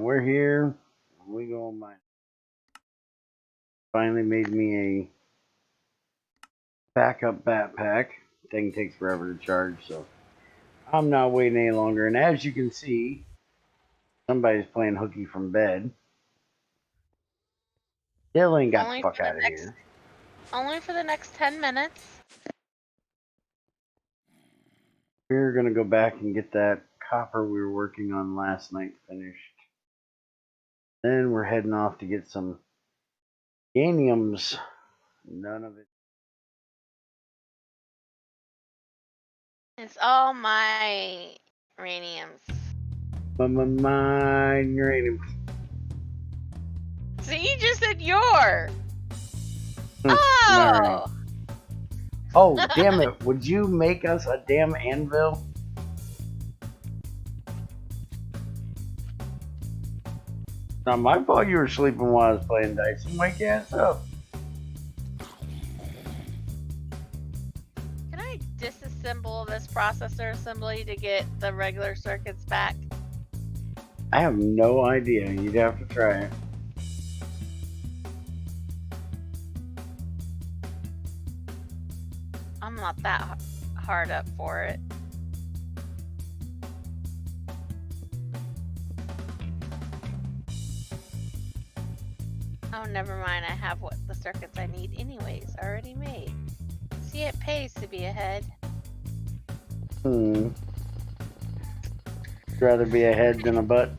We're here. We go mine. Finally made me a backup backpack. Thing takes forever to charge, so I'm not waiting any longer. And as you can see, somebody's playing hooky from bed. Dylan got the fuck out of here. Only for the next 10 minutes. We're gonna go back and get that copper we were working on last night finished. Then we're heading off to get some uraniums. None of it. It's all my uraniums. My uranium. So you just said your. Oh! Right. Oh, damn it. Would you make us a damn anvil? Not my fault you were sleeping while I was playing dice. Wake your ass up. Can I disassemble this processor assembly to get the regular circuits back? I have no idea. You'd have to try it. I'm not that hard up for it. Oh, never mind. I have what the circuits I need anyways already made. See, it pays to be ahead. I'd rather be a head than a butt.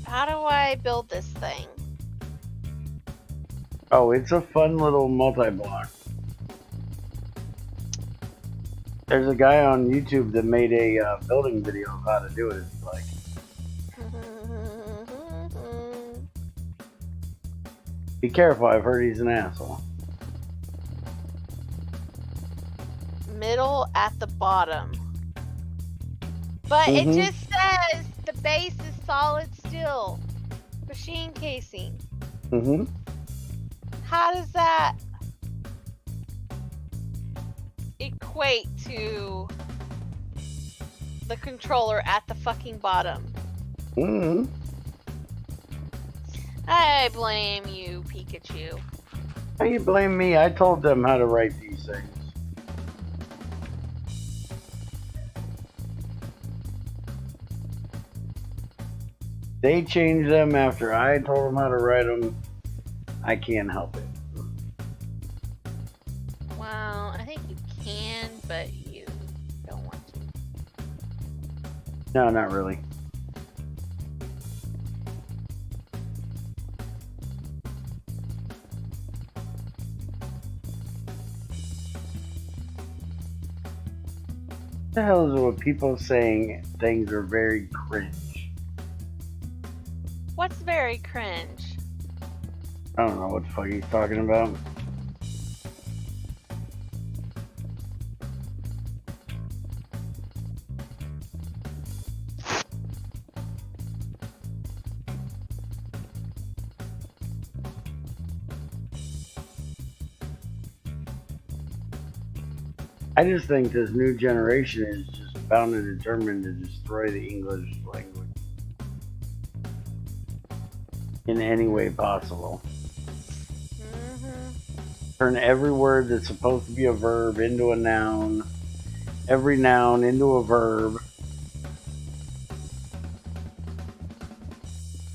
How do I build this thing? Oh, it's a fun little multi-block. There's a guy on YouTube that made a building video of how to do it. It's like, be careful, I've heard he's an asshole. Middle at the bottom. But it just says the base is solid steel. Machine casing. How does that equate to the controller at the fucking bottom? I blame you, Pikachu. How you blame me? I told them how to write these things. They changed them after I told them how to write them. I can't help it. Well, I think you can, but you don't want to. No, not really. What the hell is it with people saying things are very cringe? What's very cringe? I don't know what the fuck he's talking about. I just think this new generation is just bound and determined to destroy the English language in any way possible. Turn every word that's supposed to be a verb into a noun, every noun into a verb.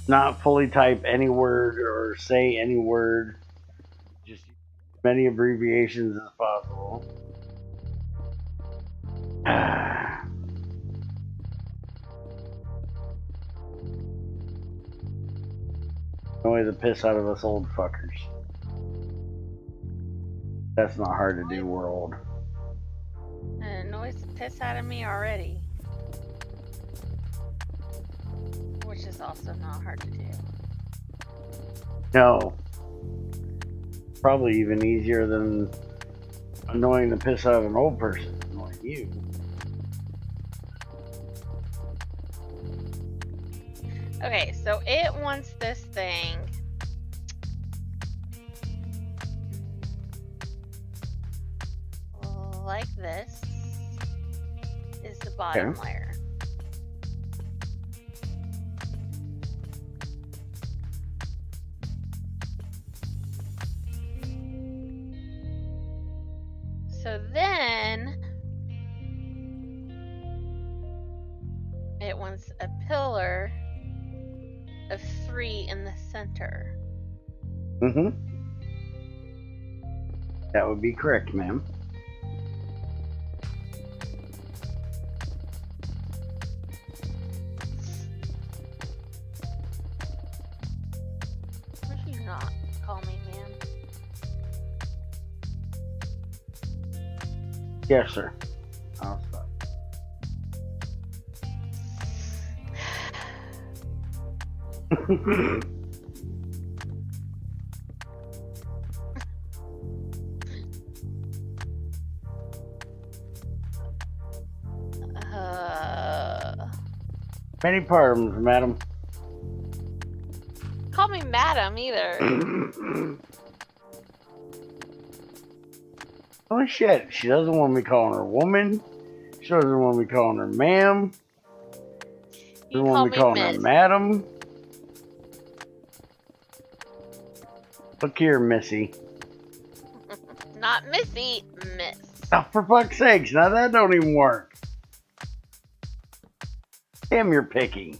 Not fully type any word or say any word. Just use as many abbreviations as possible. Annoy the piss out of us old fuckers. That's not hard to do, world. And it annoys the piss out of me already. Which is also not hard to do. No. Probably even easier than annoying the piss out of an old person annoying you. Okay, so it wants this thing. Like this is the bottom layer. So then it wants a pillar of 3 in the center. Mm-hmm. That would be correct, ma'am. Would you not call me ma'am? Yes, sir. I'll stop. Many pardons, madam. Call me madam either. Oh shit, she doesn't want me calling her woman. She doesn't want me calling her ma'am. She doesn't want me calling her madam. Look here, Missy. Not Missy, Miss. Oh, for fuck's sakes, now that don't even work. Damn, you're picky.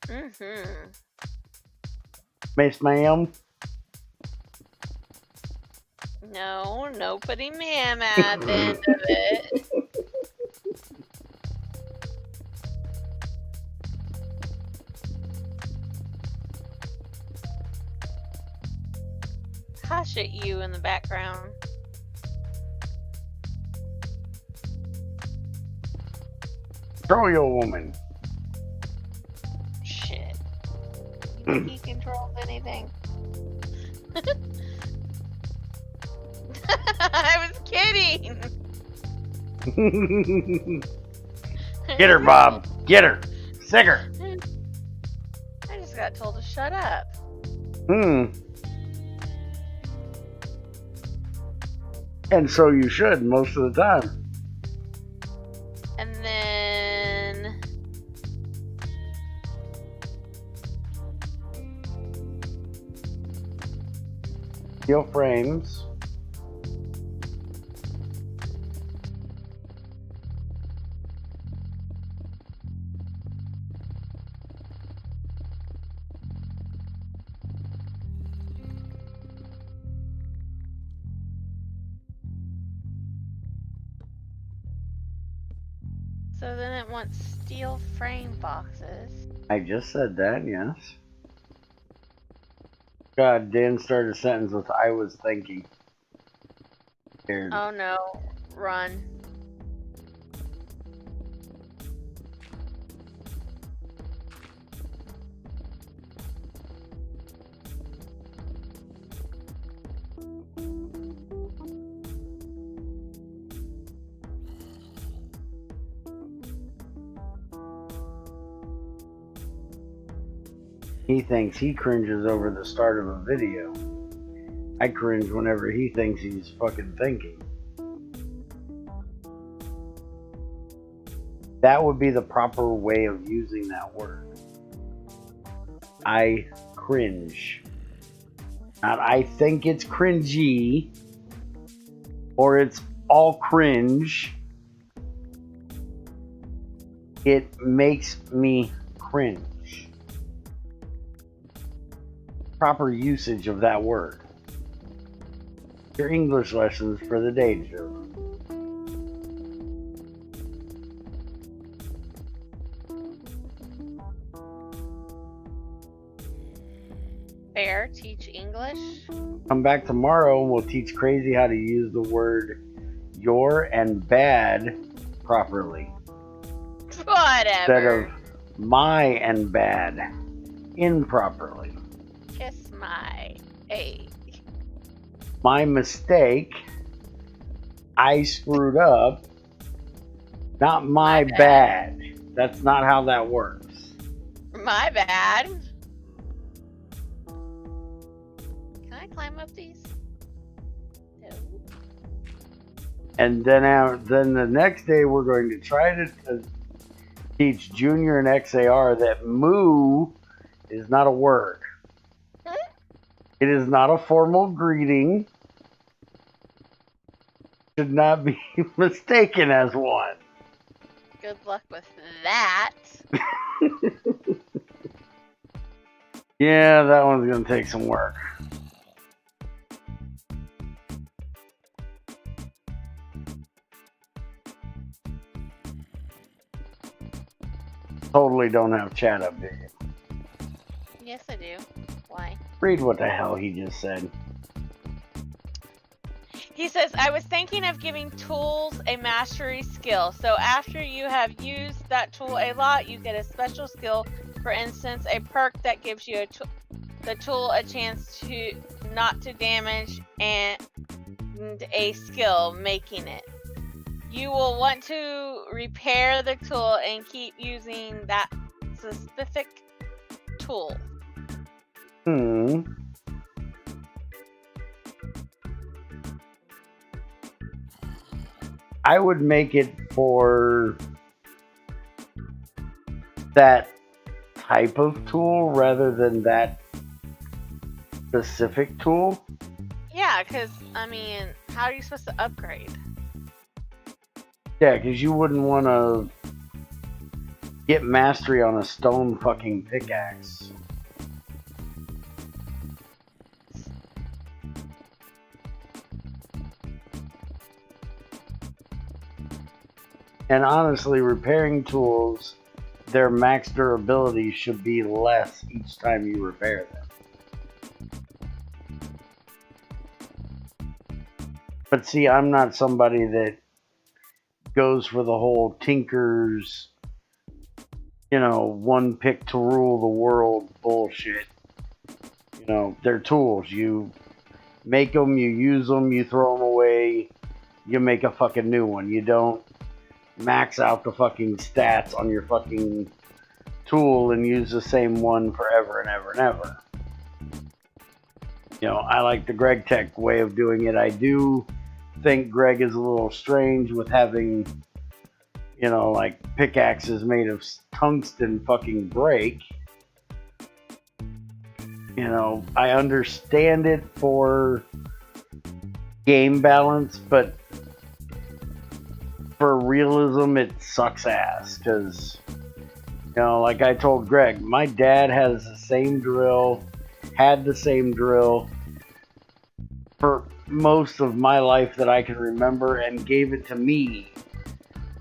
Mm-hmm. Miss ma'am. No putting ma'am at the end of it. Hush at you in the background. Control your woman. Shit. You think he controls anything? I was kidding. Get her, Bob. Get her. Sick her. I just got told to shut up. And so you should most of the time. And then Steel frames. so then it wants steel frame boxes. I just said that, yes. God, Dan started a sentence with "I was thinking." Scared. Oh no, run. He thinks he cringes over the start of a video. I cringe whenever he thinks he's fucking thinking. That would be the proper way of using that word. I cringe. Not I think it's cringy, or it's all cringe. It makes me cringe. Proper usage of that word. Your English lessons for the day, Joe. Fair, teach English. Come back tomorrow and we'll teach Crazy how to use the word your and bad properly. Whatever. Instead of my and bad improperly. Kiss my A. My mistake. I screwed up. Not my bad. That's not how that works. My bad. Can I climb up these? No. And then the next day we're going to try to teach Junior and XAR that moo is not a word. It is not a formal greeting. Should not be mistaken as one. Good luck with that. Yeah, that one's going to take some work. Totally don't have chat up, do you? Yes, I do. Why? Read what the hell he just said. He says, I was thinking of giving tools a mastery skill. So after you have used that tool a lot, you get a special skill. For instance, a perk that gives you the tool a chance to not to damage and a skill making it. You will want to repair the tool and keep using that specific tool. I would make it for that type of tool rather than that specific tool. Yeah, because, I mean, how are you supposed to upgrade? Yeah, because you wouldn't want to get mastery on a stone fucking pickaxe. And honestly, repairing tools, their max durability should be less each time you repair them. But see, I'm not somebody that goes for the whole Tinker's, one pick to rule the world bullshit. They're tools. You make them, you use them, you throw them away, you make a fucking new one. You don't max out the fucking stats on your fucking tool and use the same one forever and ever and ever. I like the GregTech way of doing it. I do think Greg is a little strange with having, like pickaxes made of tungsten fucking break. I understand it for game balance, but for realism, it sucks ass. Because, like I told Greg, my dad has the same drill, had the same drill for most of my life that I can remember and gave it to me.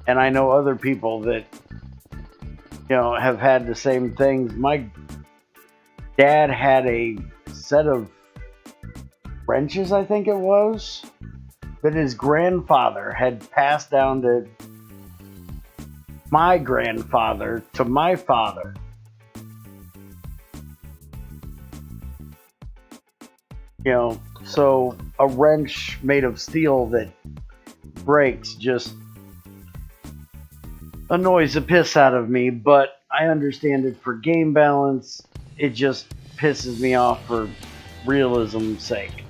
And I know other people that, have had the same things. My dad had a set of wrenches, I think it was, that his grandfather had passed down to my grandfather to my father. So a wrench made of steel that breaks just annoys the piss out of me, but I understand it for game balance. It just pisses me off for realism's sake.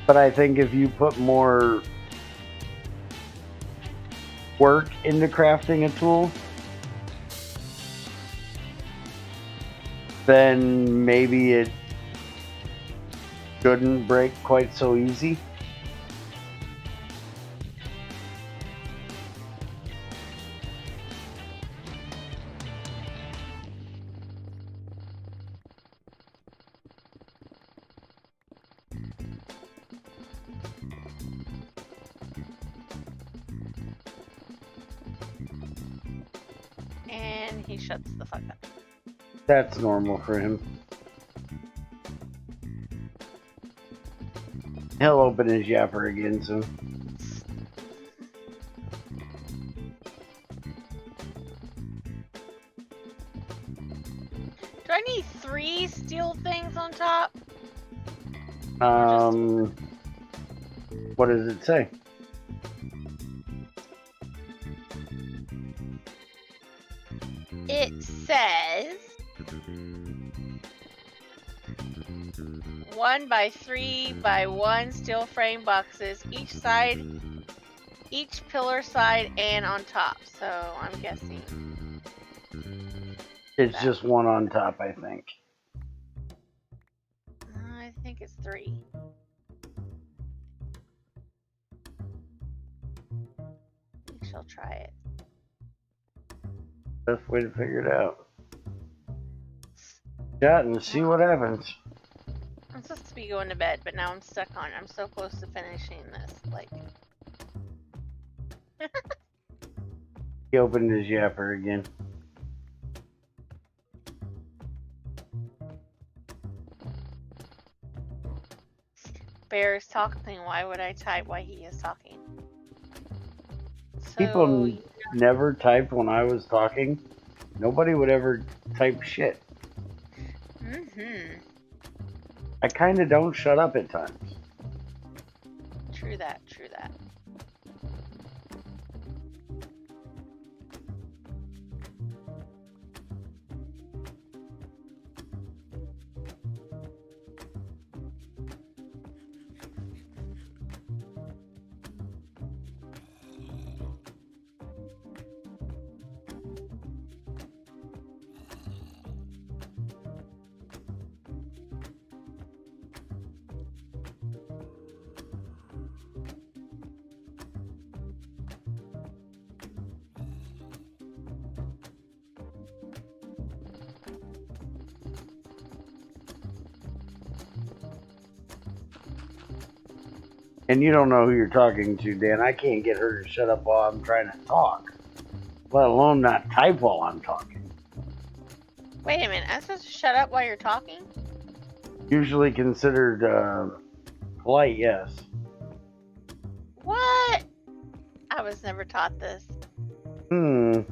But I think if you put more work into crafting a tool, then maybe it shouldn't break quite so easy. he shuts the fuck up. That's normal for him. He'll open his yapper again soon. Do I need 3 steel things on top? What does it say? It says 1 by 3 by 1 steel frame boxes, each pillar side and on top. So I'm guessing It's just 1 on top, I think. I think it's 3. We shall try it. Best way to figure it out. Shot and see what happens. I'm supposed to be going to bed, but now I'm stuck on it. I'm so close to finishing this. Like, He opened his yapper again. Bear is talking. Why would I type while he is talking? So, People never typed when I was talking. Nobody would ever type shit. I kind of don't shut up at times. True that, true that. And you don't know who you're talking to, Dan. I can't get her to shut up while I'm trying to talk. Let alone not type while I'm talking. Wait a minute, I'm supposed to shut up while you're talking? Usually considered polite, yes. What? I was never taught this. Some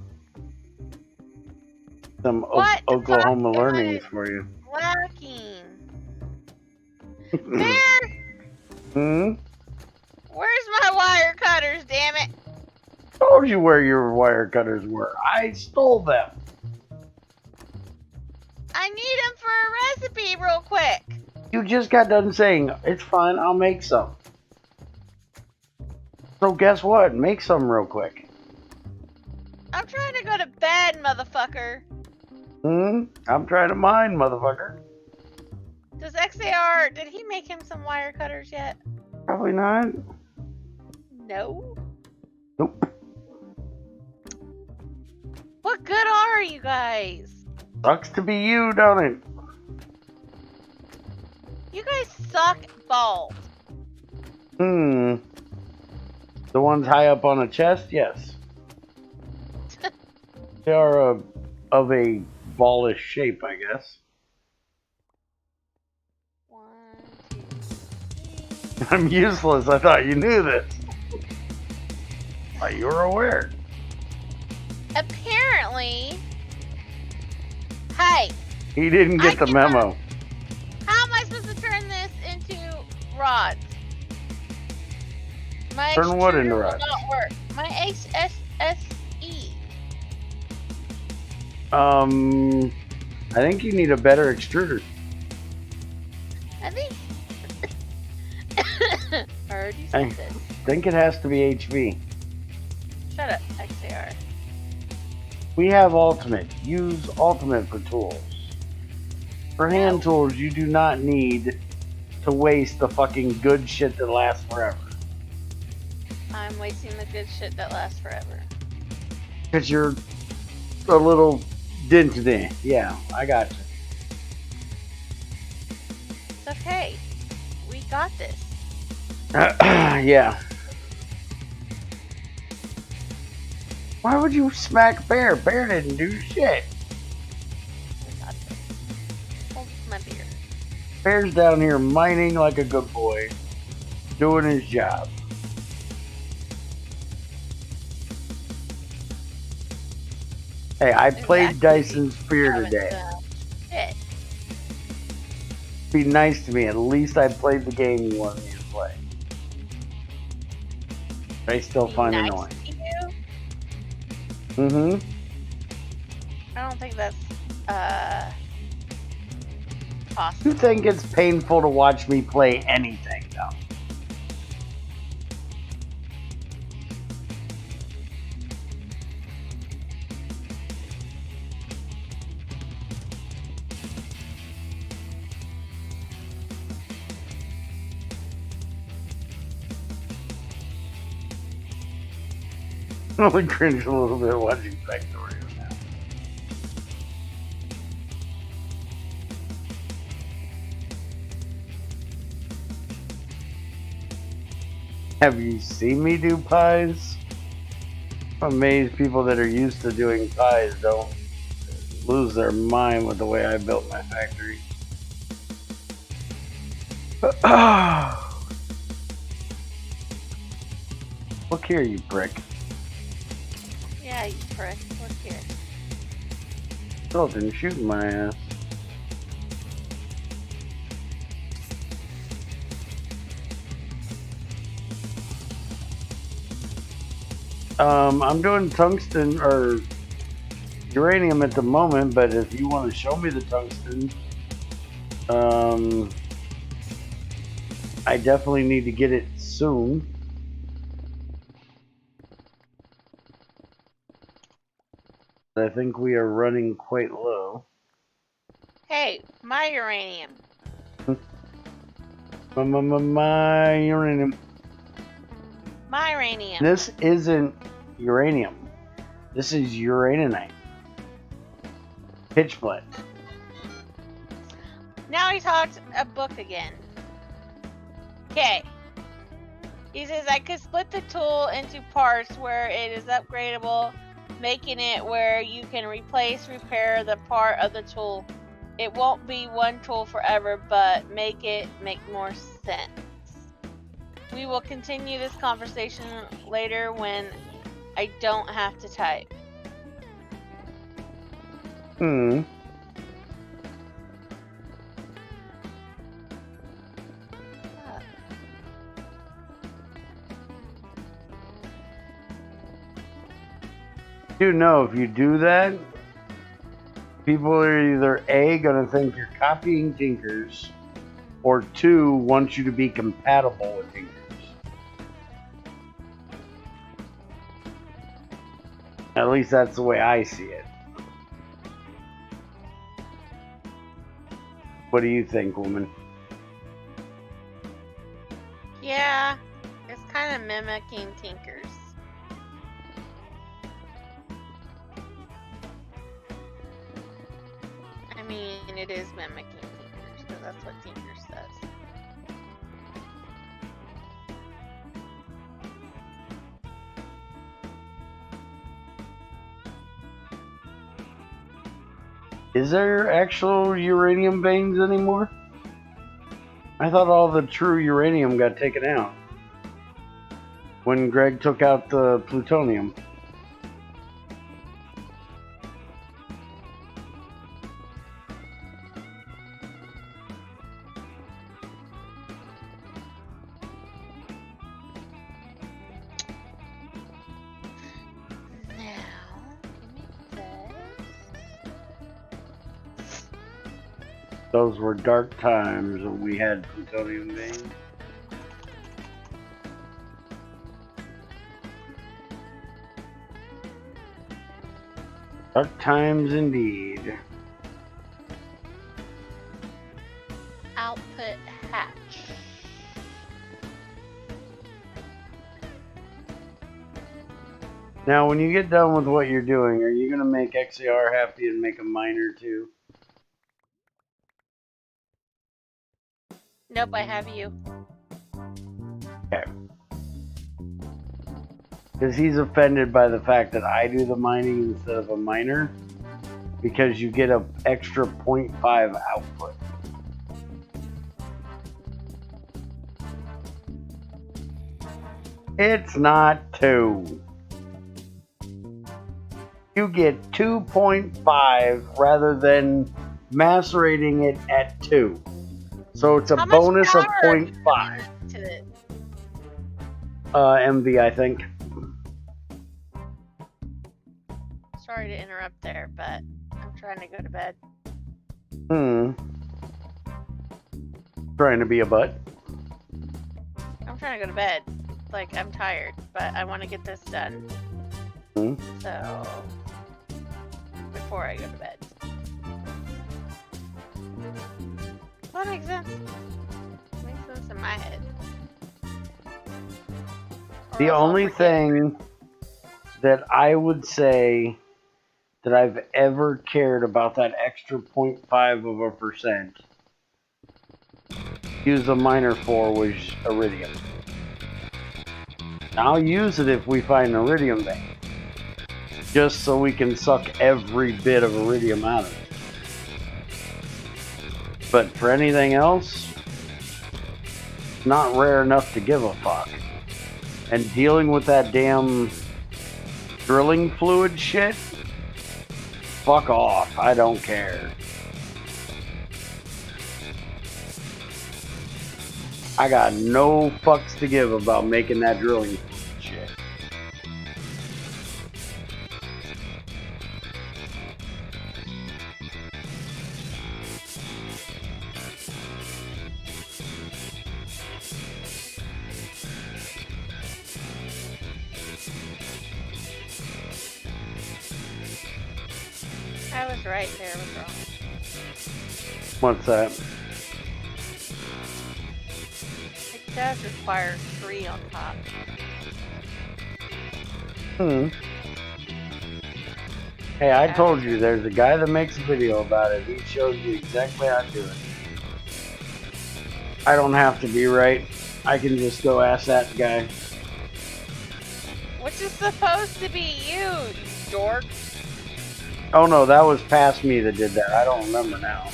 What the Oklahoma fuck learnings for you. Lacking. Bear, where's my wire cutters, damn it? Told you where your wire cutters were. I stole them. I need them for a recipe real quick. You just got done saying, it's fine, I'll make some. So guess what? Make some real quick. I'm trying to go to bed, motherfucker. I'm trying to mine, motherfucker. Does XAR, did he make him some wire cutters yet? Probably not. No. Nope. What good are you guys? Sucks to be you, don't it? You guys suck balls. The ones high up on a chest? Yes. They are of a ballish shape, I guess. 1, 2, 3. I'm useless. I thought you knew this. Thought you were aware. Apparently. Hey. He didn't get the memo. How am I supposed to turn this into rods? My Turn what into extruder rods? will not work. My HSSE. I think you need a better extruder. I think. I already said this. I think it has to be HV. Shut up, XAR. We have Ultimate. Use Ultimate for tools. For hand tools, you do not need to waste the fucking good shit that lasts forever. I'm wasting the good shit that lasts forever. Because you're a little dinted. Yeah, I got you. It's okay. We got this. Yeah. Why would you smack Bear? Bear didn't do shit. Hold my beer. Bear's down here mining like a good boy, doing his job. Hey, I played Dyson Sphere today. Shit. Be nice to me. At least I played the game you wanted me to play. I still find nice annoying. To you? Mm-hmm. I don't think that's possible. You think it's painful to watch me play anything, though? I only cringe a little bit watching Factorio now. Have you seen me do pies? I'm amazed people that are used to doing pies don't lose their mind with the way I built my factory. Look here, you prick. Yeah, you prick. Look here. Still didn't shoot my ass. I'm doing tungsten or uranium at the moment, but if you want to show me the tungsten, I definitely need to get it soon. I think we are running quite low. Hey, my uranium. My uranium. My uranium. This isn't uranium. This is uraninite. Pitch blende. Now he talked a book again. Okay. He says I could split the tool into parts where it is upgradable, making it where you can repair the part of the tool. It won't be one tool forever, but make it make more sense. We will continue this conversation later when I don't have to type. You know, if you do that, people are either A, gonna think you're copying Tinkers, or 2, want you to be compatible with Tinkers. At least that's the way I see it. What do you think, woman? Yeah, it's kind of mimicking Tinkers. I mean, it is mimicking Tinkers, because that's what Tinkers does. Is there actual uranium veins anymore? I thought all the true uranium got taken out when Greg took out the plutonium. Those were dark times when we had plutonium veins. Dark times indeed. Output hatch. Now, when you get done with what you're doing, are you going to make XAR happy and make a miner too? Nope, I have you. Okay. Because he's offended by the fact that I do the mining instead of a miner. Because you get an extra 0.5 output. It's not 2. You get 2.5 rather than macerating it at 2. So it's a How much bonus of power are you 0.5. putting into it? MV, I think. Sorry to interrupt there, but I'm trying to go to bed. Trying to be a butt. I'm trying to go to bed. Like, I'm tired, but I want to get this done. So, before I go to bed. That makes sense. Makes sense in my head. The only thing that I would say that I've ever cared about that extra 0.5% use a miner for was iridium. I'll use it if we find an iridium vein, just so we can suck every bit of iridium out of it. But for anything else, not rare enough to give a fuck. And dealing with that damn drilling fluid shit, fuck off. I don't care. I got no fucks to give about making that drilling fluid shit. I was right, there was wrong. What's that? It does require 3 on top. Hey, I told you there's a guy that makes a video about it. He shows you exactly how to do it. I don't have to be right. I can just go ask that guy. Which is supposed to be you, you dork. Oh no, that was past me that did that. I don't remember now.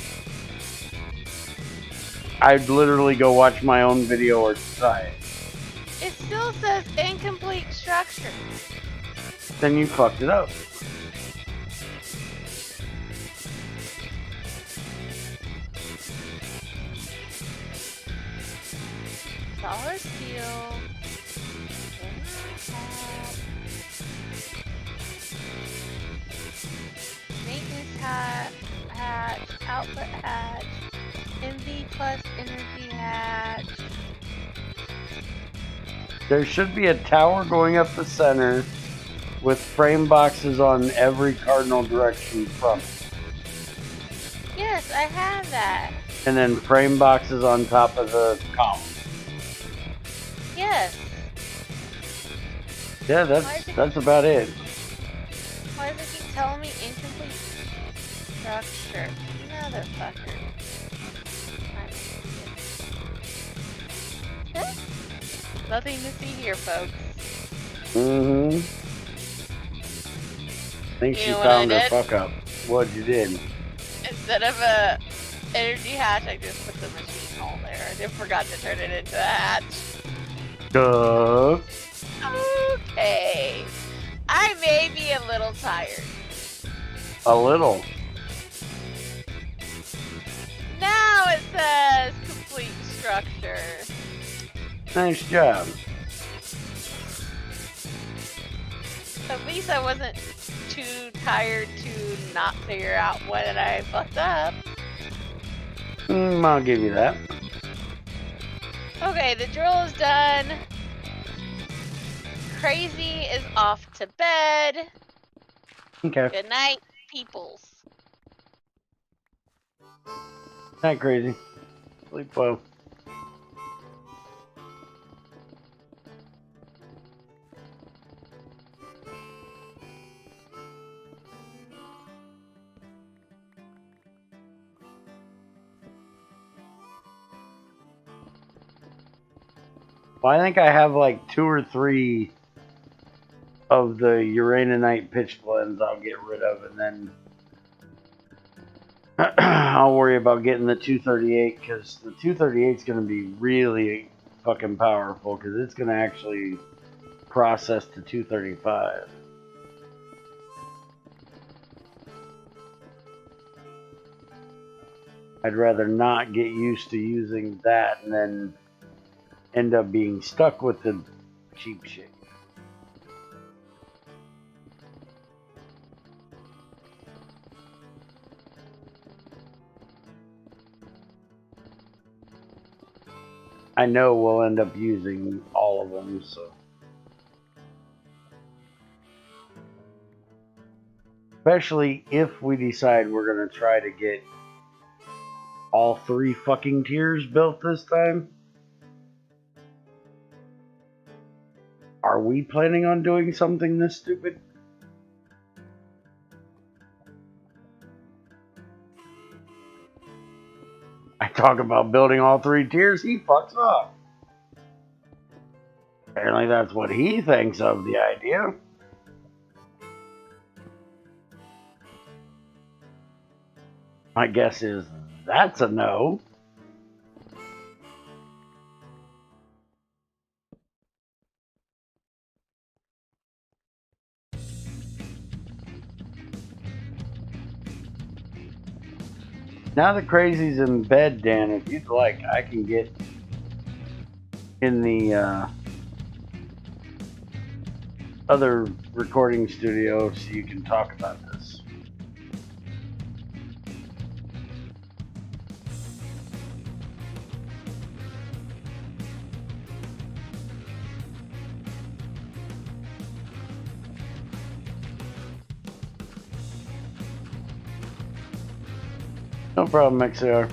I'd literally go watch my own video or try it. It still says incomplete structure. Then you fucked it up. Solid steel. Maintenance hatch, output hatch, MV plus energy hatch. There should be a tower going up the center with frame boxes on every cardinal direction from it. Yes, I have that. And then frame boxes on top of the column. Yes. Yeah, that's about it. Why does it keep telling me incomplete structure? Motherfucker. Nothing to see here, folks. I think she found her fuck up. What you did? Instead of a energy hatch, I just put the machine hole there. I just forgot to turn it into a hatch. Duh. Okay. I may be a little tired. A little. Now it says complete structure. Nice job. At least I wasn't too tired to not figure out what I fucked up. I'll give you that. Okay, the drill is done. Crazy is off to bed. Okay. Good night, peoples. Night, Crazy. Sleep well. Well, I think I have like 2 or 3 of the uraninite pitch blends I'll get rid of, and then I'll worry about getting the 238, because the 238 is going to be really fucking powerful, because it's going to actually process to 235. I'd rather not get used to using that and then end up being stuck with the cheap shit. I know we'll end up using all of them, so. Especially if we decide we're going to try to get all 3 fucking tiers built this time. Are we planning on doing something this stupid? I talk about building all 3 tiers, he fucks up. Apparently that's what he thinks of the idea. My guess is that's a no. Now that Crazy's in bed, Dan, if you'd like, I can get in the other recording studio so you can talk about this. No problem, XR.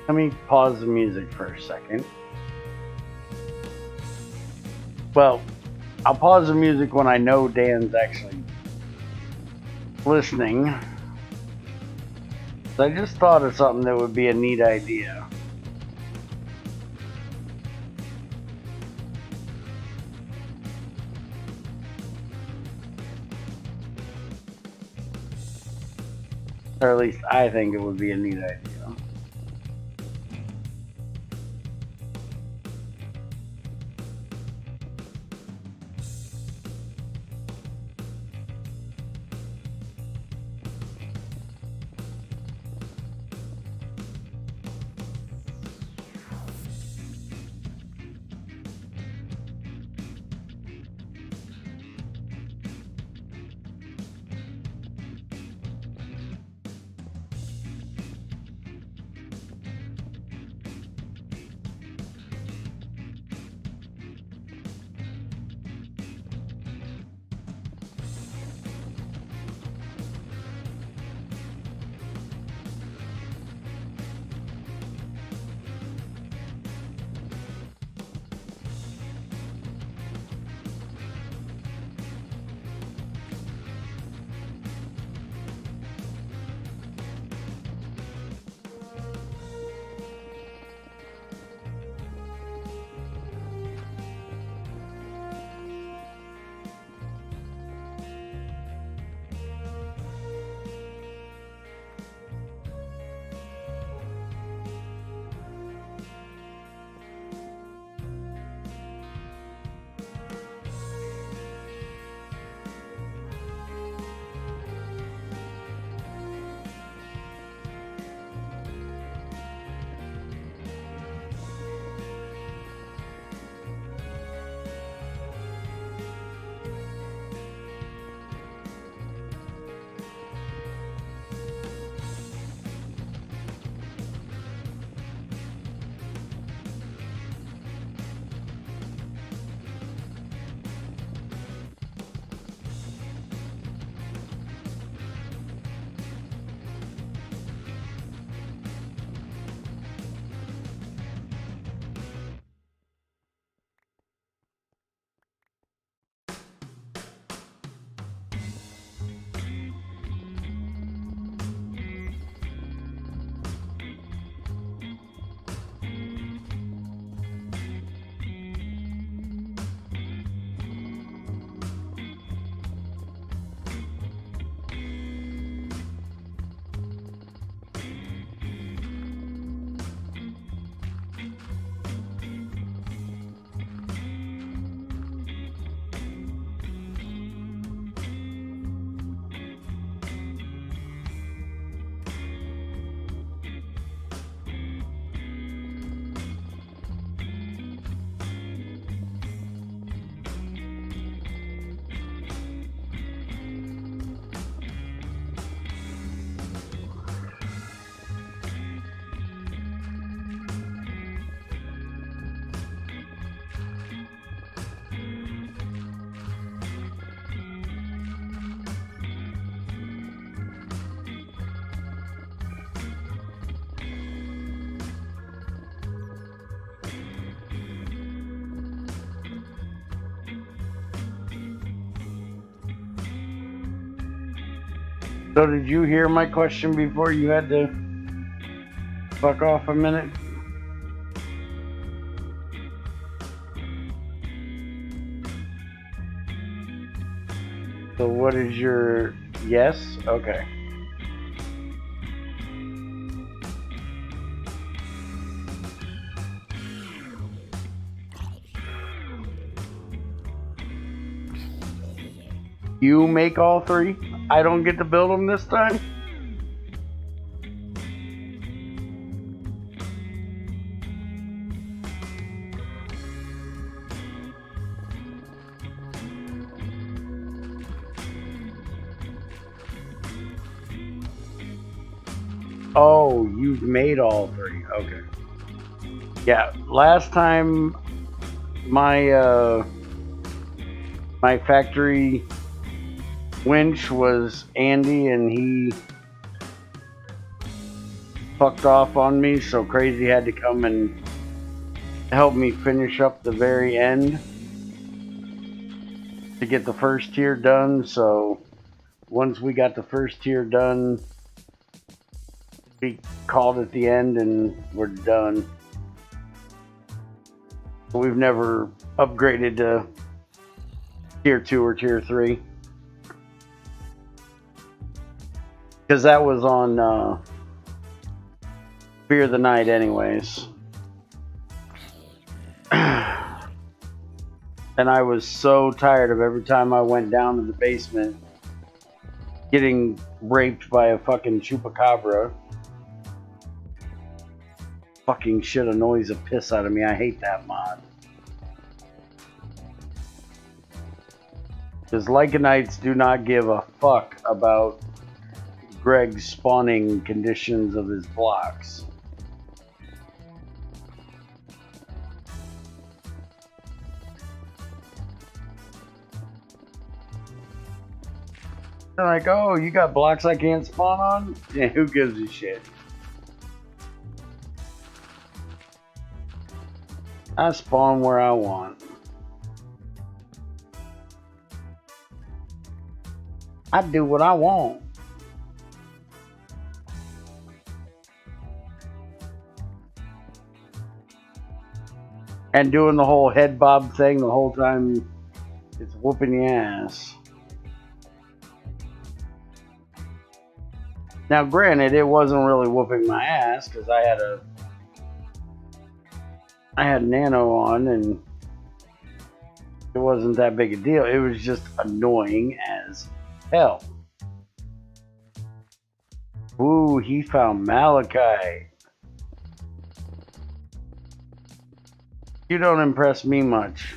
Let me pause the music for a second. Well, I'll pause the music when I know Dan's actually listening. I just thought of something that would be a neat idea. Or at least I think it would be a neat idea. So did you hear my question before you had to fuck off a minute? So what is your yes? Okay. You make all three? I don't get to build them this time? Oh, you've made all three. Okay. Yeah, last time my my factory winch was Andy, and he fucked off on me, so Crazy had to come and help me finish up the very end to get the first tier done. So once we got the first tier done, we called it the end and we're done. We've never upgraded to tier 2 or tier 3 because that was on Fear of the Night anyways. And I was so tired of every time I went down to the basement getting raped by a fucking chupacabra. Fucking shit annoys the piss out of me. I hate that mod. Because Lycanites do not give a fuck about Greg's spawning conditions of his blocks. They're like, oh, you got blocks I can't spawn on? Yeah, who gives a shit? I spawn where I want. I do what I want. And doing the whole head bob thing the whole time, it's whooping your ass. Now, granted, it wasn't really whooping my ass because I had nano on and it wasn't that big a deal. It was just annoying as hell. Ooh, he found malachite. You don't impress me much.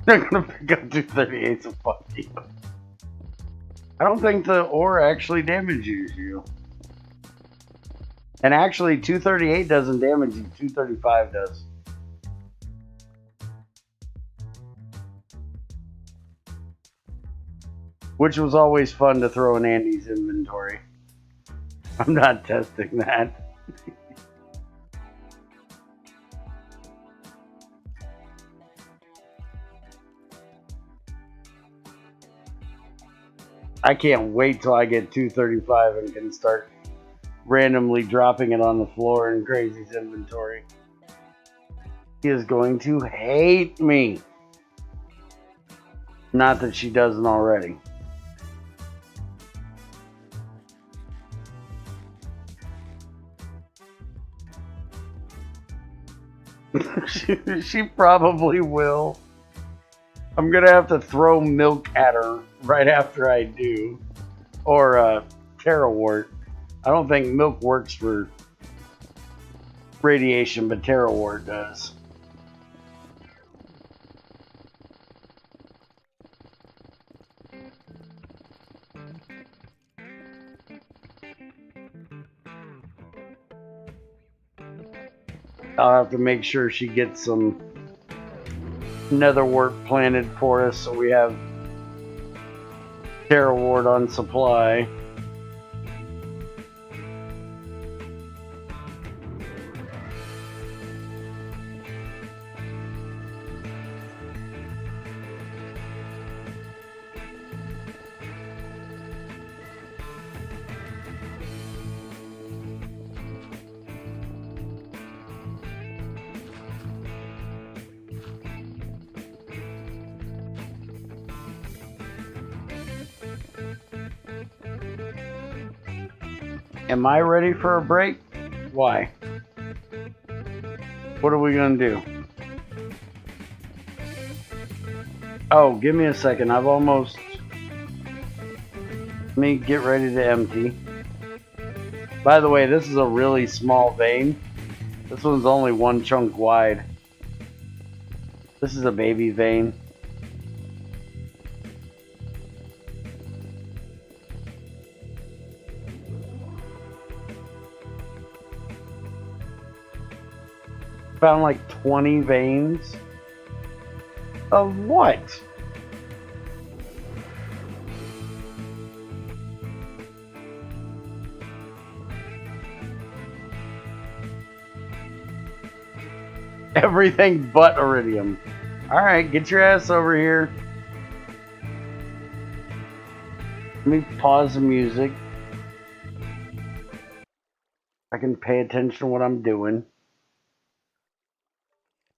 They're gonna pick up 238, so fuck you. I don't think the ore actually damages you. And actually, 238 doesn't damage you, 235 does. Which was always fun to throw in Andy's inventory. I'm not testing that. I can't wait till I get 235 and can start randomly dropping it on the floor in Crazy's inventory. He is going to hate me. Not that she doesn't already. She probably will. I'm gonna have to throw milk at her right after I do. Or Terrawort. I don't think milk works for radiation, but Terrawort does. I'll have to make sure she gets some netherwort planted for us so we have Terrawort on supply. Am I ready for a break? Why? What are we gonna do? Oh, give me a second. I've almost... Let me get ready to empty. By the way, this is a really small vein. This one's only one chunk wide. This is a baby vein. Found like 20 veins. Of what? Everything but iridium. Alright, get your ass over here. Let me pause the music. I can pay attention to what I'm doing.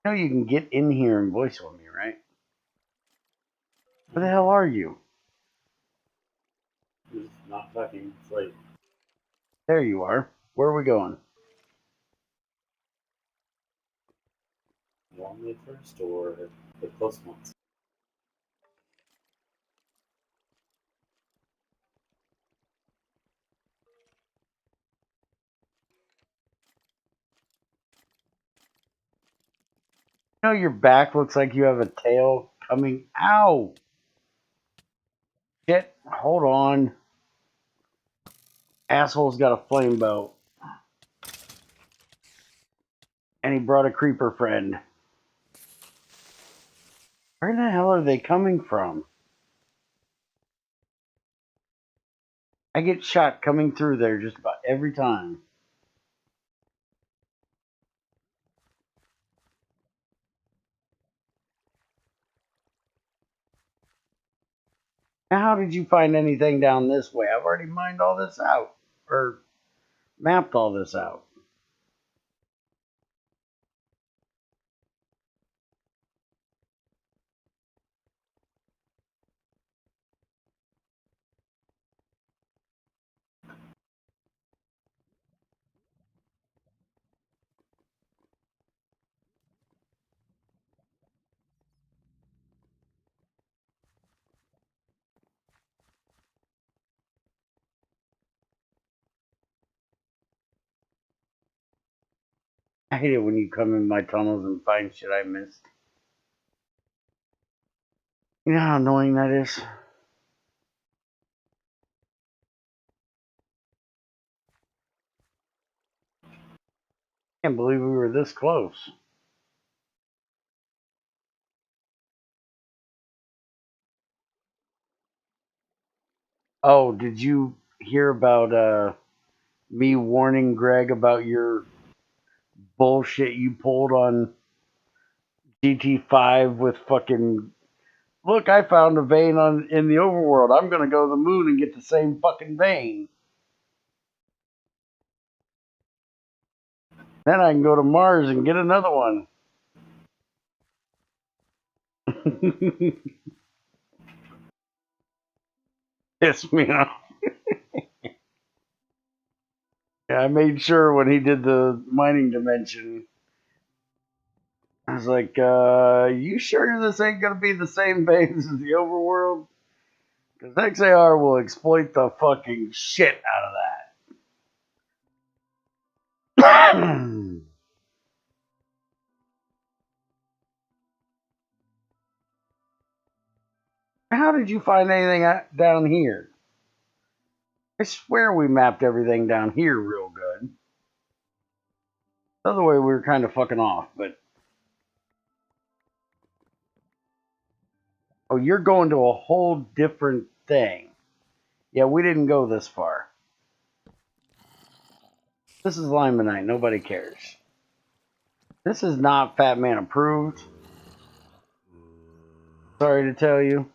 You know you can get in here and voice with me, right? Where the hell are you? It's not fucking late. There you are. Where are we going? Long way first or the close ones? You know your back looks like you have a tail coming. Ow! Shit, hold on. Asshole's got a flame bow. And he brought a creeper friend. Where the hell are they coming from? I get shot coming through there just about every time. Now, how did you find anything down this way? I've already mined all this out. Or mapped all this out. I hate it when you come in my tunnels and find shit I missed. You know how annoying that is? I can't believe we were this close. Oh, did you hear about me warning Greg about your bullshit you pulled on GT5 with fucking... Look, I found a vein in the overworld. I'm gonna go to the moon and get the same fucking vein. Then I can go to Mars and get another one. Piss me off. Yeah, I made sure when he did the mining dimension, I was like, you sure this ain't gonna be the same veins as the overworld? Because XAR will exploit the fucking shit out of that. How did you find anything down here? I swear we mapped everything down here real good. The other way we were kind of fucking off, but... Oh, you're going to a whole different thing. Yeah, we didn't go this far. This is limonite. Nobody cares. This is not Fat Man approved. Sorry to tell you.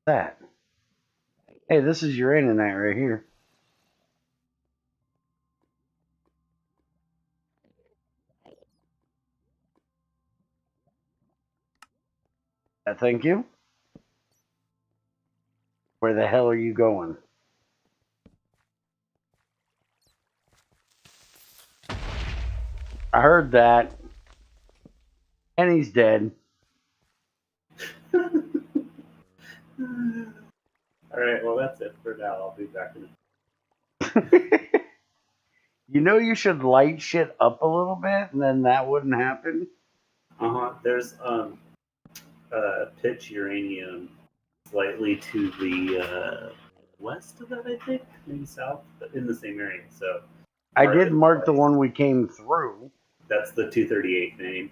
That. Hey, this is uraninite right here. Thank you. Where the hell are you going? I heard that. And he's dead. Alright, well that's it for now. I'll be back in You know you should light shit up a little bit, and then that wouldn't happen. There's pitch uranium slightly to the west of that, I think, maybe south, but in the same area. So I did it mark the twice. one we came through. That's the 238 vein.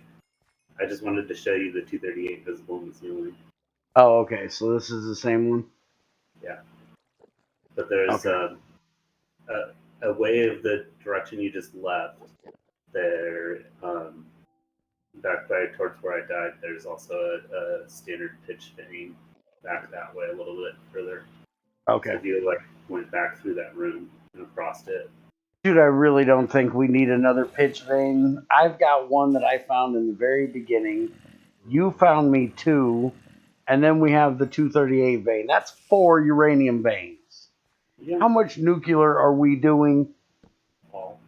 I just wanted to show you the 238 visible in the ceiling. Oh, okay. So this is the same one? Yeah. But there's Okay. away of the direction you just left. There, back by towards where I died, there's also a standard pitch vein back that way a little bit further. So Okay. if you went back through that room and across it, Dude, I really don't think we need another pitch vein. I've got one that I found in the very beginning. You found me 2, and then we have the 238 vein. That's 4 uranium veins. yeah, How much nuclear are we doing? all.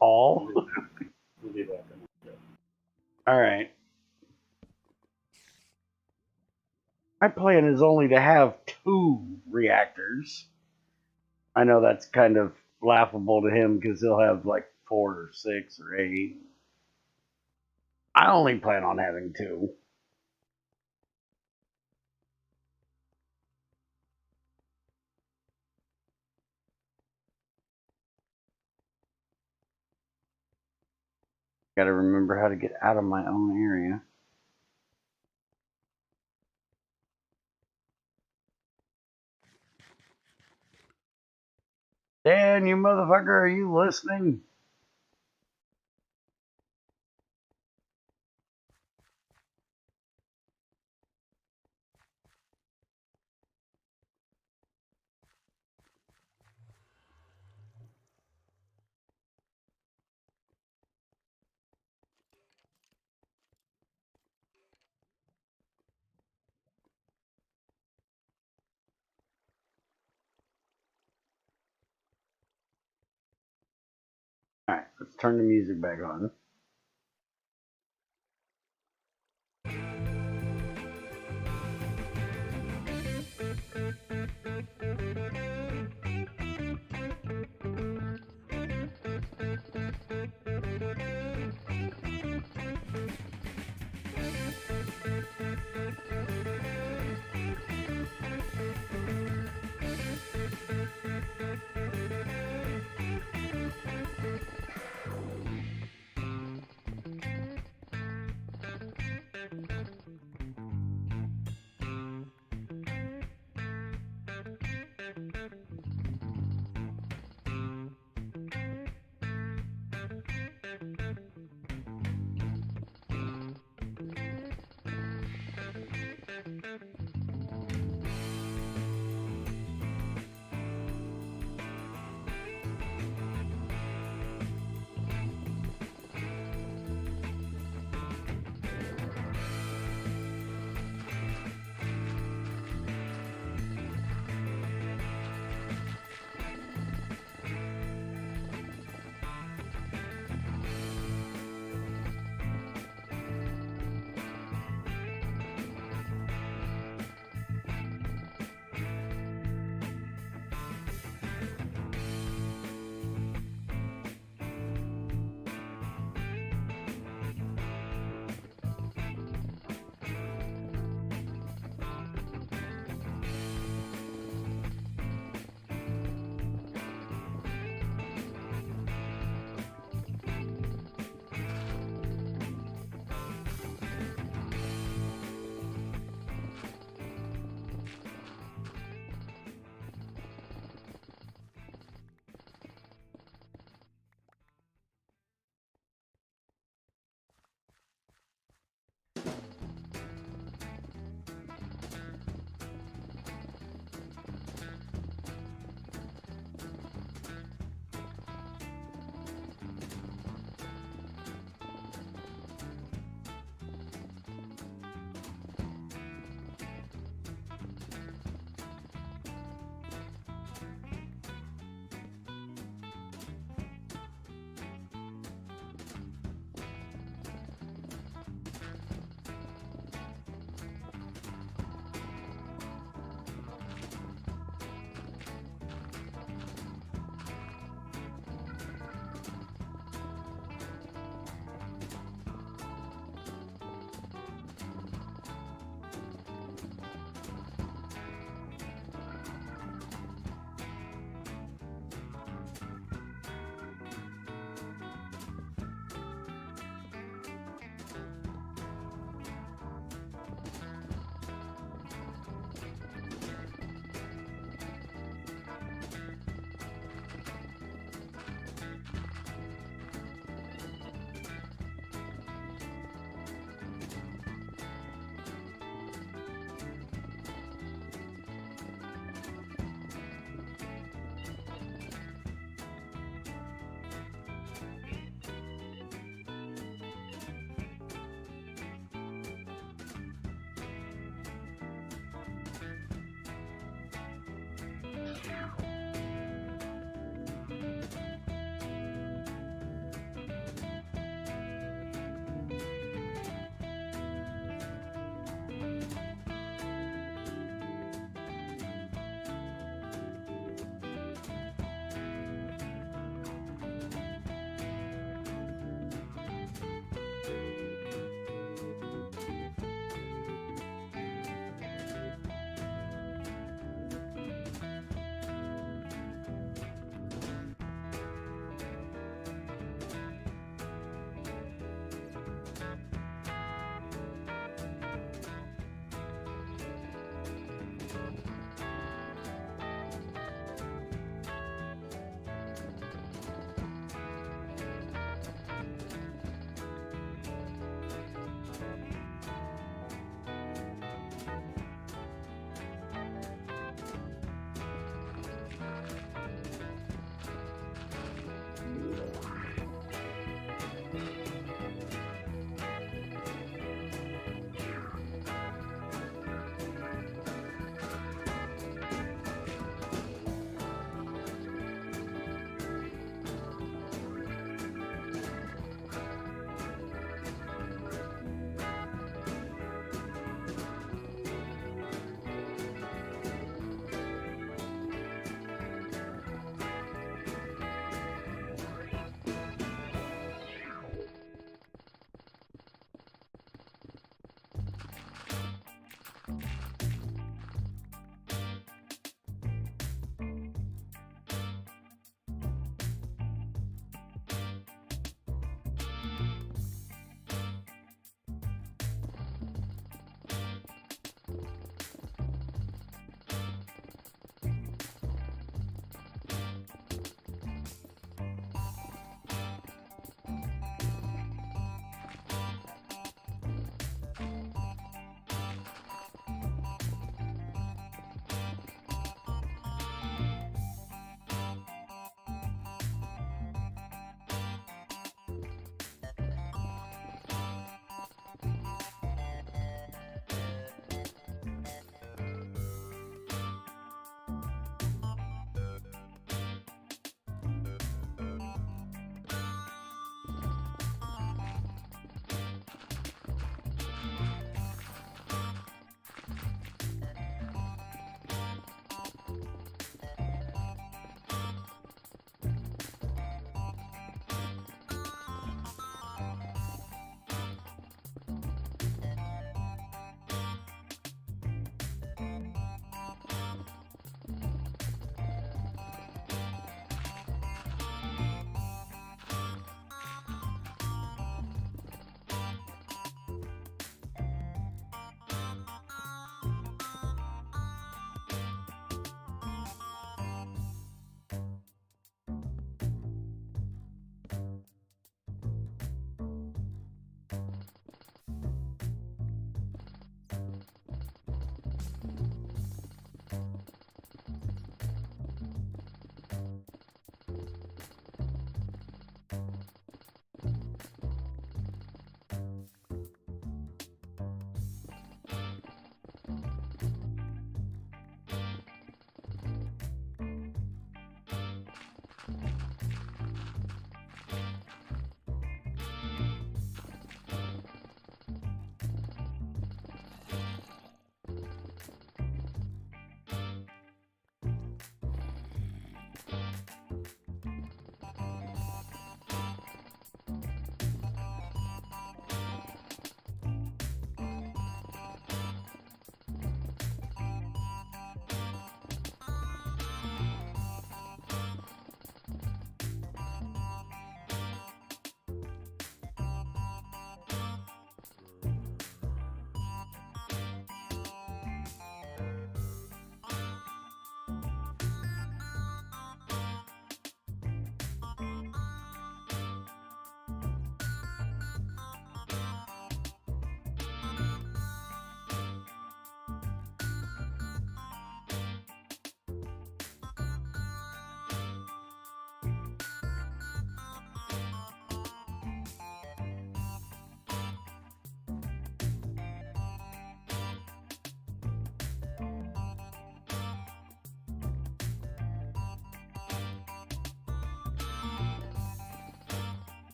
All? We'll be back in a minute. All right. My plan is only to have 2 reactors. I know that's kind of laughable to him because he'll have like 4 or 6 or 8. I only plan on having 2. Got to remember how to get out of my own area. Dan, you motherfucker, are you listening? Alright, let's turn the music back on.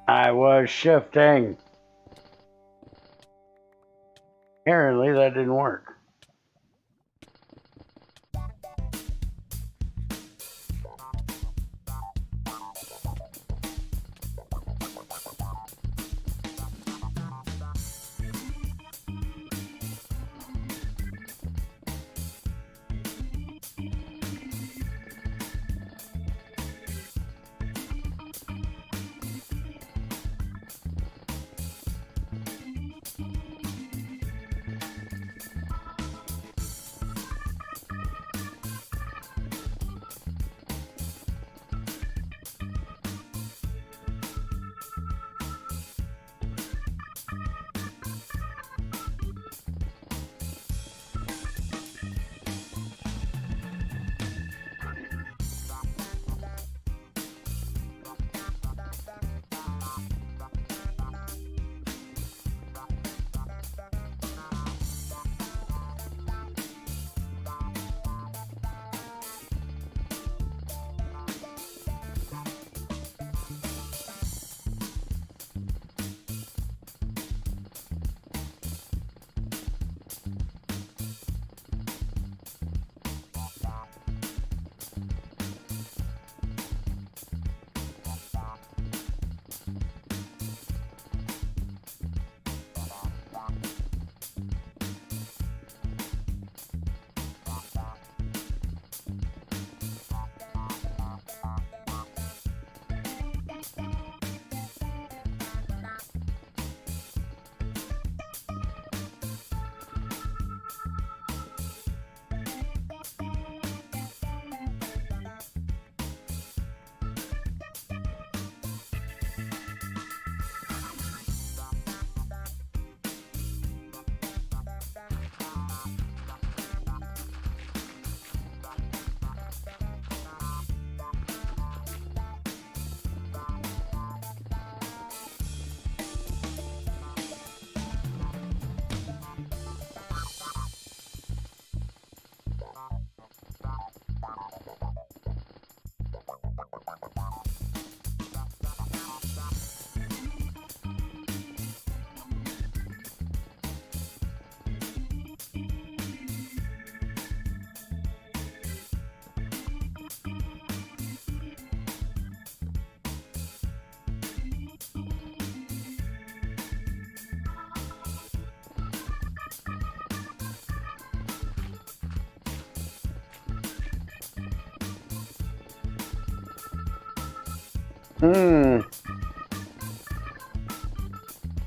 I was shifting. Apparently that didn't work.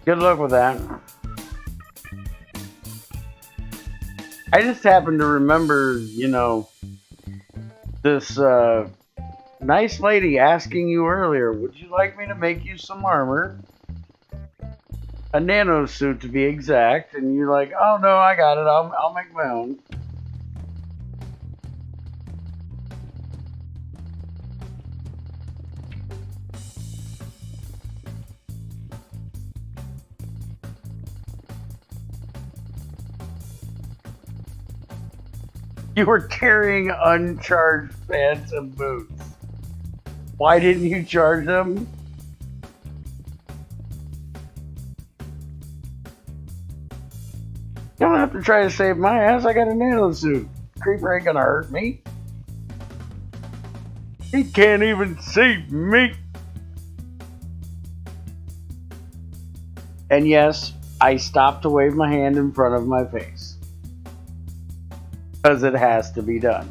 Good luck with that. I just happened to remember, you know, this nice lady asking you earlier, would you like me to make you some armor? A nano suit to be exact, and you're like, oh no, I got it, I'll make my own. You were carrying uncharged pants and boots. Why didn't you charge them? You don't have to try to save my ass. I got a nano suit. Creeper ain't gonna hurt me. He can't even see me. And yes, I stopped to wave my hand in front of my face. Because it has to be done.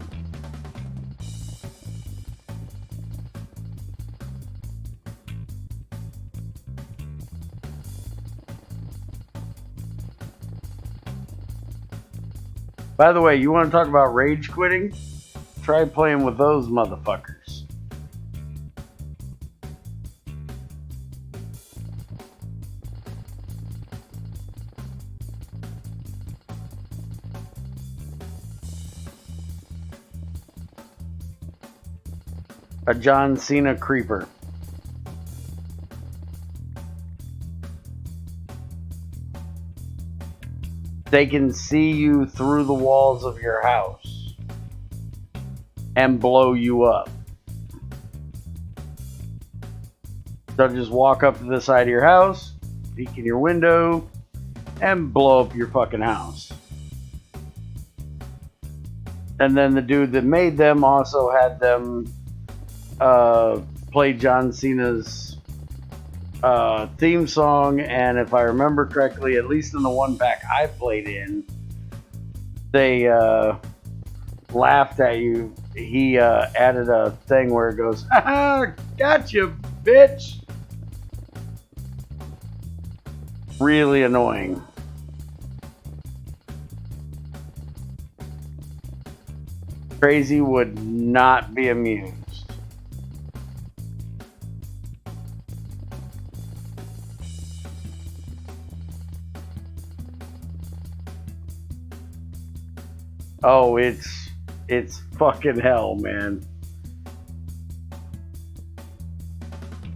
By the way, you want to talk about rage quitting? Try playing with those motherfuckers. A John Cena creeper. They can see you through the walls of your house and blow you up. They'll just walk up to the side of your house, peek in your window, and blow up your fucking house. And then the dude that made them also had them play John Cena's theme song, and if I remember correctly, at least in the one pack I played in, they laughed at you. He added a thing where it goes, "Haha, gotcha, bitch." Really annoying. Crazy would not be amused. Oh, it's fucking hell, man.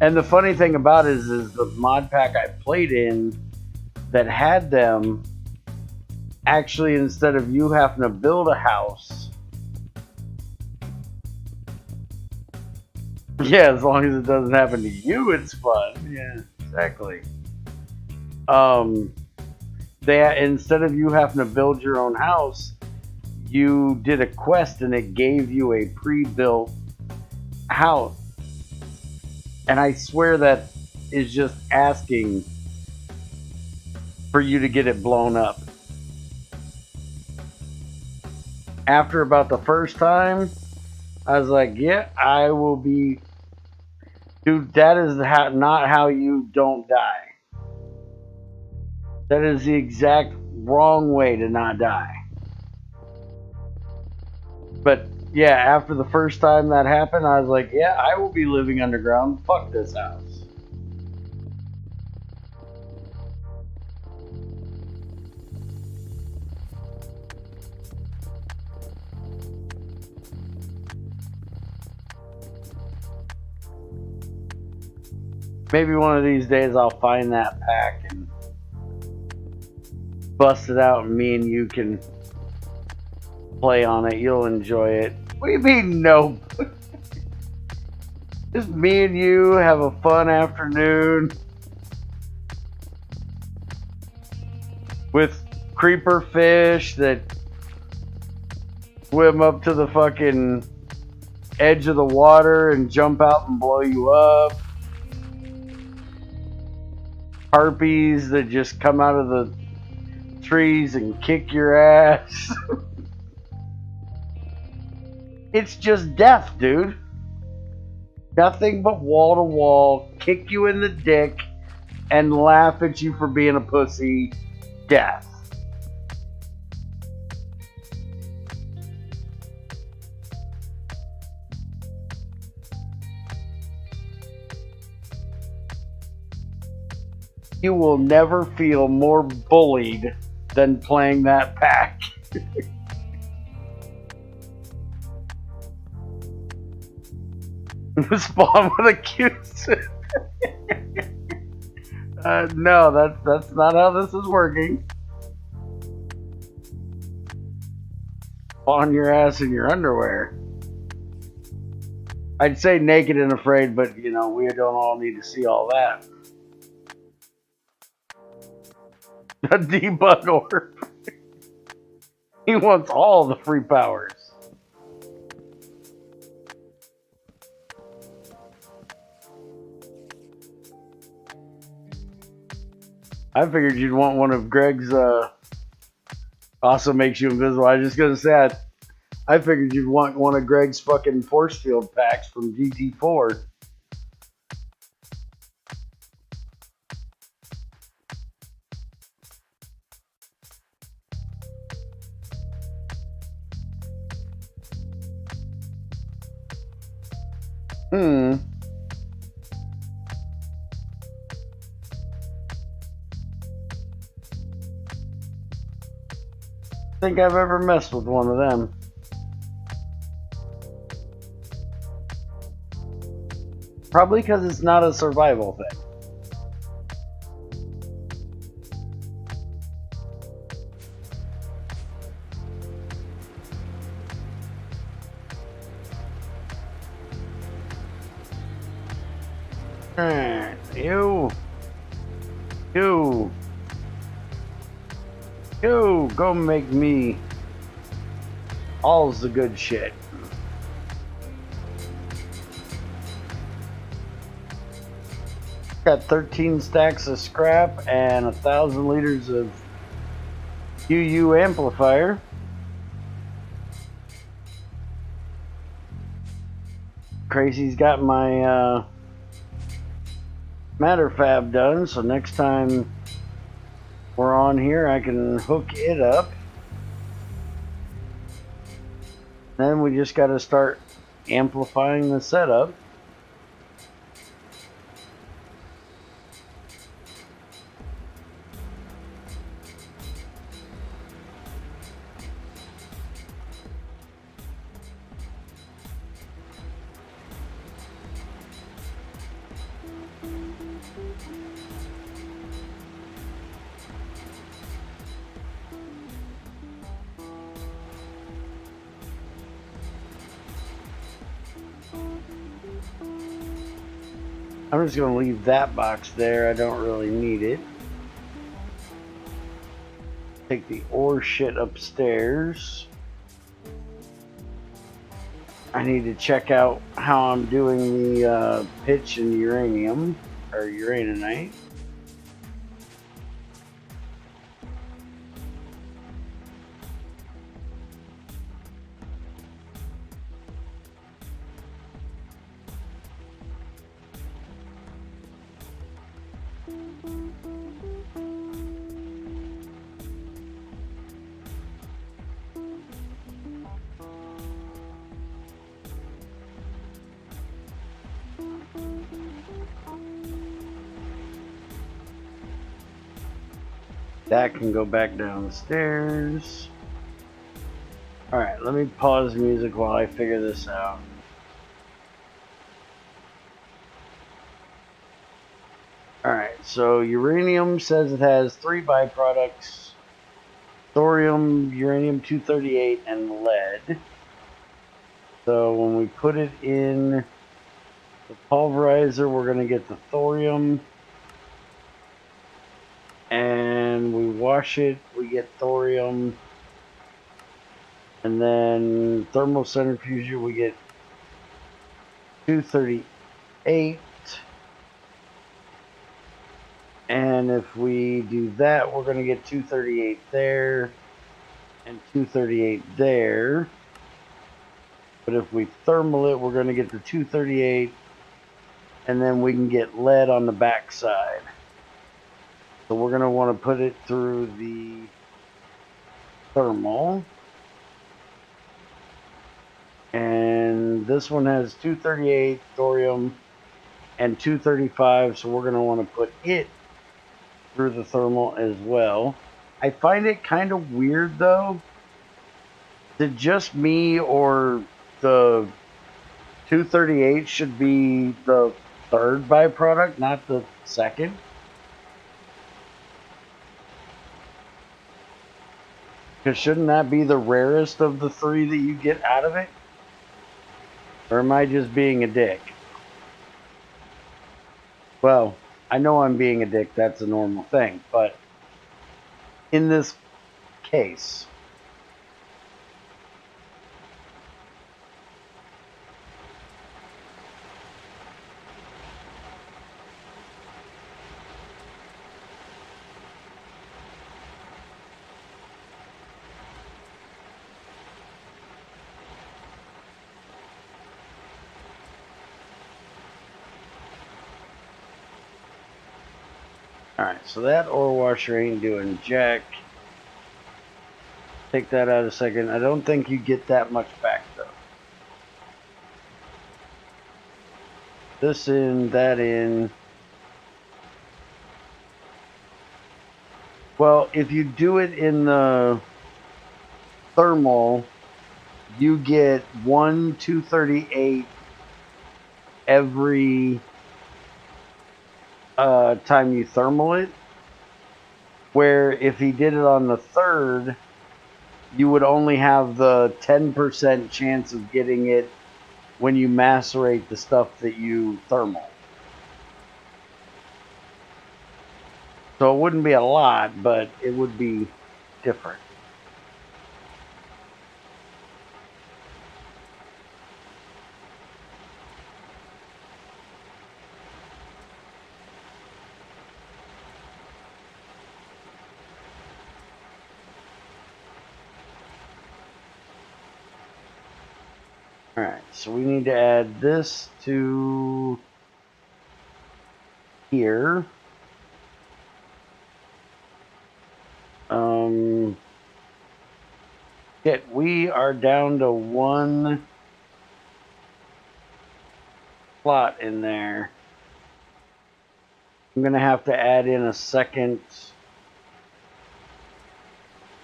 And the funny thing about it is the mod pack I played in that had them, actually, instead of you having to build a house, yeah, as long as it doesn't happen to you, it's fun. Yeah, exactly. Instead of you having to build your own house, you did a quest and it gave you a pre-built house. And I swear that is just asking for you to get it blown up. After about the first time, I was like, yeah, I will be... Dude, that is not how you don't die. That is the exact wrong way to not die. But yeah, after the first time that happened, I was like, yeah, I will be living underground. Fuck this house. Maybe one of these days I'll find that pack and bust it out and me and you can play on it. You'll enjoy it. What do you mean, no? Just me and you have a fun afternoon with creeper fish that swim up to the fucking edge of the water and jump out and blow you up. Harpies that just come out of the trees and kick your ass. It's just death, dude. Nothing but wall to wall, kick you in the dick, and laugh at you for being a pussy. Death. You will never feel more bullied than playing that pack. Spawn with a cute. No, that's not how this is working. Spawn your ass in your underwear. I'd say naked and afraid, but you know, we don't all need to see all that. A debug orb. He wants all the free powers. I figured you'd want one of Greg's, also makes you invisible. I was just gonna say, I figured you'd want one of Greg's fucking force field packs from GT4. I think I've ever messed with one of them. Probably because it's not a survival thing. Alright, you, go make me all's the good shit. Got 13 stacks of scrap and 1,000 liters of UU amplifier. Crazy's got my matter fab done, so next time we're on here I can hook it up. Then we just got to start amplifying the setup. I'm just going to leave that box there. I don't really need it. Take the ore shit upstairs. I need to check out how I'm doing the pitch and uranium, or uraninite. That can go back downstairs. Alright, let me pause music while I figure this out. Alright, so uranium says it has 3 byproducts: thorium, uranium-238, and lead. So when we put it in the pulverizer, we're going to get the thorium. And we wash it, we get thorium. And then thermal centrifuge, we get 238. And if we do that, we're going to get 238 there and 238 there. But if we thermal it, we're going to get the 238, and then we can get lead on the back side. So we're going to want to put it through the thermal. And this one has 238 thorium and 235, so we're going to want to put it through the thermal as well. I find it kind of weird though. Is it just me, or the 238 should be the third byproduct, not the second? Because shouldn't that be the rarest of the 3 that you get out of it? Or am I just being a dick? Well, I know I'm being a dick, that's a normal thing, but in this case, alright, so that ore washer ain't doing jack. Take that out a second. I don't think you get that much back though. This in, that in. Well, if you do it in the thermal, you get 1 238 every time you thermal it. Where if he did it on the third, you would only have the 10% chance of getting it when you macerate the stuff that you thermal. So it wouldn't be a lot, but it would be different. Alright, so we need to add this to here. We are down to one slot in there. I'm going to have to add in a second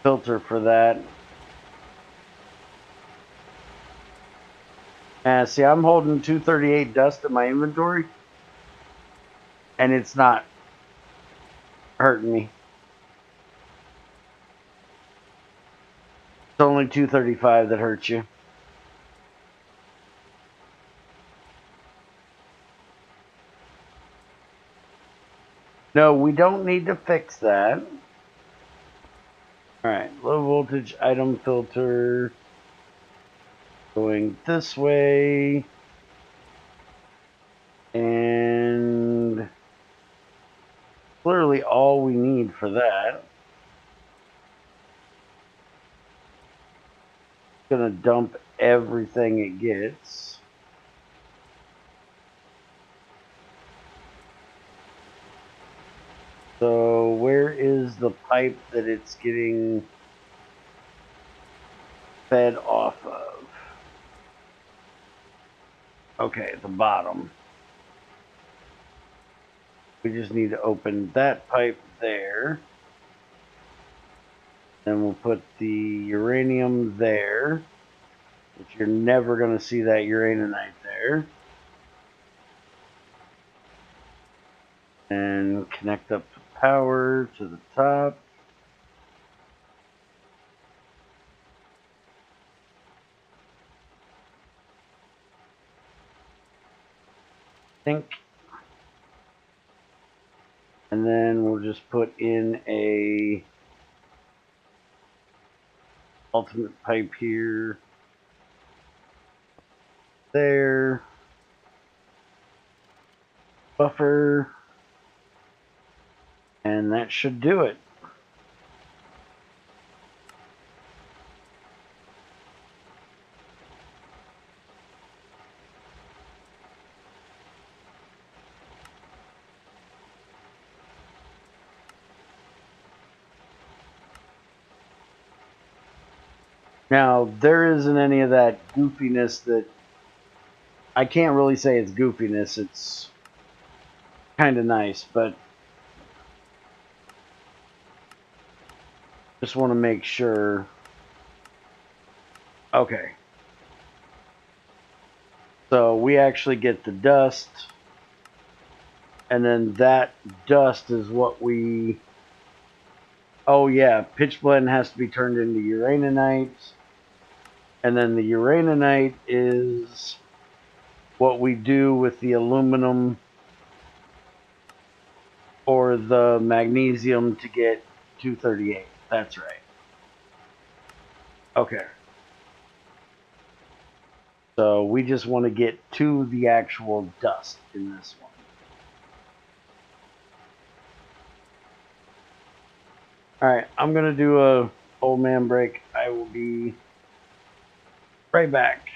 filter for that. See, I'm holding 238 dust in my inventory, and it's not hurting me. It's only 235 that hurts you. No, we don't need to fix that. Alright, low voltage item filter going this way. And clearly all we need for that. Gonna dump everything it gets. So where is the pipe that it's getting fed off of? Okay, the bottom. We just need to open that pipe there. Then we'll put the uranium there, which you're never going to see that uraninite there. And connect up the power to the top. And then we'll just put in a ultimate pipe here, there, buffer, and that should do it. Now, there isn't any of that goofiness that, I can't really say it's goofiness, it's kind of nice, but just want to make sure. Okay. So we actually get the dust, and then that dust is what we, oh yeah, pitch blende has to be turned into uraninite, and then the uraninite is what we do with the aluminum or the magnesium to get 238. That's right. Okay. So we just want to get to the actual dust in this one. Alright, I'm going to do a old man break. I will be right back.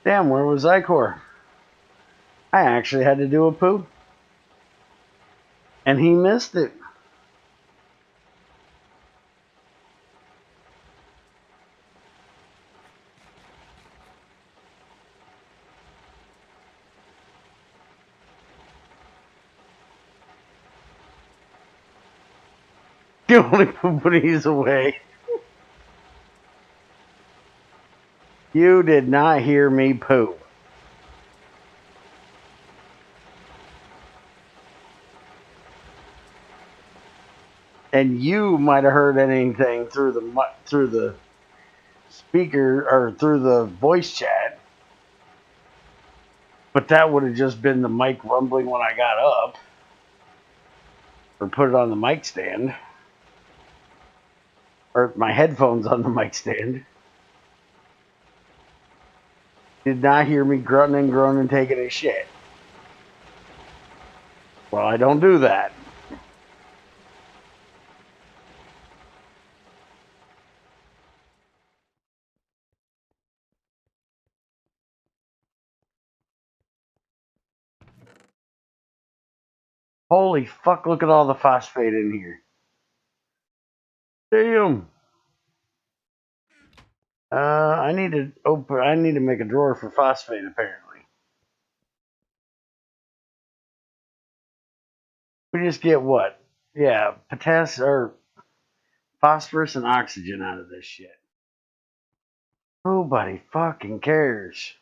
Damn, where was Icor? I actually had to do a poo. And he missed it. The only pooping he's away. You did not hear me poop. And you might have heard anything through the speaker or through the voice chat, but that would have just been the mic rumbling when I got up or put it on the mic stand, or my headphones on the mic stand. Did not hear me grunting and groaning, taking a shit. Well, I don't do that. Holy fuck, look at all the phosphate in here. Damn. I need to make a drawer for phosphate apparently. We just get what? Yeah, potassium or phosphorus and oxygen out of this shit. Nobody fucking cares.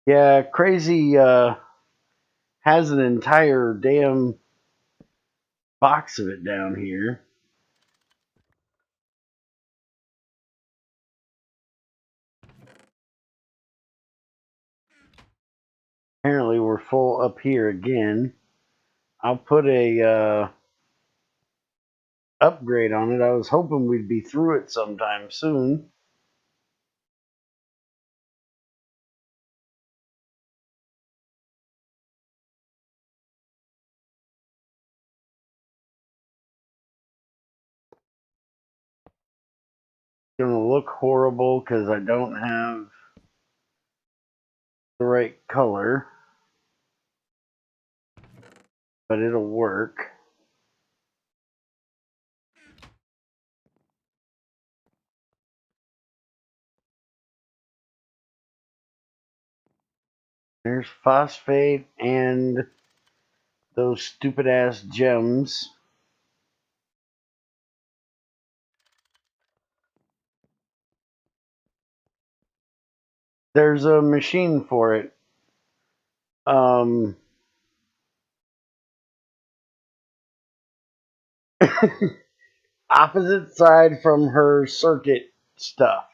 Yeah, Crazy has an entire damn box of it down here. Apparently we're full up here again. I'll put a upgrade on it. I was hoping we'd be through it sometime soon. It's gonna look horrible because I don't have the right color, but it'll work. There's phosphate and those stupid ass gems. There's a machine for it. Opposite side from her circuit stuff.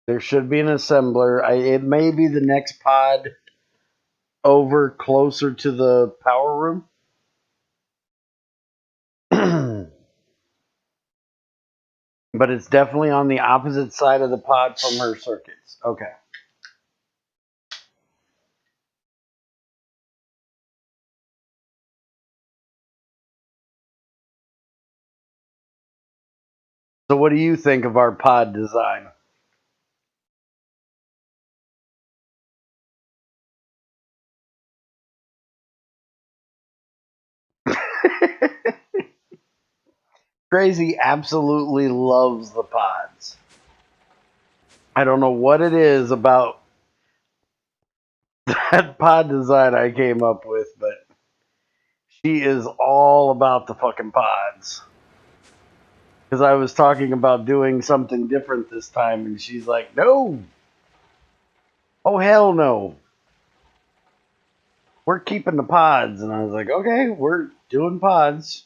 There should be an assembler. It may be the next pod over closer to the power room. But it's definitely on the opposite side of the pod from her circuits. Okay. So what do you think of our pod design? Crazy absolutely loves the pods. I don't know what it is about that pod design I came up with, but she is all about the fucking pods. Because I was talking about doing something different this time, and she's like, no. Oh, hell no. We're keeping the pods. And I was like, okay, we're doing pods.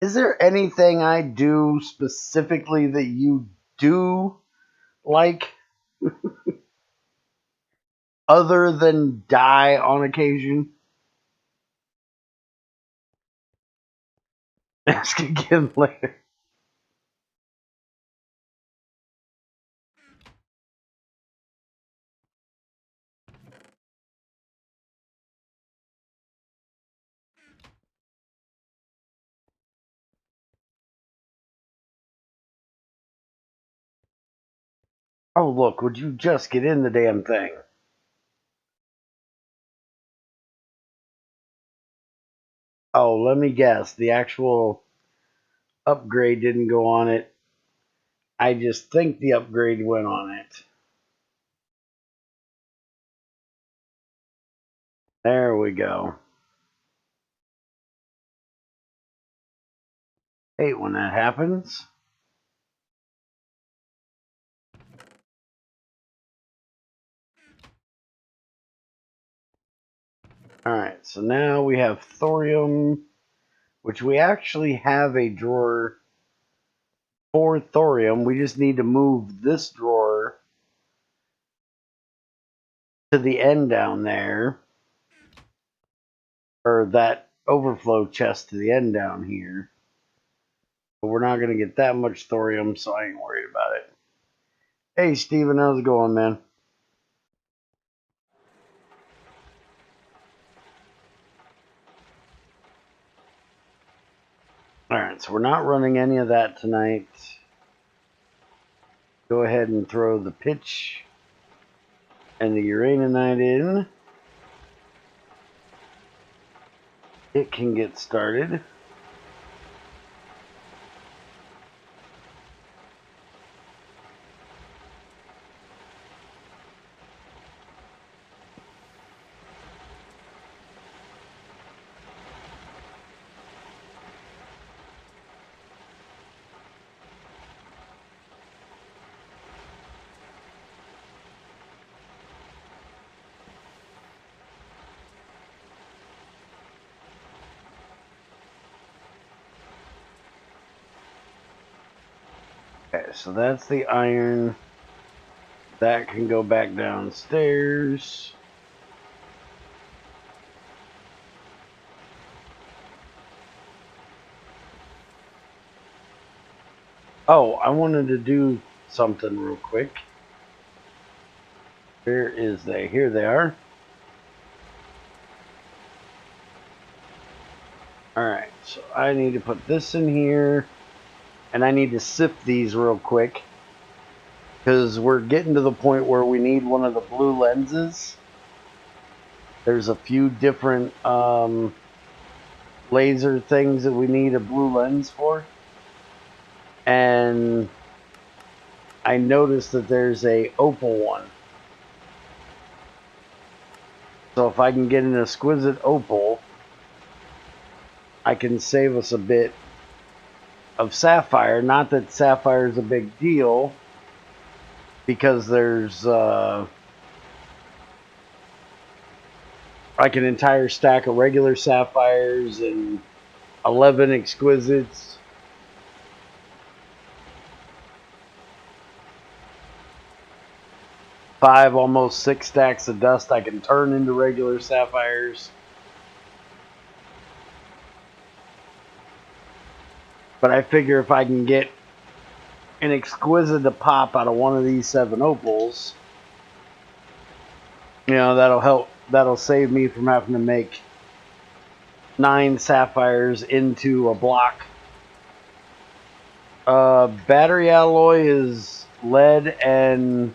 Is there anything I do specifically that you do like other than die on occasion? Ask again later. Oh, look, would you just get in the damn thing? Oh, let me guess. The actual upgrade didn't go on it. I just think the upgrade went on it. There we go. Hate when that happens. Alright, so now we have thorium, which we actually have a drawer for thorium. We just need to move this drawer to the end down there, or that overflow chest to the end down here. But we're not going to get that much thorium, so I ain't worried about it. Hey, Steven, how's it going, man? Alright, so we're not running any of that tonight. Go ahead and throw the pitch and the uraninite in. It can get started. Okay, so that's the iron. That can go back downstairs. Oh, I wanted to do something real quick. Where is they? Here they are. Alright, so I need to put this in here. And I need to sift these real quick. Because we're getting to the point where we need one of the blue lenses. There's a few different laser things that we need a blue lens for. And I noticed that there's a opal one. So if I can get an exquisite opal, I can save us a bit of sapphire. Not that sapphire is a big deal, because there's like an entire stack of regular sapphires and 11 exquisites. Five, almost 6 stacks of dust I can turn into regular sapphires. But I figure if I can get an exquisite to pop out of one of these 7 opals, you know, that'll help. That'll save me from having to make 9 sapphires into a block. Battery alloy is lead and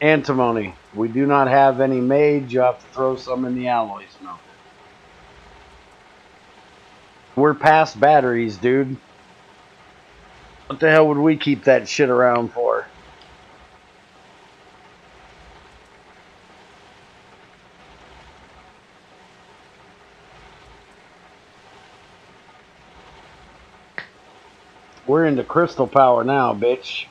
antimony. We do not have any made. You have to throw some in the alloy smelter. We're past batteries, dude. What the hell would we keep that shit around for? We're into crystal power now, bitch.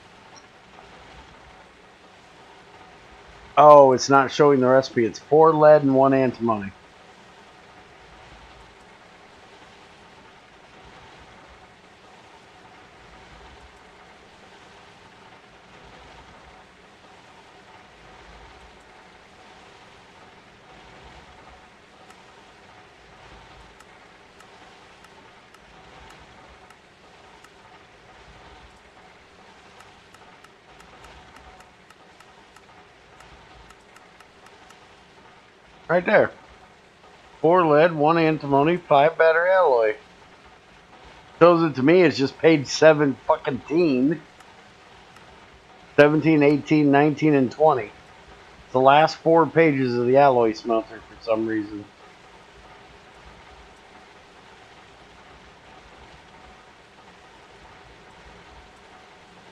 Oh, it's not showing the recipe. It's 4 lead and 1 antimony. Right there. 4 lead, 1 antimony, 5 battery alloy. Shows it to me it's just page 7 fucking teen. 17, 18, 19, and 20. It's the last 4 pages of the alloy smelter for some reason.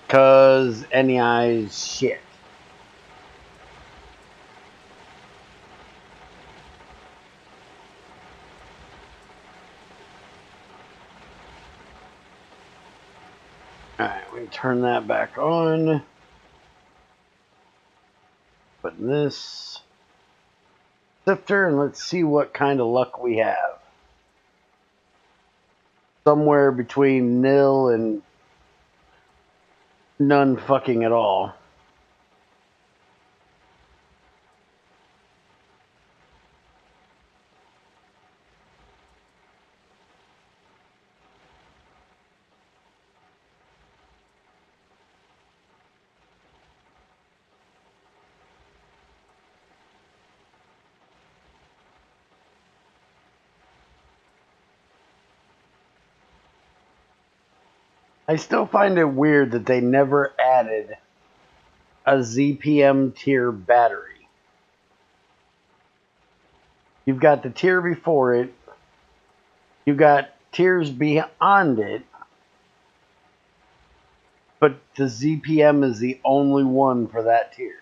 Cause NEI's shit. Alright, we can turn that back on. Put in this sifter and let's see what kind of luck we have. Somewhere between nil and none fucking at all. I still find it weird that they never added a ZPM tier battery. You've got the tier before it. You've got tiers beyond it. But the ZPM is the only one for that tier.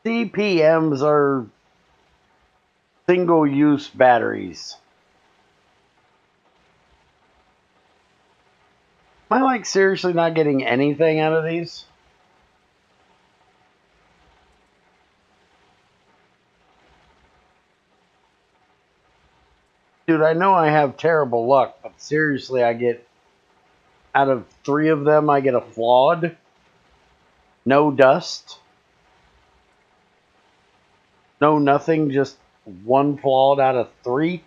ZPMs are single-use batteries. Am I like seriously not getting anything out of these? Dude, I know I have terrible luck, but seriously, I get, out of 3 of them, I get a flawed, no dust, no nothing, just 1 flawed out of 3.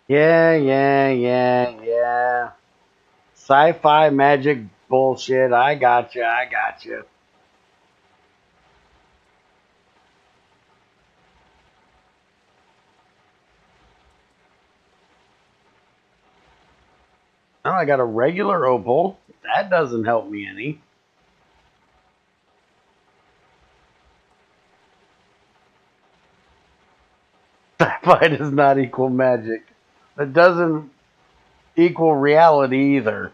Yeah. Sci-fi magic bullshit, I gotcha. Now I got a regular opal. That doesn't help me any. Sci-fi does not equal magic. That doesn't equal reality either.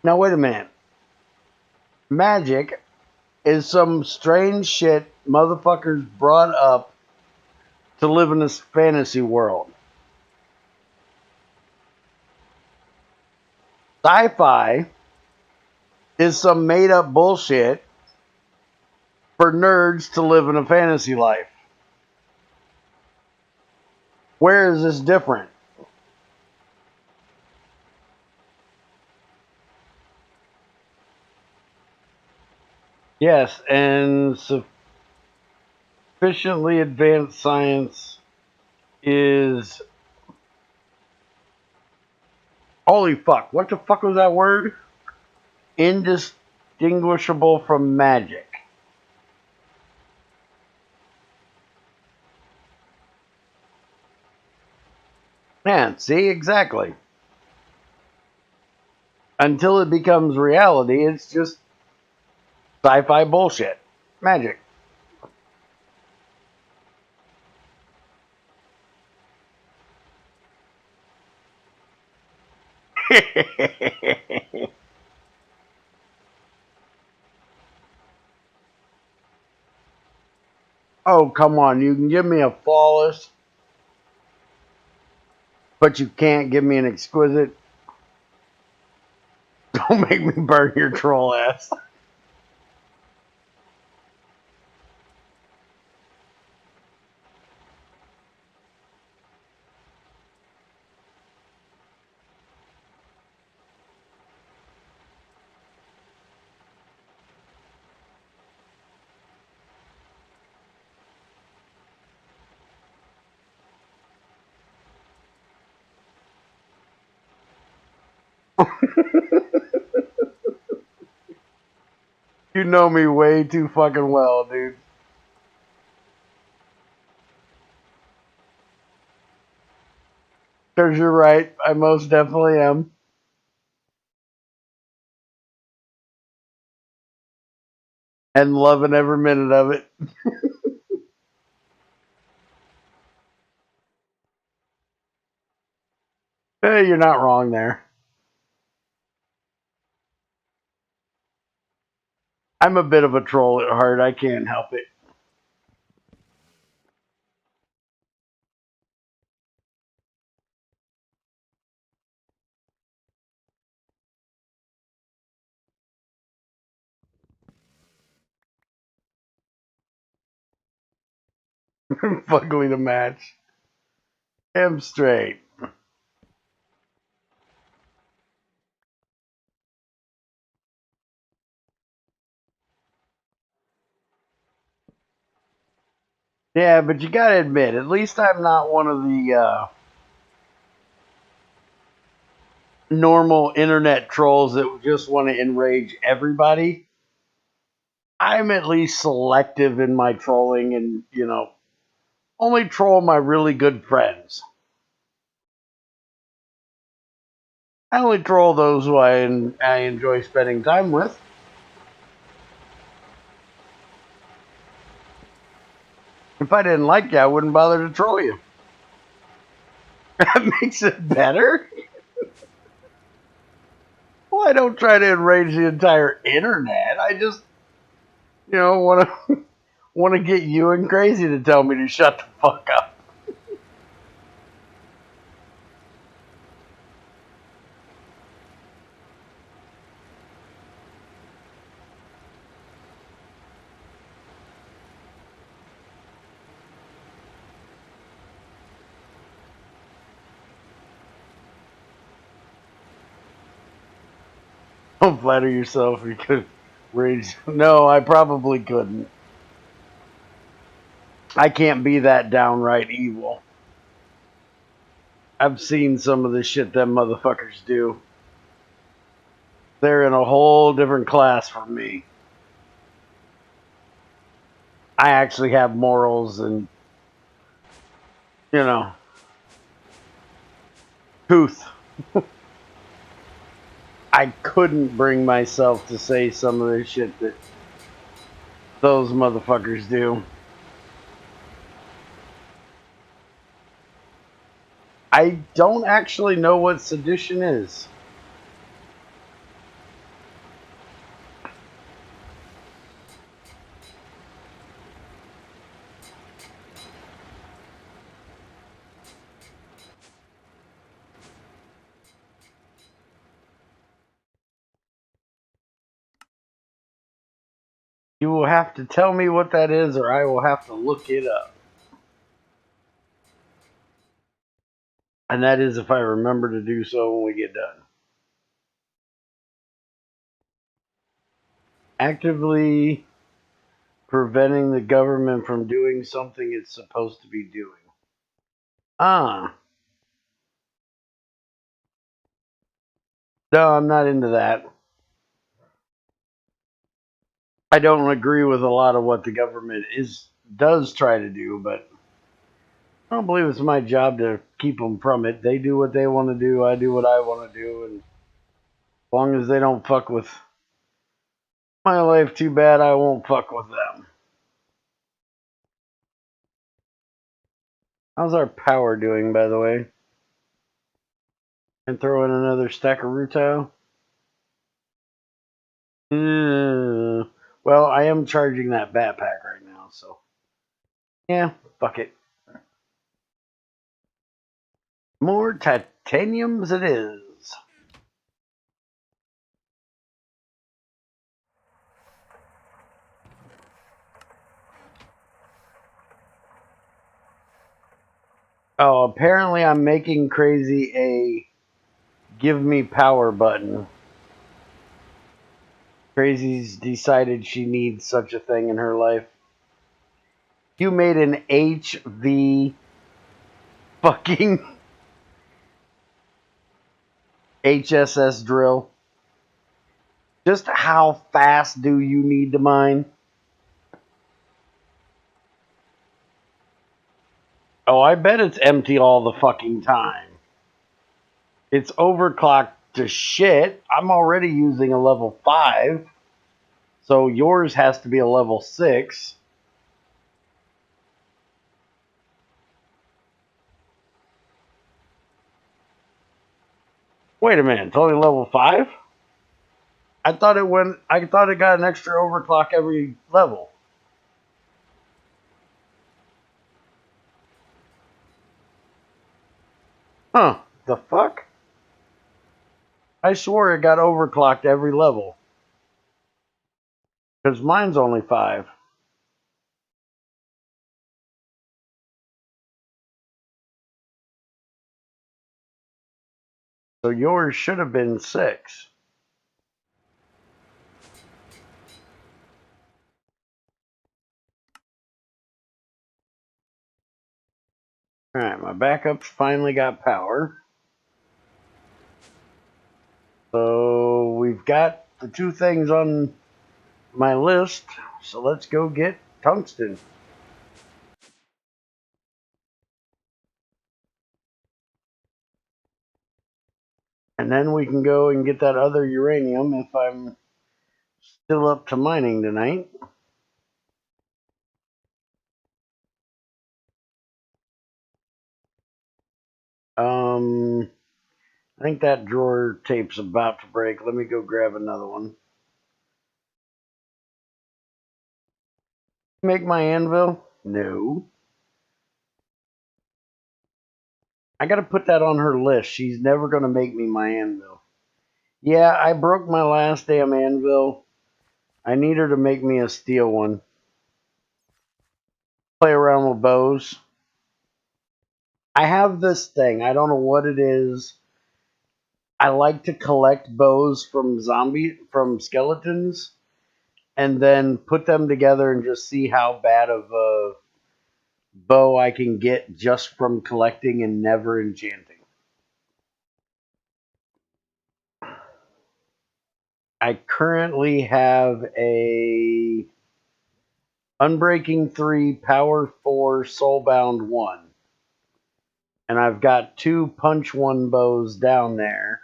Now wait a minute. Magic is some strange shit motherfuckers brought up to live in this fantasy world. Sci-fi is some made up bullshit for nerds to live in a fantasy life. Where is this different? Yes, and sufficiently advanced science is... Holy fuck, what the fuck was that word? Indistinguishable from magic. Man, see, exactly. Until it becomes reality, it's just sci-fi bullshit. Magic. Oh, come on. You can give me a flawless, but you can't give me an exquisite. Don't make me burn your troll ass. You know me way too fucking well, dude. Because you're right. I most definitely am. And loving every minute of it. Hey, you're not wrong there. I'm a bit of a troll at heart. I can't help it. Fugly to match. Am straight. Yeah, but you gotta admit, at least I'm not one of the normal internet trolls that just want to enrage everybody. I'm at least selective in my trolling and, only troll my really good friends. I only troll those who I enjoy spending time with. If I didn't like you, I wouldn't bother to troll you. That makes it better? Well, I don't try to enrage the entire internet. I just, want to get you and Crazy to tell me to shut the fuck up. Don't flatter yourself. You could rage. No, I probably couldn't. I can't be that downright evil. I've seen some of the shit them motherfuckers do. They're in a whole different class from me. I actually have morals and, tooth. I couldn't bring myself to say some of the shit that those motherfuckers do. I don't actually know what sedition is. You will have to tell me what that is, or I will have to look it up. And that is if I remember to do so when we get done. Actively preventing the government from doing something it's supposed to be doing. Ah. No, I'm not into that. I don't agree with a lot of what the government does try to do, but I don't believe it's my job to keep them from it. They do what they want to do. I do what I want to do, and as long as they don't fuck with my life too bad, I won't fuck with them. How's our power doing, by the way? And throw in another stack of rutile. Well, I am charging that backpack right now, so yeah, fuck it. More titaniums it is. Oh, apparently I'm making Crazy a give me power button. Crazy's decided she needs such a thing in her life. You made an HV fucking HSS drill. Just how fast do you need to mine? Oh, I bet it's empty all the fucking time. It's overclocked to shit. I'm already using a level 5. So yours has to be a level 6. Wait a minute, it's only level 5? I thought it got an extra overclock every level. Huh, the fuck? I swore it got overclocked every level. Because mine's only 5. So yours should have been 6. Alright, my backups finally got power. So we've got the 2 things on my list. So let's go get tungsten. And then we can go and get that other uranium if I'm still up to mining tonight. I think that drawer tape's about to break. Let me go grab another one. Make my anvil? No. I gotta put that on her list. She's never gonna make me my anvil. Yeah, I broke my last damn anvil. I need her to make me a steel one. Play around with bows. I have this thing. I don't know what it is. I like to collect bows from skeletons, and then put them together and just see how bad of a bow I can get just from collecting and never enchanting. I currently have a Unbreaking 3, Power 4, Soulbound 1. And I've got 2 Punch 1 bows down there.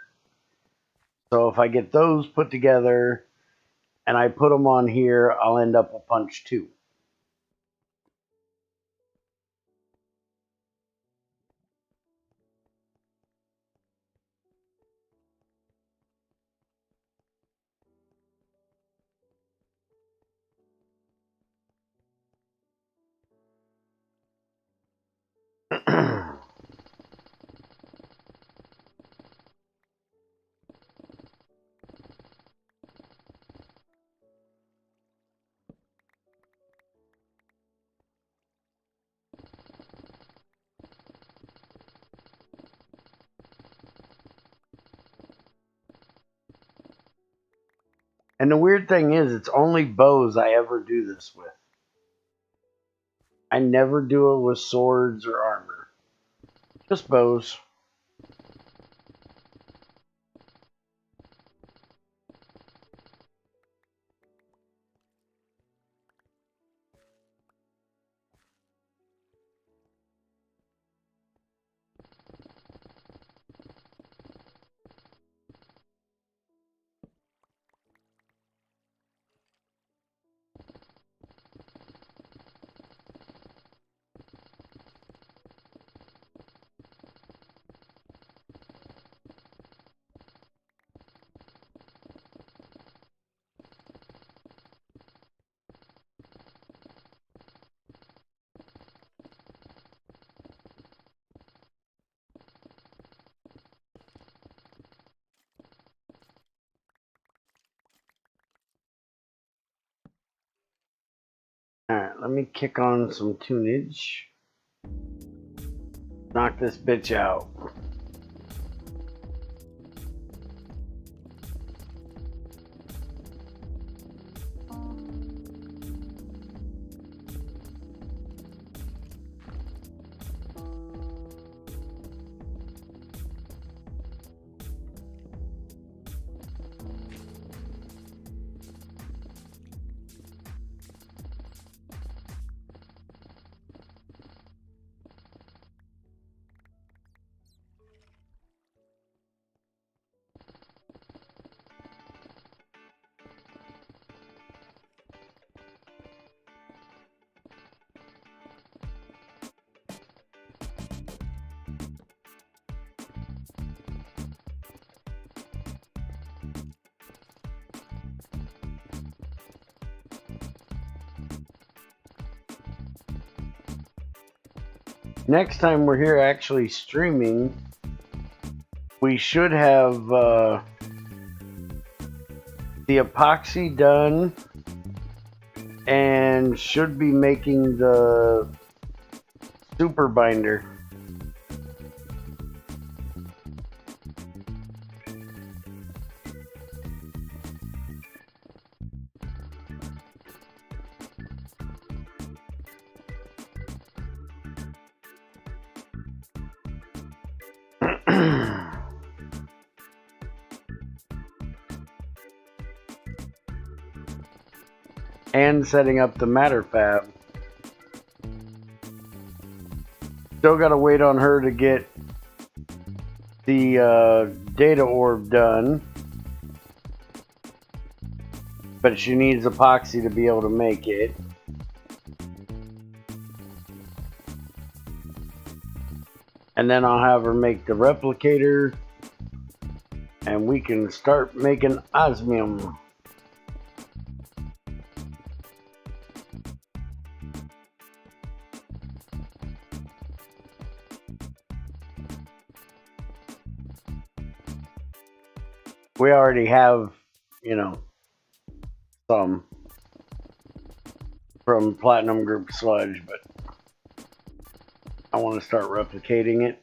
So if I get those put together and I put them on here, I'll end up with Punch 2. And the weird thing is, it's only bows I ever do this with. I never do it with swords or armor. Just bows. Alright, let me kick on some tunage. Knock this bitch out. next time we're here actually streaming, we should have the epoxy done and should be making the super binder. And setting up the matter fab. Still got to wait on her to get the data orb done, but she needs epoxy to be able to make it. And then I'll have her make the replicator, and we can start making osmium. We already have, you know, some from Platinum Group Sludge, but I want to start replicating it.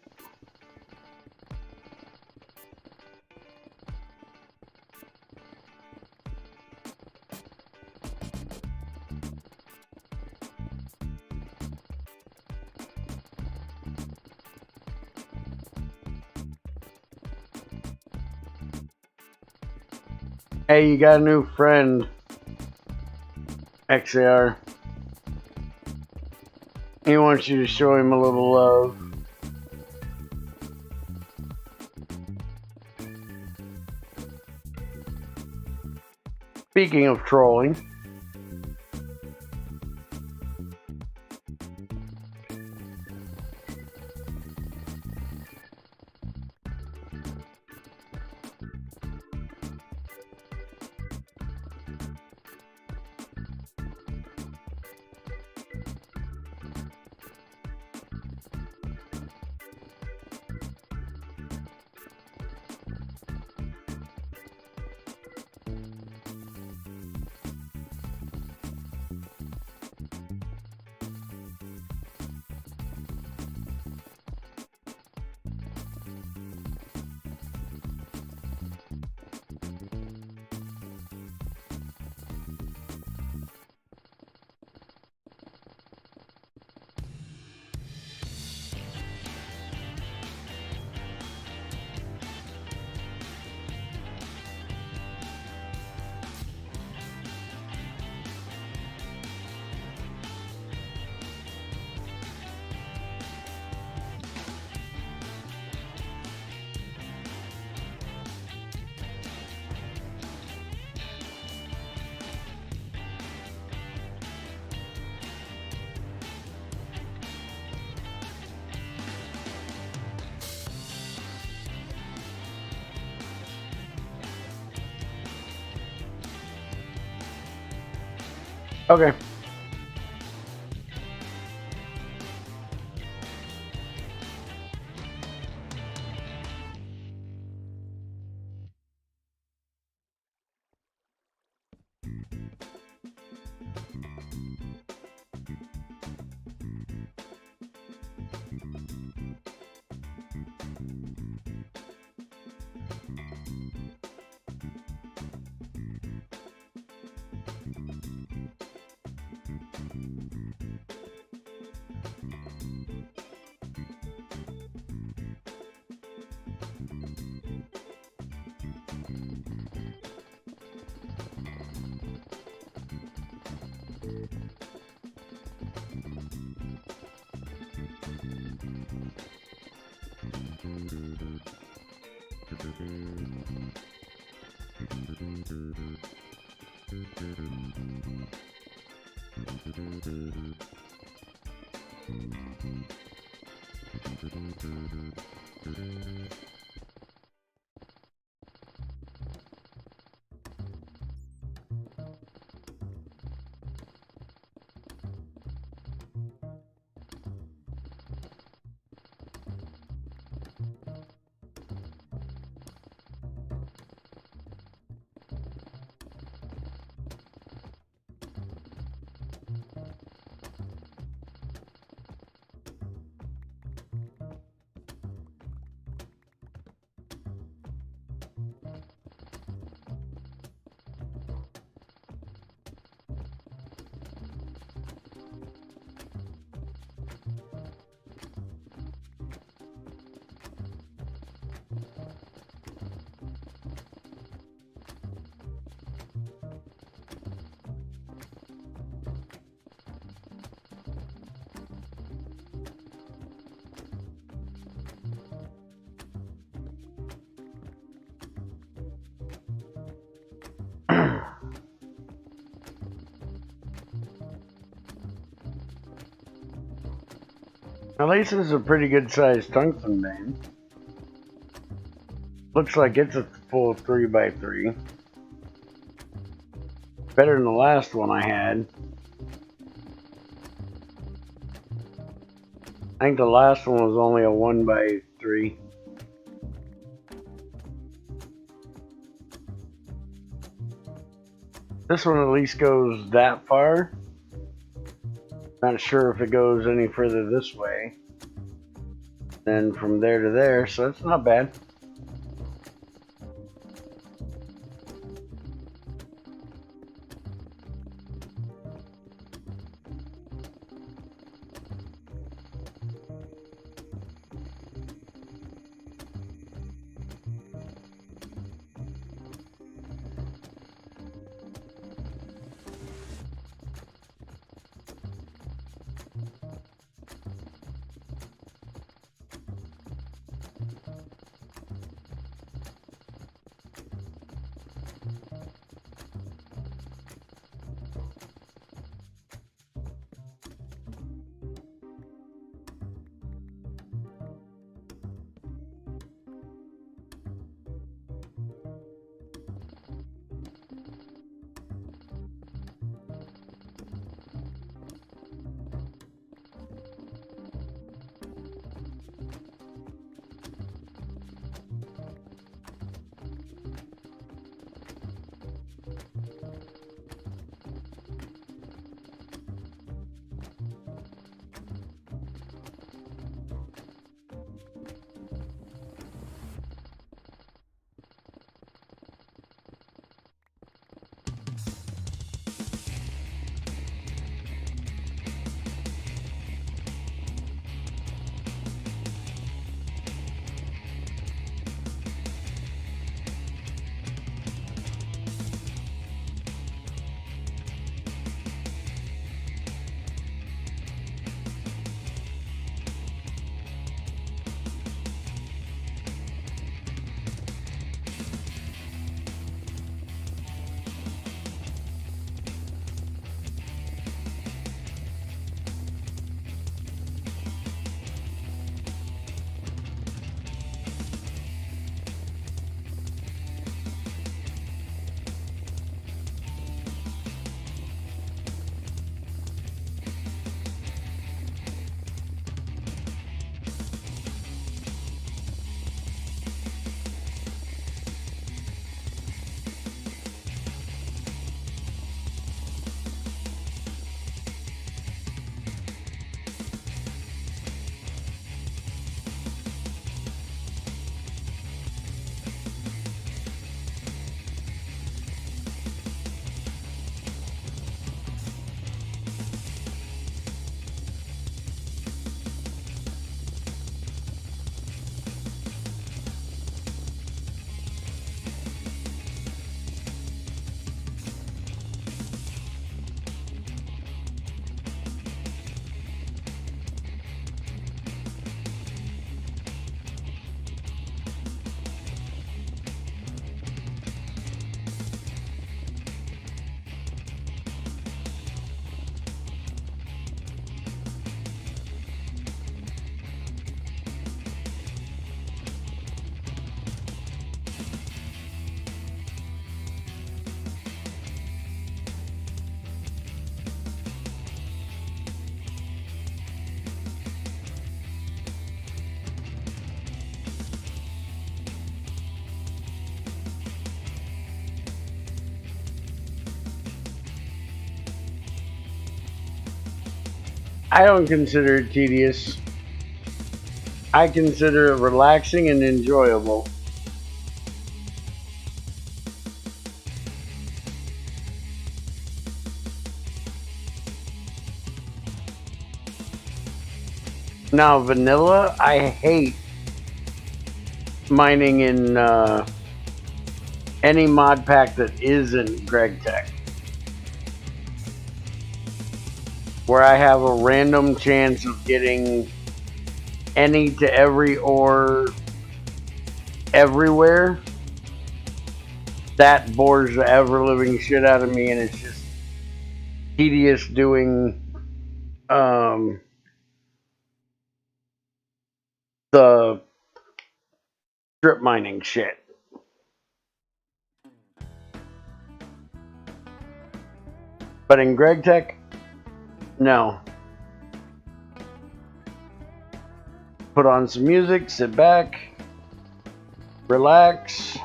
Hey, you got a new friend, XAR. He wants you to show him a little love. Speaking of trolling, okay. At least it's a pretty good sized tungsten vein. Looks like it's a full 3x3. Better than the last one I had. I think the last one was only a 1x3. This one at least goes that far. Not sure if it goes any further this way than from there to there, so it's not bad. I don't consider it tedious. I consider it relaxing and enjoyable. Now, vanilla, I hate mining in any mod pack that isn't GregTech, where I have a random chance of getting any to every ore everywhere. That bores the ever-living shit out of me, and it's just tedious doing the strip mining shit. But in GregTech, no. Put on some music, sit back, relax,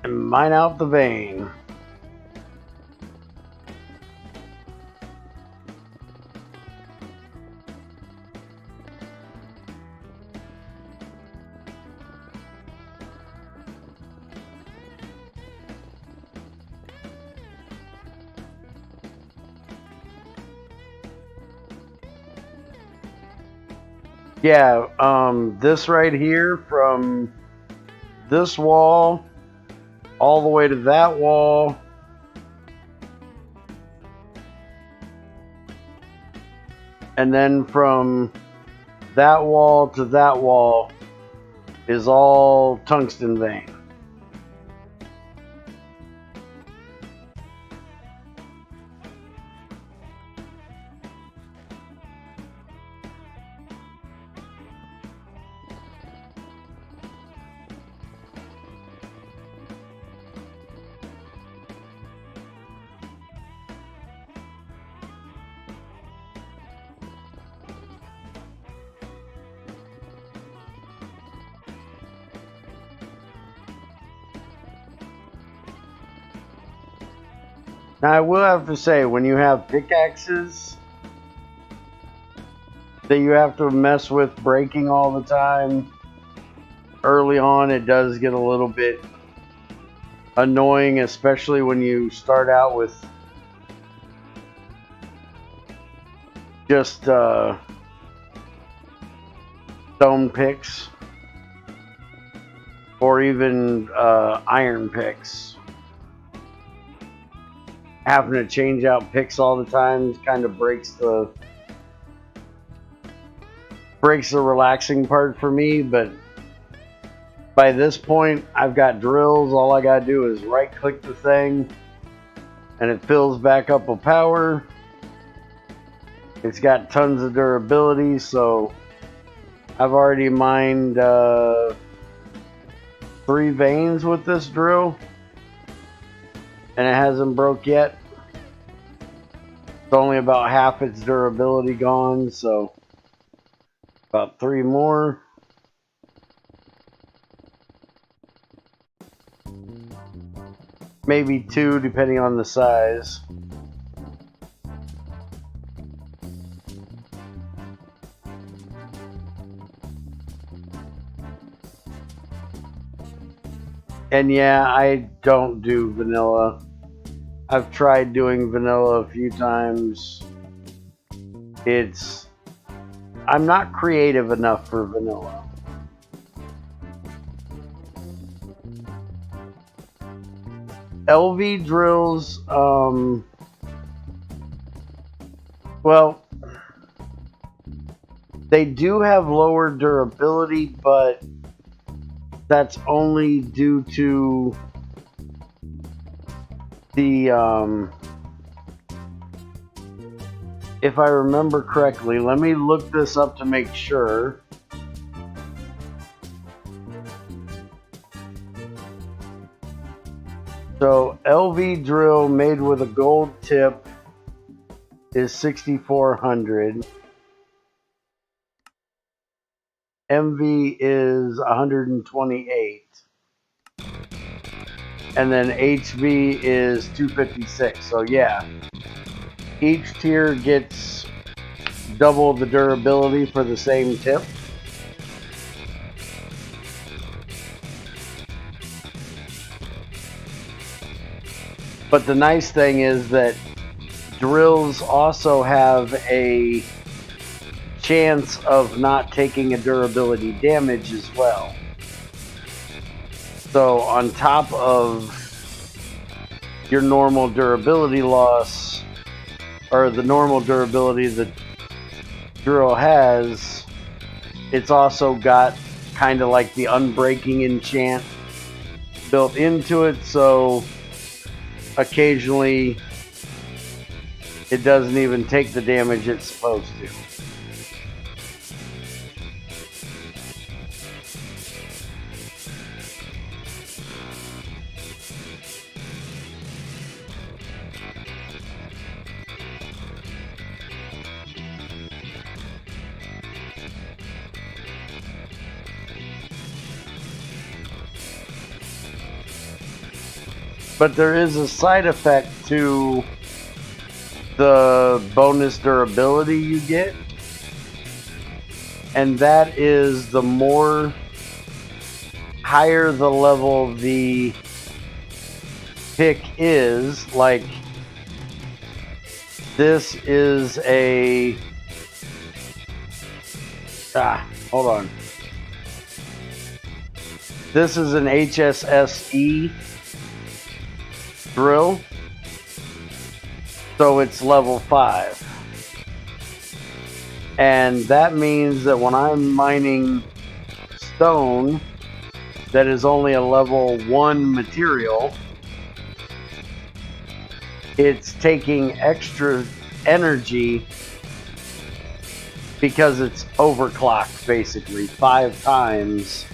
and mine out the vein. Yeah, this right here, from this wall all the way to that wall, and then from that wall to that wall is all tungsten vein. Now, I will have to say, when you have pickaxes that you have to mess with breaking all the time, early on it does get a little bit annoying, especially when you start out with just stone picks or even iron picks. Having to change out picks all the time kind of breaks the relaxing part for me. But by this point, I've got drills. All I gotta do is right click the thing and it fills back up with power. It's got tons of durability, so I've already mined 3 veins with this drill, and it hasn't broke yet. It's only about half its durability gone, so about 3 more. Maybe 2, depending on the size. And yeah, I don't do vanilla. I've tried doing vanilla a few times. I'm not creative enough for vanilla. LV drills, well, they do have lower durability, but that's only due to the, if I remember correctly, let me look this up to make sure. So LV drill made with a gold tip is 6,400. MV is 128. And then HV is 256. So yeah, each tier gets double the durability for the same tip. But the nice thing is that drills also have a chance of not taking a durability damage as well. So on top of your normal durability loss, or the normal durability the drill has, it's also got kind of like the unbreaking enchant built into it, so occasionally it doesn't even take the damage it's supposed to. But there is a side effect to the bonus durability you get, and that is the more higher the level the pick is. Like, this is a hold on. This is an HSSE drill, so it's level 5. And that means that when I'm mining stone that is only a level 1 material, it's taking extra energy because it's overclocked, basically 5 times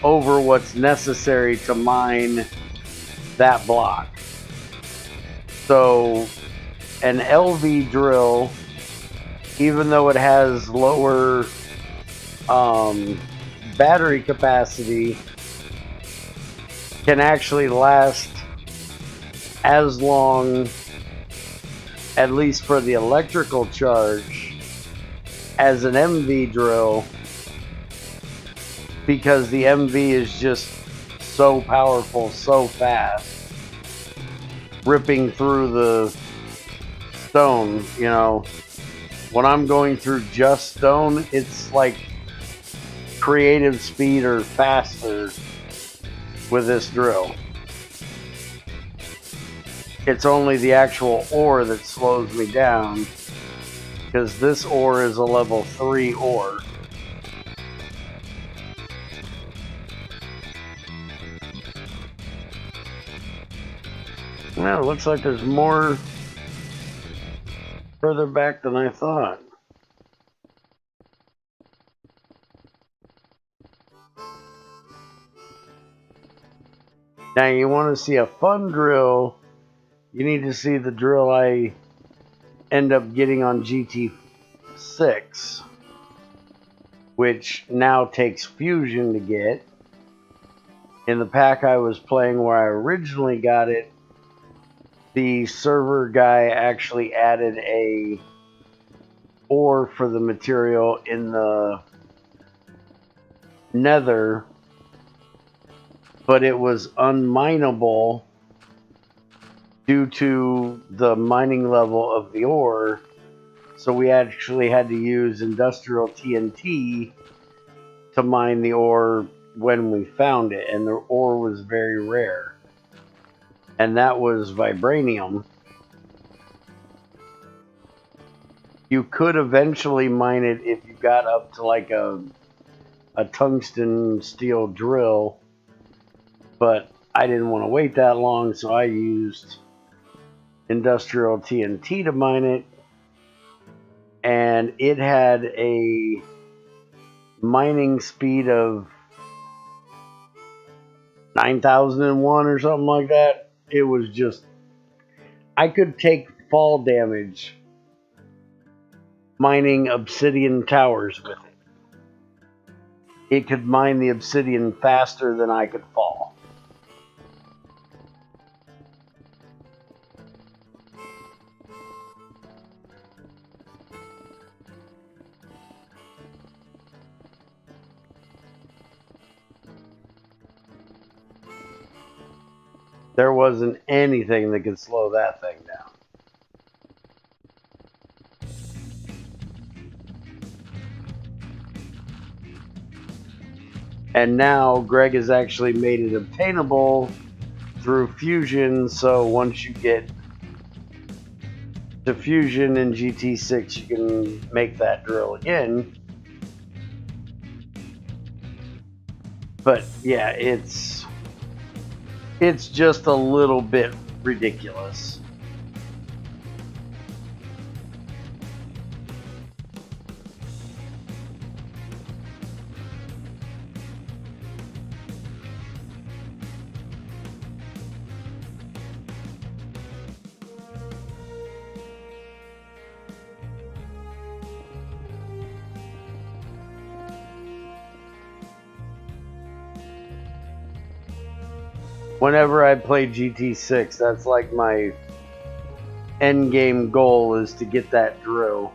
over what's necessary to mine that block. So an LV drill, even though it has lower battery capacity, can actually last as long, at least for the electrical charge, as an MV drill, because the MV is just so powerful, so fast, ripping through the stone. You know, when I'm going through just stone, it's like creative speed or faster with this drill. It's only the actual ore that slows me down, because this ore is a level 3 ore. Well, it looks like there's more further back than I thought. Now, you want to see a fun drill, you need to see the drill I end up getting on GT6, which now takes fusion to get. In the pack I was playing where I originally got it, the server guy actually added a ore for the material in the nether, but it was unmineable due to the mining level of the ore, so we actually had to use industrial TNT to mine the ore when we found it, and the ore was very rare, and that was vibranium. You could eventually mine it if you got up to like a tungsten steel drill, but I didn't want to wait that long, so I used industrial TNT to mine it, and it had a mining speed of 9,001 or something like that. It was just, I could take fall damage mining obsidian towers with it. It could mine the obsidian faster than I could fall. There wasn't anything that could slow that thing down. And now Greg has actually made it obtainable through fusion, so once you get to fusion in GT6, you can make that drill again. But yeah, it's just a little bit ridiculous. whenever I play GT6, that's like my end game goal, is to get that drill.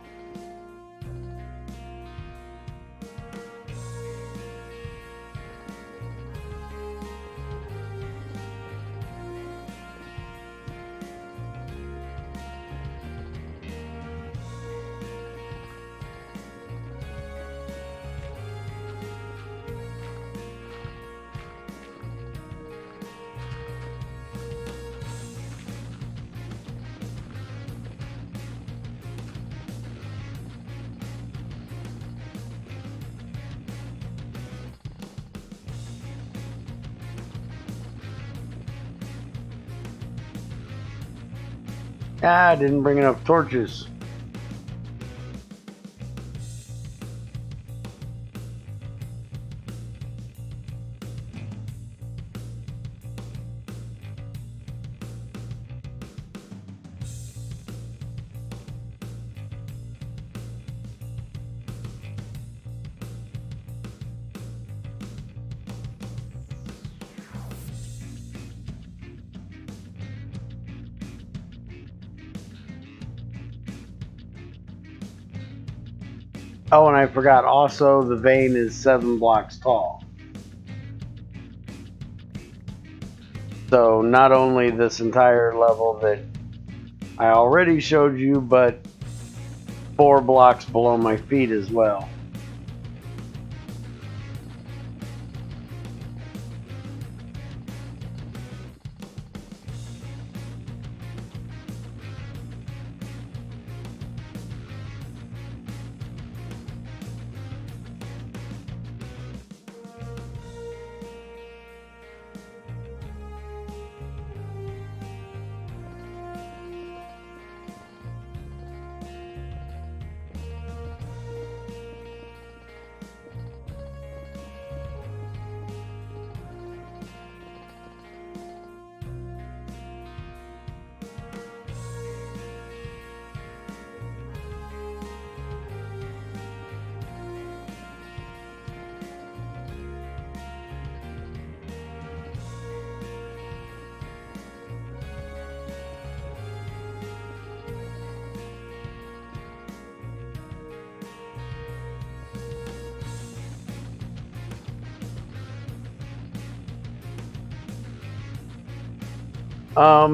Ah, I didn't bring enough torches. Oh, and I forgot also, the vein is 7 blocks tall. So not only this entire level that I already showed you, but 4 blocks below my feet as well.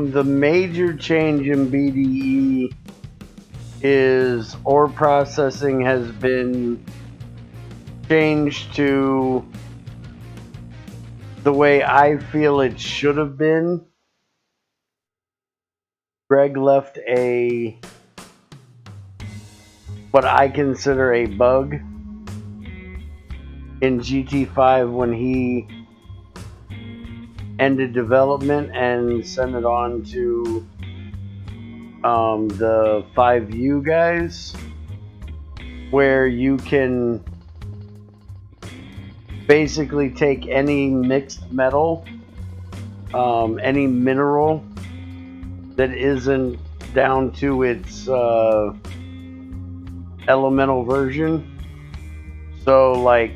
The major change in BDE is ore processing has been changed to the way I feel it should have been. Greg left what I consider a bug in GT5 when he ended development and sent it on to the 5U guys, where you can basically take any mixed metal, any mineral that isn't down to its elemental version, so like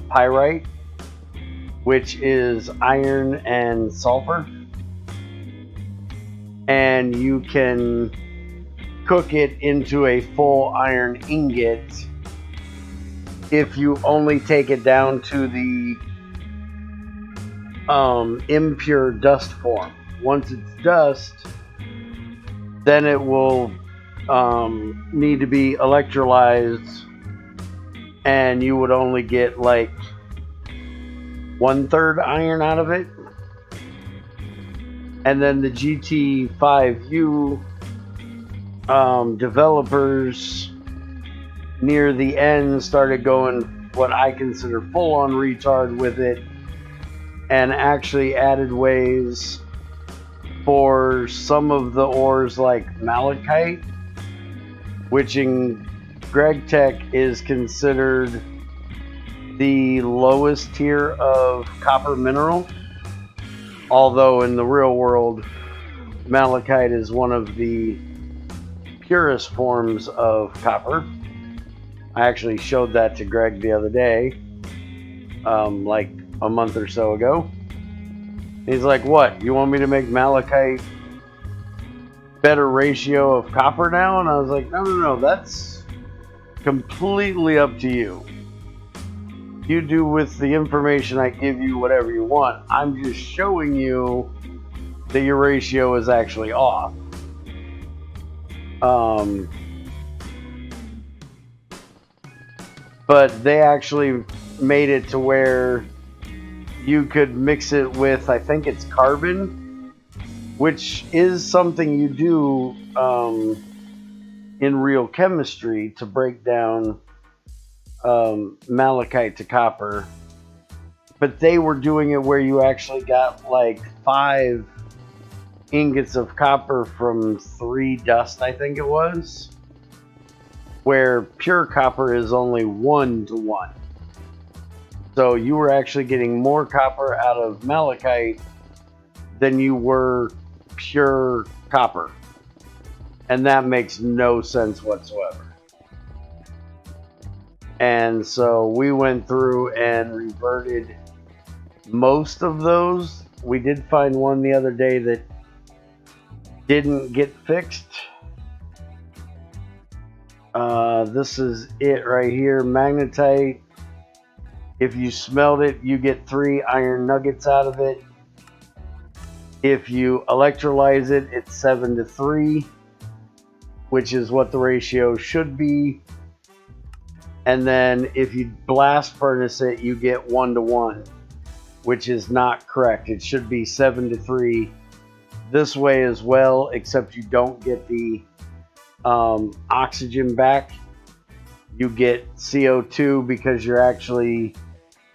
pyrite, which is iron and sulfur, and you can cook it into a full iron ingot if you only take it down to the impure dust form. Once it's dust, then it will need to be electrolyzed, and you would only get like 1/3 iron out of it. And then the GT5U developers near the end started going what I consider full on retard with it, and actually added ways for some of the ores like malachite, which in GregTech is considered the lowest tier of copper mineral, although in the real world malachite is one of the purest forms of copper. I actually showed that to Greg the other day, like a month or so ago. He's like, what? You want me to make malachite better ratio of copper now? And I was like, no, that's completely up to you. You do with the information I give you whatever you want. I'm just showing you that your ratio is actually off. But they actually made it to where you could mix it with, I think it's carbon, which is something you do in real chemistry to break down malachite to copper. But they were doing it where you actually got like 5 ingots of copper from 3 dust, I think it was, where pure copper is only 1 to 1. So you were actually getting more copper out of malachite than you were pure copper. And that makes no sense whatsoever. And so we went through and reverted most of those. We did find one the other day that didn't get fixed. This is it right here. Magnetite. If you smelt it, you get 3 iron nuggets out of it. If you electrolyze it, it's 7 to 3, which is what the ratio should be. And then if you blast furnace it, you get 1 to 1, which is not correct. It should be 7 to 3 this way as well, except you don't get the oxygen back. You get CO2 because you're actually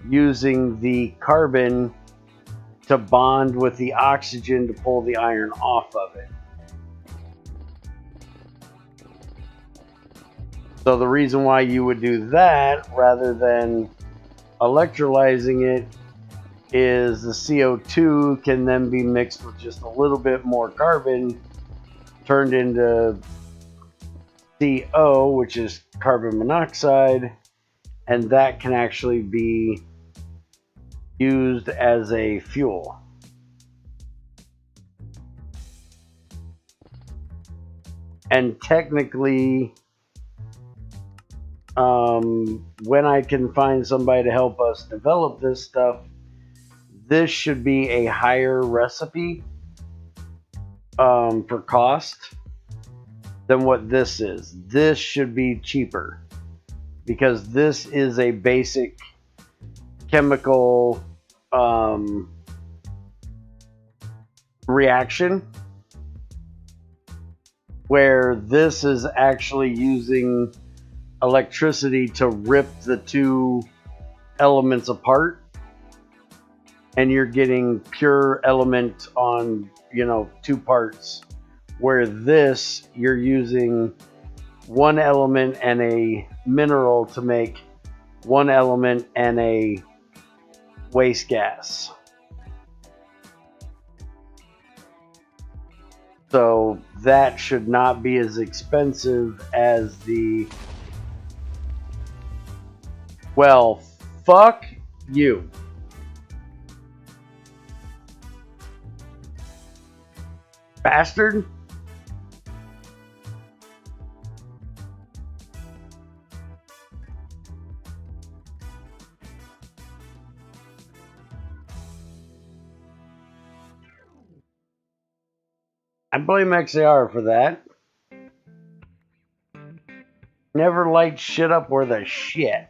using the carbon to bond with the oxygen to pull the iron off of it. So the reason why you would do that rather than electrolyzing it is the CO2 can then be mixed with just a little bit more carbon, turned into CO, which is carbon monoxide, and that can actually be used as a fuel. And technically, when I can find somebody to help us develop this stuff, this should be a higher recipe for cost than what this is. This should be cheaper because this is a basic chemical reaction, where this is actually using electricity to rip the 2 elements apart, and you're getting pure element on 2 parts, where this you're using 1 element and a mineral to make 1 element and a waste gas. So that should not be as expensive as the... Well, fuck you. Bastard. I blame XAR for that. Never light shit up worth a shit.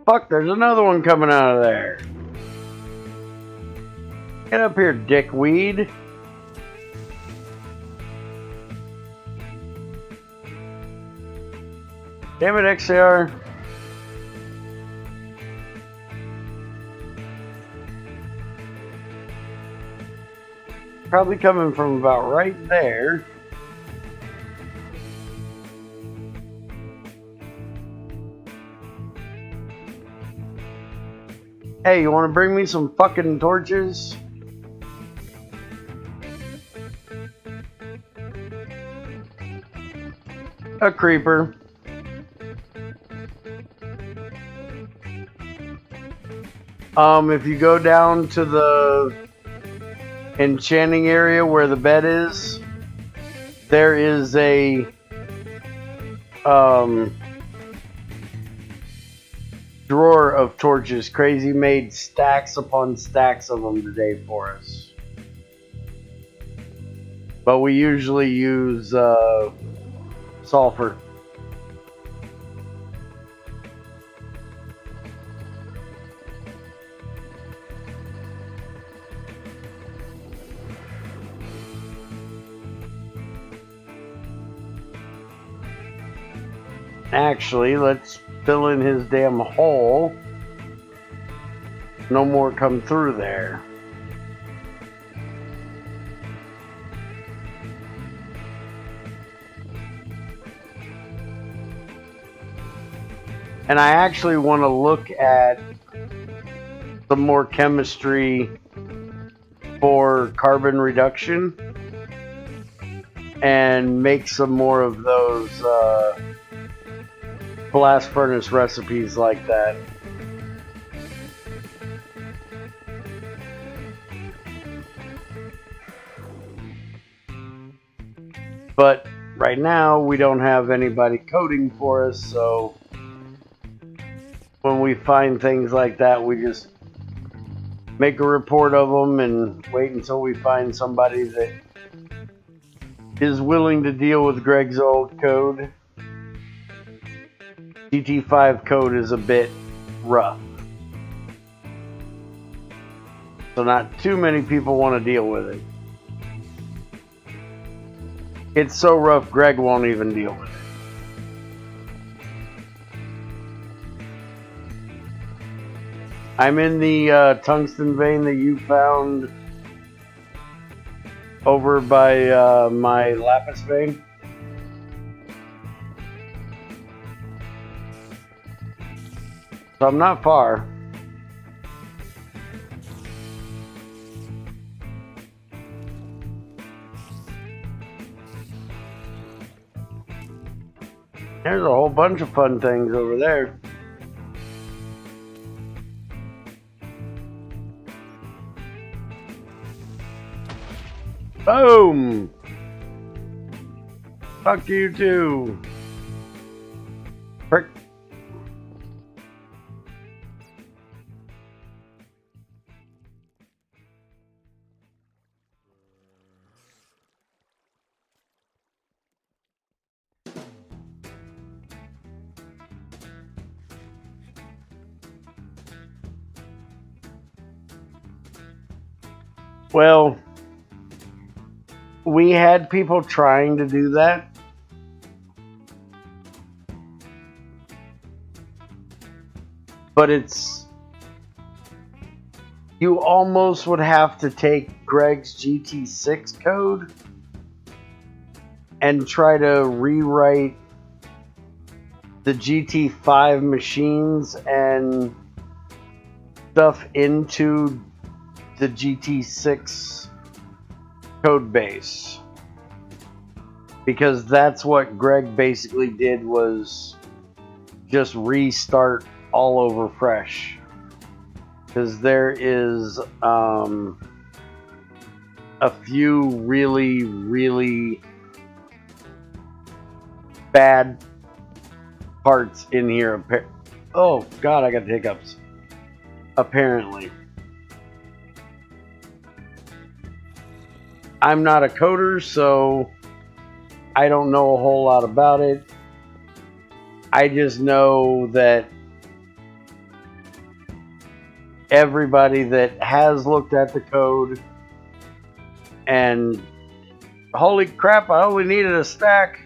Fuck, there's another one coming out of there. Get up here, dickweed. Damn it, XAR. Probably coming from about right there. Hey, you want to bring me some fucking torches? A creeper. If you go down to the enchanting area where the bed is, there is a drawer of torches. Crazy made stacks upon stacks of them today for us. But we usually use sulfur. Actually, let's fill in his damn hole. No more come through there. And I actually want to look at some more chemistry for carbon reduction and make some more of those blast furnace recipes like that. But right now we don't have anybody coding for us, so when we find things like that, we just make a report of them and wait until we find somebody that is willing to deal with Greg's old code. GT5 code is a bit rough, so not too many people want to deal with it. It's so rough, Greg won't even deal with it. I'm in the tungsten vein that you found over by my lapis vein. So I'm not far. There's a whole bunch of fun things over there. Boom! Fuck you too. Prick. Well, we had people trying to do that. But you almost would have to take Greg's GT6 code and try to rewrite the GT5 machines and stuff into the GT6 code base, because that's what Greg basically did, was just restart all over fresh, because there is a few really bad parts in here. Oh god, I got hiccups. Apparently I'm not a coder, so I don't know a whole lot about it. I just know that everybody that has looked at the code and holy crap, I only needed a stack.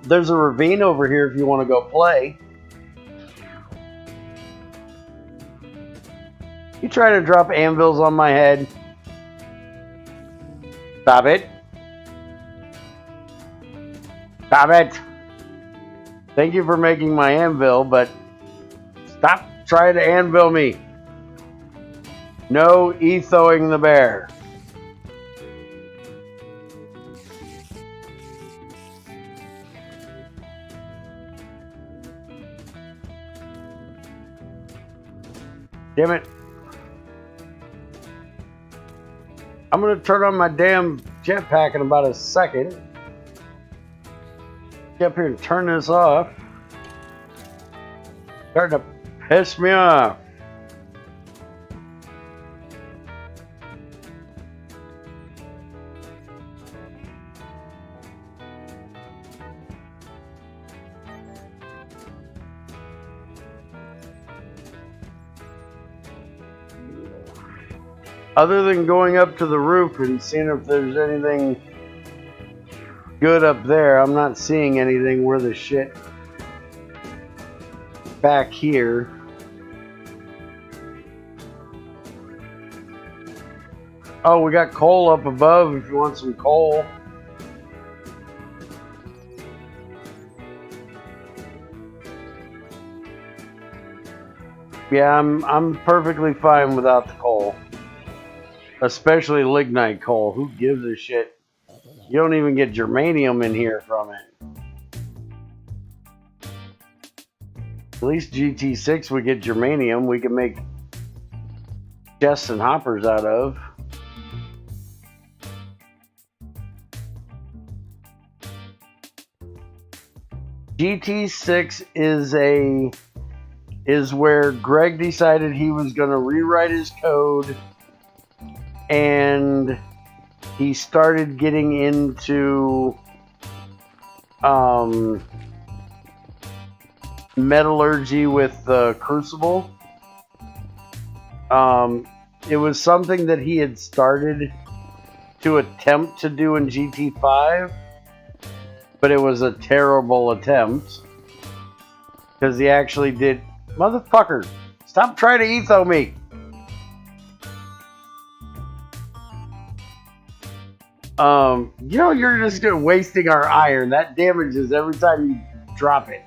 There's a ravine over here if you want to go play. You trying to drop anvils on my head? Stop it. Stop it. Thank you for making my anvil, but stop trying to anvil me. No ethoing the bear. Damn it. I'm gonna turn on my damn jetpack in about a second. Get up here and turn this off. Starting to piss me off. Other than going up to the roof and seeing if there's anything good up there, I'm not seeing anything worth a shit back here. Oh, we got coal up above if you want some coal. Yeah, I'm perfectly fine without the coal. Especially lignite coal. Who gives a shit? You don't even get germanium in here from it. At least GT6 we get germanium we can make chests and hoppers out of. GT6 is where Greg decided he was going to rewrite his code, and he started getting into metallurgy with the crucible. It was something that he had started to attempt to do in GT5, but it was a terrible attempt because he actually did. Motherfucker, stop trying to etho me. You know, you're just wasting our iron. That damages every time you drop it.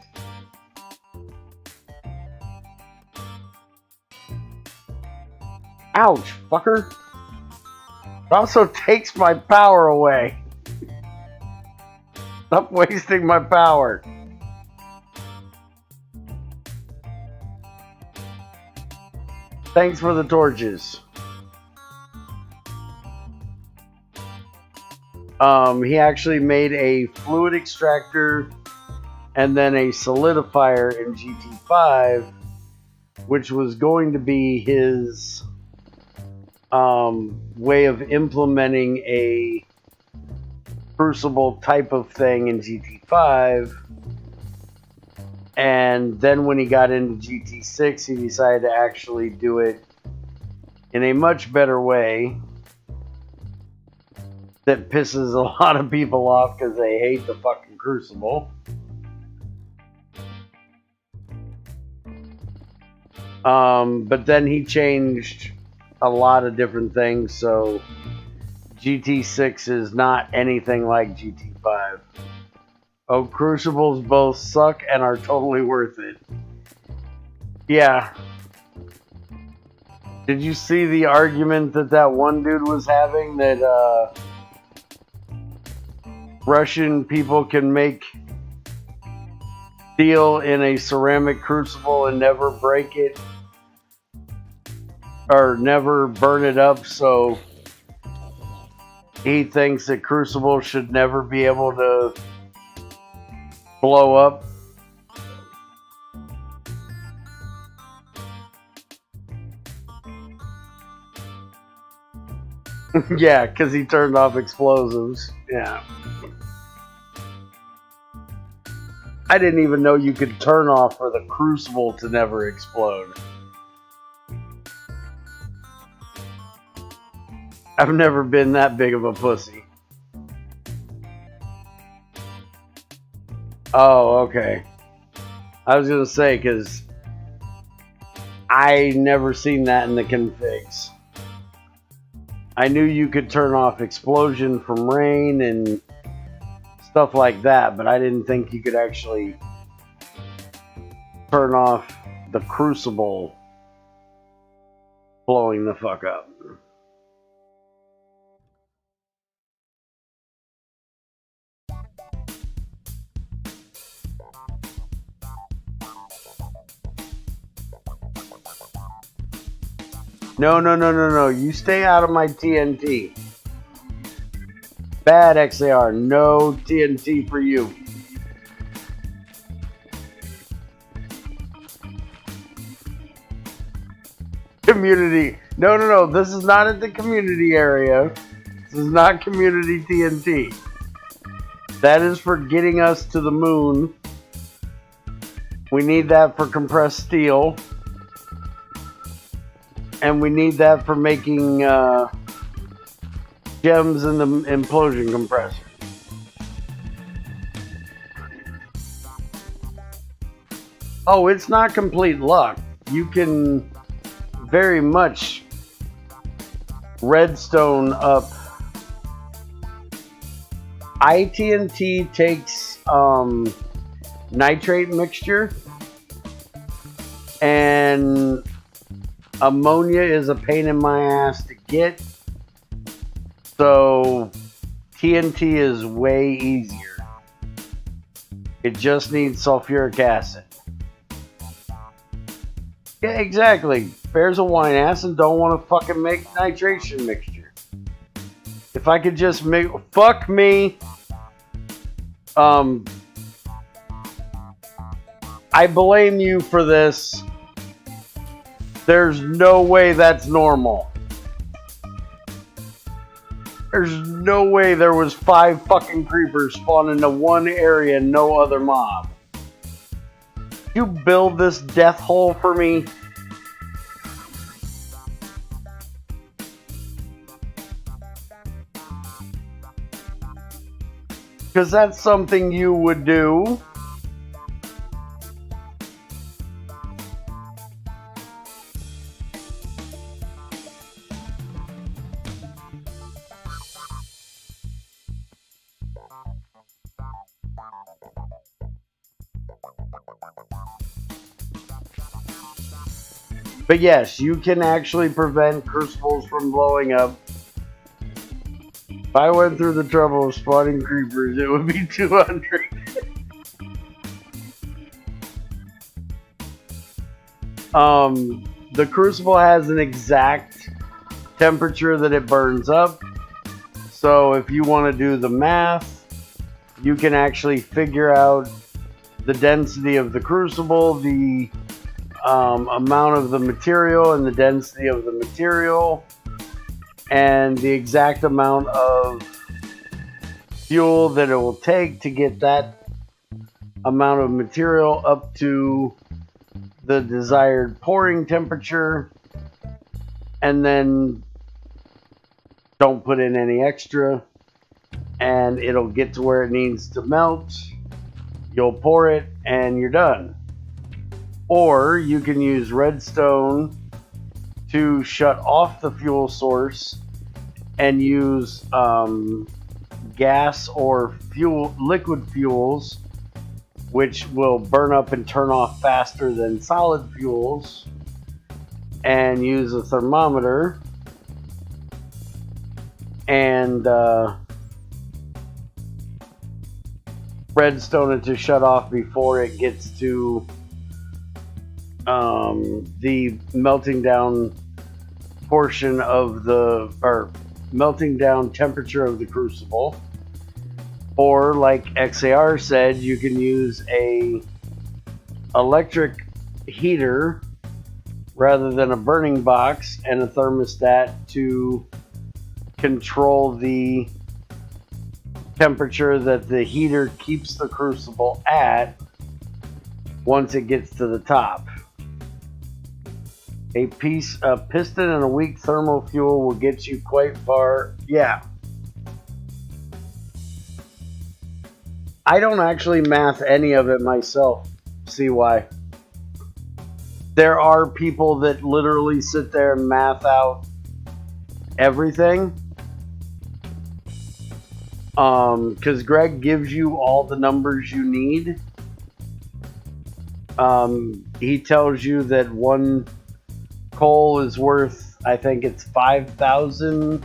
Ouch, fucker. It also takes my power away. Stop wasting my power. Thanks for the torches. He actually made a fluid extractor and then a solidifier in GT5, which was going to be his way of implementing a crucible type of thing in GT5. And then when he got into GT6, he decided to actually do it in a much better way that pisses a lot of people off because they hate the fucking crucible. But then he changed a lot of different things, so GT6 is not anything like GT5. Oh, crucibles both suck and are totally worth it. Yeah. Did you see the argument that one dude was having that Russian people can make steel in a ceramic crucible and never break it or never burn it up, so he thinks that crucibles should never be able to blow up? Yeah, because he turned off explosives. Yeah. I didn't even know you could turn off for the crucible to never explode. I've never been that big of a pussy. Oh, okay. I was going to say, because I never seen that in the configs. I knew you could turn off explosion from rain and stuff like that, but I didn't think you could actually turn off the crucible blowing the fuck up. No. You stay out of my TNT. Bad XAR. No TNT for you. Community. No. This is not at the community area. This is not community TNT. That is for getting us to the moon. We need that for compressed steel. And we need that for making gems in the implosion compressor. Oh, it's not complete luck. You can very much redstone up. ITNT takes nitrate mixture, and ammonia is a pain in my ass to get, so TNT is way easier. It just needs sulfuric acid. Yeah, exactly. Bear's a wine ass and don't want to fucking make nitration mixture. If I could just make... Fuck me! I blame you for this. There's no way that's normal. There's no way there was 5 fucking creepers spawned into one area and no other mob. You build this death hole for me? Because that's something you would do. But yes, you can actually prevent crucibles from blowing up. If I went through the trouble of spawning creepers, it would be 200. The crucible has an exact temperature that it burns up. So if you want to do the math, you can actually figure out the density of the crucible, the amount of the material and the density of the material, and the exact amount of fuel that it will take to get that amount of material up to the desired pouring temperature, and then don't put in any extra, and it'll get to where it needs to melt. You'll pour it and you're done. Or you can use redstone to shut off the fuel source and use gas or liquid fuels, which will burn up and turn off faster than solid fuels, and use a thermometer and redstone it to shut off before it gets to the melting down portion of melting down temperature of the crucible. Or like XAR said, you can use a electric heater rather than a burning box and a thermostat to control the temperature that the heater keeps the crucible at once it gets to the top. A piston and a weak thermal fuel will get you quite far. Yeah. I don't actually math any of it myself. See why? There are people that literally sit there and math out everything. Because Greg gives you all the numbers you need. He tells you that one coal is worth, I think it's 5,000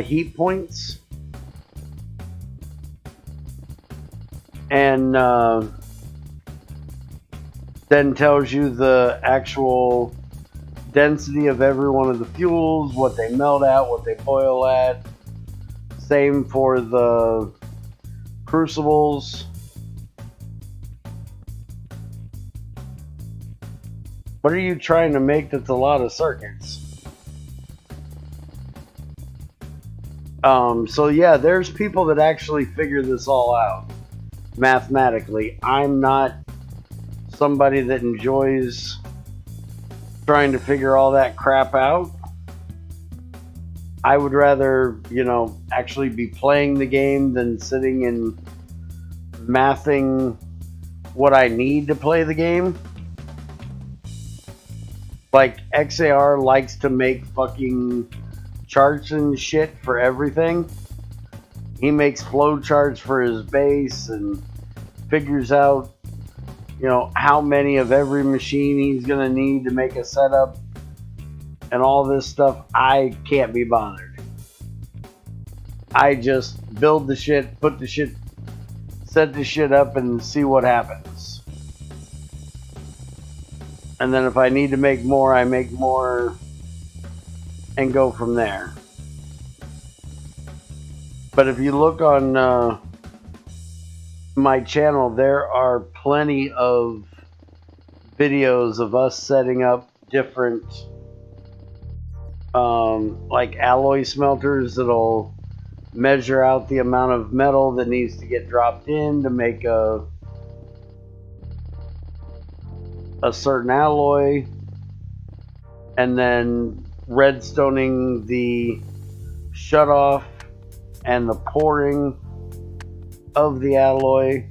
heat points. And then tells you the actual density of every one of the fuels, what they melt at, what they boil at. Same for the crucibles. What are you trying to make that's a lot of circuits? So yeah, there's people that actually figure this all out mathematically. I'm not somebody that enjoys trying to figure all that crap out. I would rather, you know, actually be playing the game than sitting and mathing what I need to play the game. Like, XAR likes to make fucking charts and shit for everything. He makes flow charts for his base and figures out, you know, how many of every machine he's gonna need to make a setup and all this stuff. I can't be bothered. I just build the shit, put the shit, set the shit up and see what happens. And then if I need to make more, I make more and go from there. But if you look on my channel, there are plenty of videos of us setting up different like alloy smelters that'll measure out the amount of metal that needs to get dropped in to make a certain alloy, and then redstoning the shutoff and the pouring of the alloy.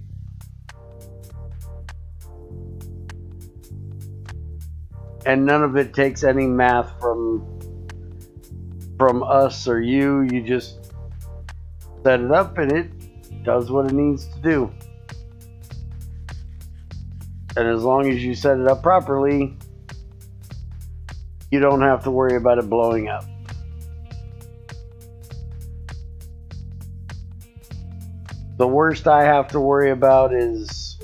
And none of it takes any math from us or you. You just set it up and it does what it needs to do. And as long as you set it up properly, you don't have to worry about it blowing up. The worst I have to worry about is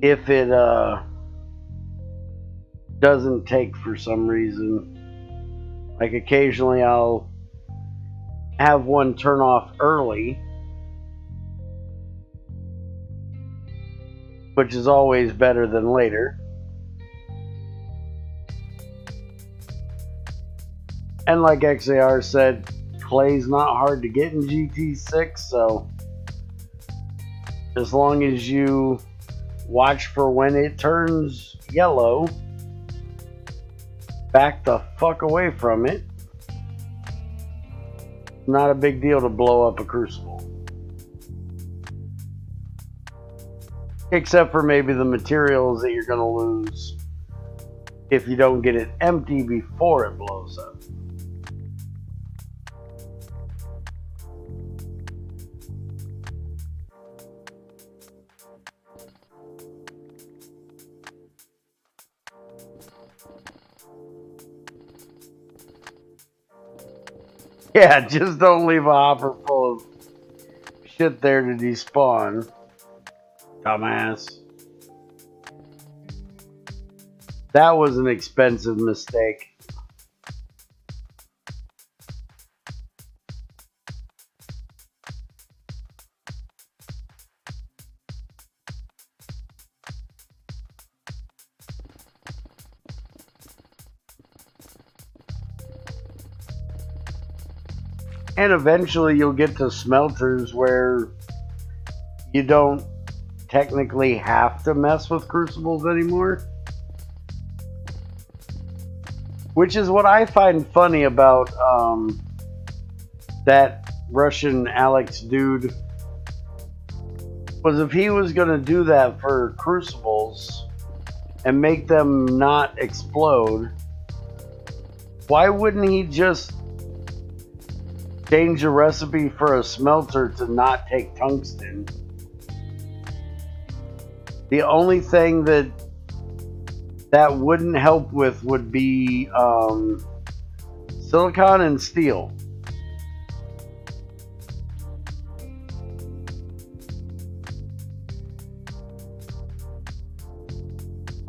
if it doesn't take for some reason. Like occasionally I'll have one turn off early, which is always better than later. And like XAR said, clay's not hard to get in GT6, so as long as you watch for when it turns yellow, back the fuck away from it. Not a big deal to blow up a crucible. Except for maybe the materials that you're going to lose if you don't get it empty before it blows up. Yeah, just don't leave a hopper full of shit there to despawn. Dumbass. That was an expensive mistake. And eventually you'll get to smelters where you don't technically have to mess with crucibles anymore. Which is what I find funny about that Russian Alex dude. Was if he was going to do that for crucibles and make them not explode, why wouldn't he just change the recipe for a smelter to not take tungsten? The only thing that wouldn't help with would be silicon and steel.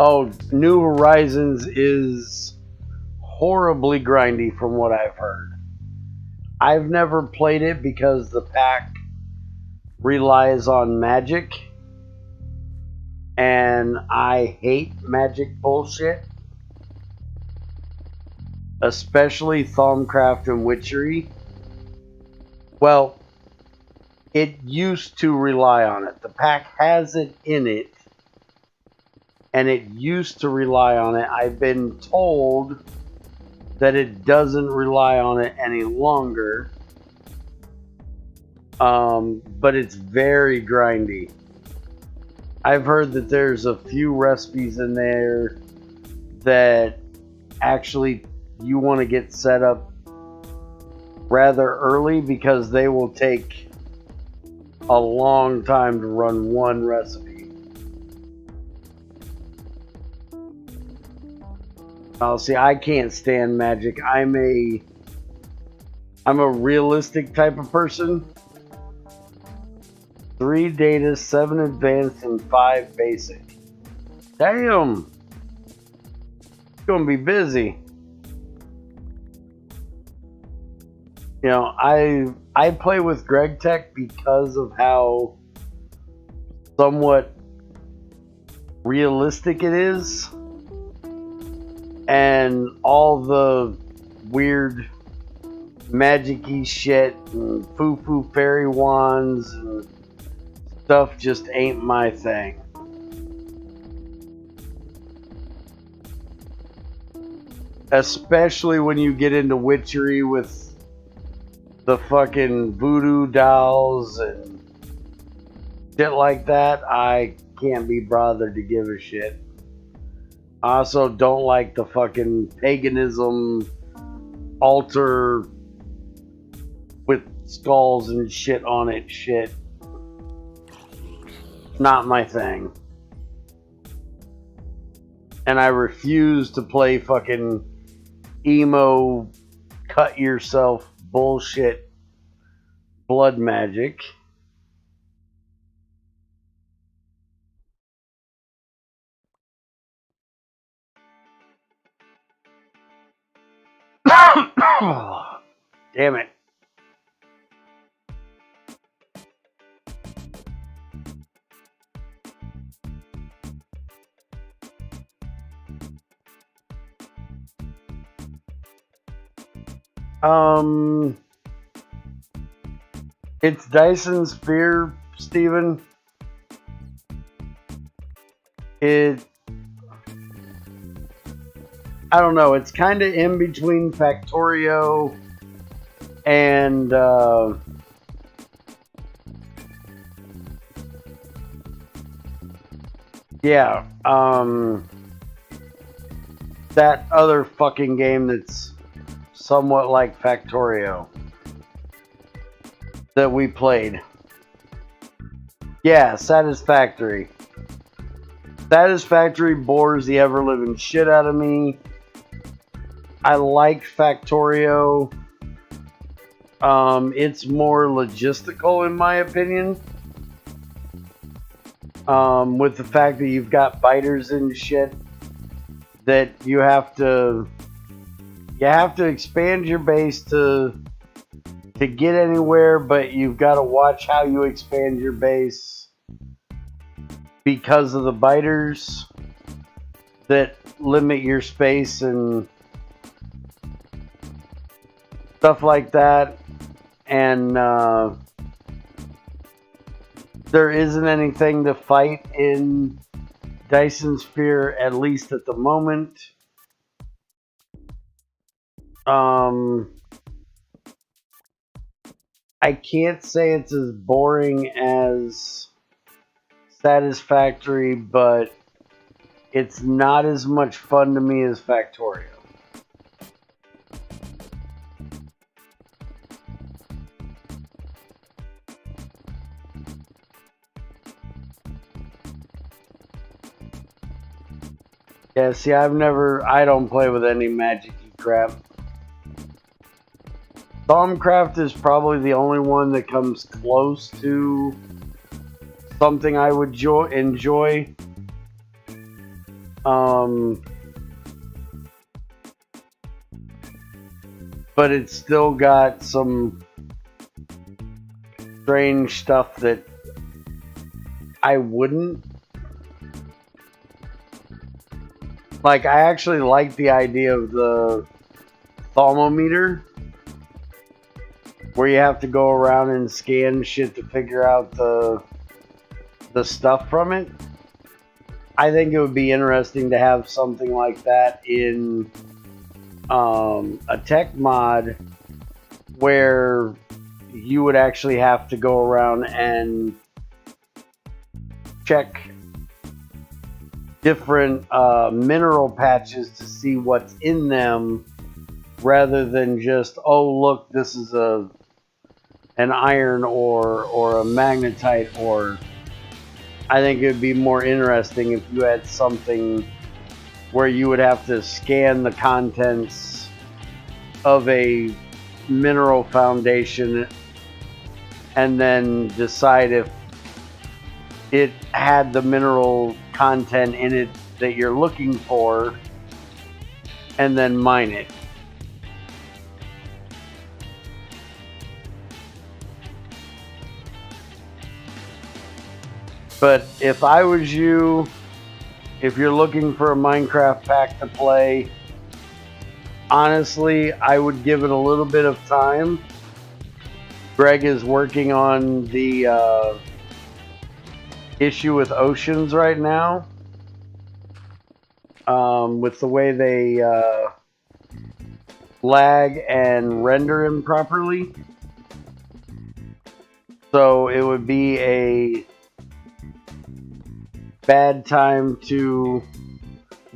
Oh, New Horizons is horribly grindy from what I've heard. I've never played it because the pack relies on magic, and I hate magic bullshit, especially Thaumcraft and Witchery. Well, it used to rely on it. The pack has it in it, and it used to rely on it. I've been told that it doesn't rely on it any longer, but it's very grindy. I've heard that there's a few recipes in there that actually you want to get set up rather early because they will take a long time to run one recipe. See, I can't stand magic. I'm a realistic type of person. 3 data, 7 advanced, and 5 basic. Damn! It's gonna be busy. You know, I play with GregTech because of how somewhat realistic it is, and all the weird magic-y shit and foo-foo fairy wands and stuff just ain't my thing. Especially when you get into witchery with the fucking voodoo dolls and shit like that. I can't be bothered to give a shit. I also don't like the fucking paganism altar with skulls and shit on it shit. Not my thing. And I refuse to play fucking emo cut yourself bullshit blood magic. Damn it. It's Dyson Sphere, Steven. I don't know, it's kind of in between Factorio and that other fucking game that's somewhat like Factorio that we played. Yeah, Satisfactory. Satisfactory bores the ever-living shit out of me. I like Factorio. It's more logistical in my opinion. With the fact that you've got biters and shit that you have to expand your base to get anywhere, but you've got to watch how you expand your base because of the biters that limit your space and stuff like that. And there isn't anything to fight in Dyson Sphere, at least at the moment. I can't say it's as boring as Satisfactory, but it's not as much fun to me as Factorio. Yeah, see, I don't play with any magic-y crap. Thaumcraft is probably the only one that comes close to something I would enjoy. But it's still got some strange stuff that I wouldn't. Like, I actually like the idea of the thermometer, where you have to go around and scan shit to figure out the stuff from it. I think it would be interesting to have something like that in a tech mod where you would actually have to go around and check different mineral patches to see what's in them, rather than just, oh look, this is an iron ore or a magnetite ore. I think it would be more interesting if you had something where you would have to scan the contents of a mineral foundation and then decide if it had the mineral content in it that you're looking for, and then mine it. But if I was you, if you're looking for a Minecraft pack to play, honestly, I would give it a little bit of time. Greg is working on the issue with oceans right now. With the way they lag and render improperly. So it would be a bad time to,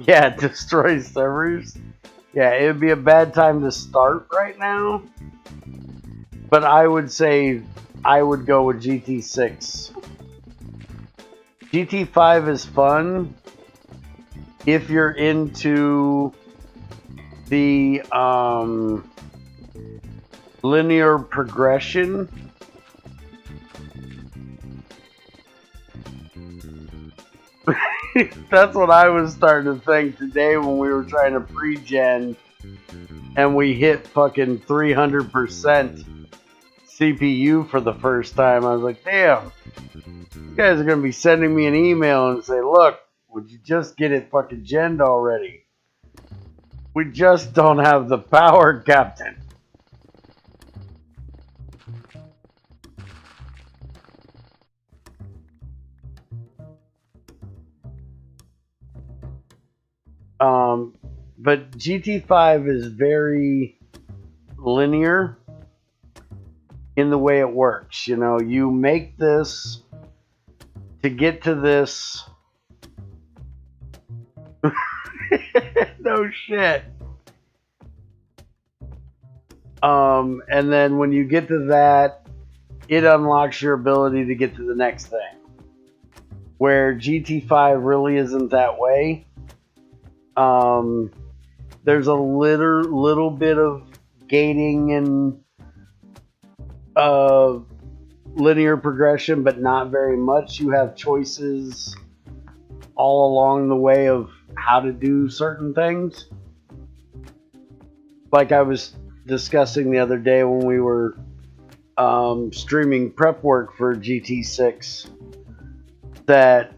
destroy servers. Yeah, it would be a bad time to start right now. But I would say I would go with GT6. GT5 is fun if you're into the linear progression. That's what I was starting to think today when we were trying to pre-gen and we hit fucking 300% CPU for the first time. I was like, damn, you guys are going to be sending me an email and say, look, would you just get it fucking genned already? We just don't have the power, Captain. But GT5 is very linear in the way it works. You know, you make this to get to this. No shit. And then when you get to that, it unlocks your ability to get to the next thing. Where GT5 really isn't that way. There's a little bit of gating and linear progression, but not very much. You have choices all along the way of how to do certain things. Like I was discussing the other day when we were streaming prep work for GT6, that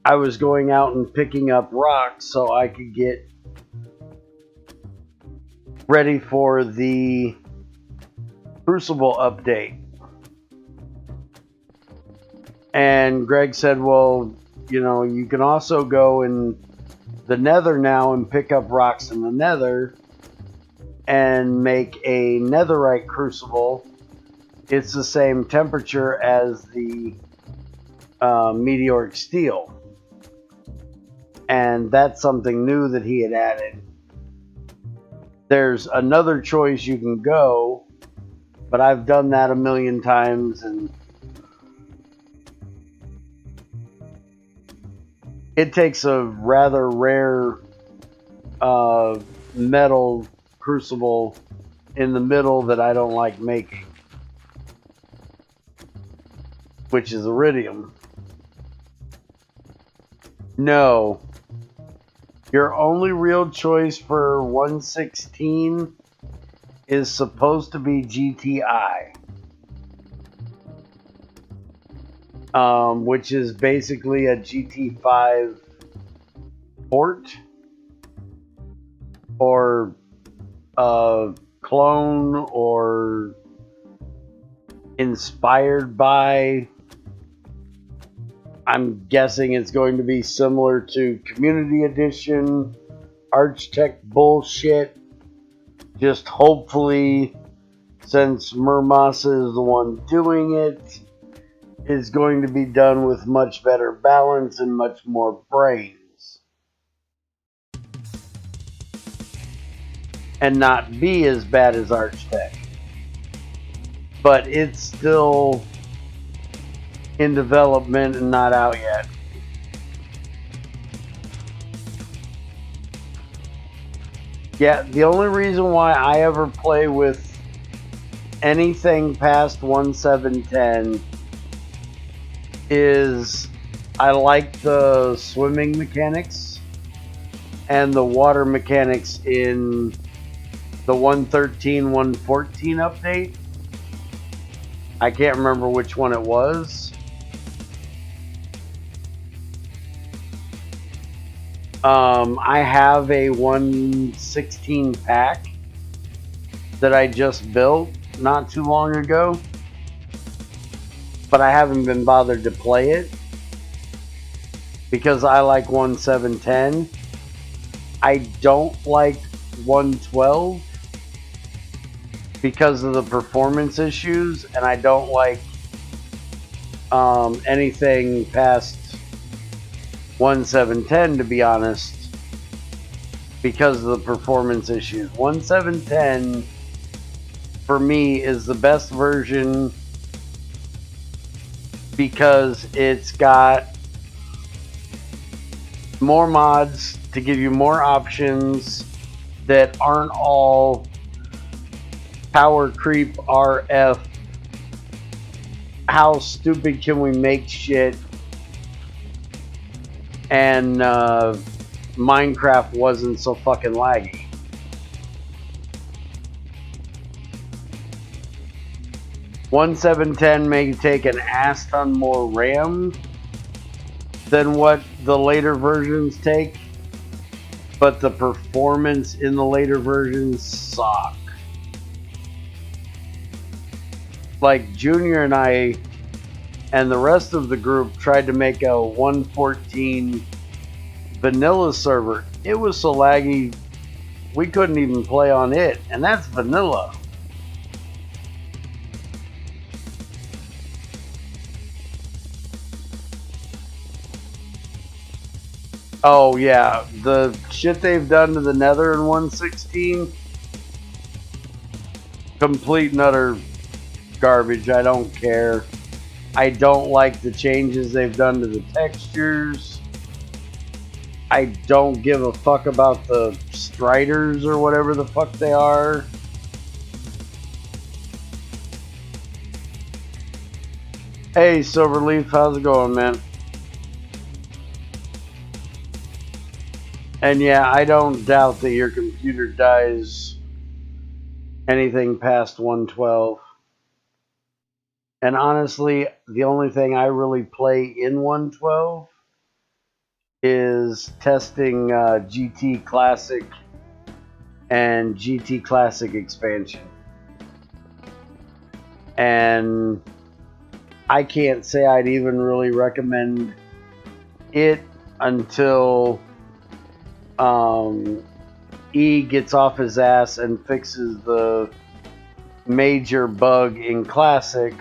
I was going out and picking up rocks so I could get ready for the Crucible update. And Greg said, well, you know, you can also go in the Nether now and pick up rocks in the Nether and make a netherite crucible. It's the same temperature as the meteoric steel. And that's something new that he had added. There's another choice you can go, but I've done that a million times, and it takes a rather rare metal crucible in the middle that I don't like making, which is iridium. No. Your only real choice for 116 is supposed to be GTI. Which is basically a GT5 port or a clone or inspired by. I'm guessing it's going to be similar to Community Edition, Archtech bullshit. Just hopefully, since Murmasa is the one doing it, is going to be done with much better balance and much more brains. And not be as bad as Archtech. But it's still in development and not out yet. Yeah, the only reason why I ever play with anything past 1710 is I like the swimming mechanics and the water mechanics in the 113, 114 update. I can't remember which one it was. I have a 116 pack that I just built not too long ago, but I haven't been bothered to play it because I like 1710. I don't like 112 because of the performance issues, and I don't like anything past 1710, to be honest, because of the performance issues. 1710 for me is the best version because it's got more mods to give you more options that aren't all power creep RF. How stupid can we make shit? And Minecraft wasn't so fucking laggy. One 710 may take an ass ton more RAM than what the later versions take, but the performance in the later versions suck. Like Junior and I and the rest of the group tried to make a 114 vanilla server. It was so laggy we couldn't even play on it, and that's vanilla. Oh yeah, the shit they've done to the Nether in 116, complete and utter garbage. I don't care. I don't like the changes they've done to the textures. I don't give a fuck about the striders or whatever the fuck they are. Hey Silverleaf, how's it going, man? And yeah, I don't doubt that your computer dies anything past 112. And honestly, the only thing I really play in 112 is testing GT Classic and GT Classic expansion. And I can't say I'd even really recommend it until E gets off his ass and fixes the major bug in Classic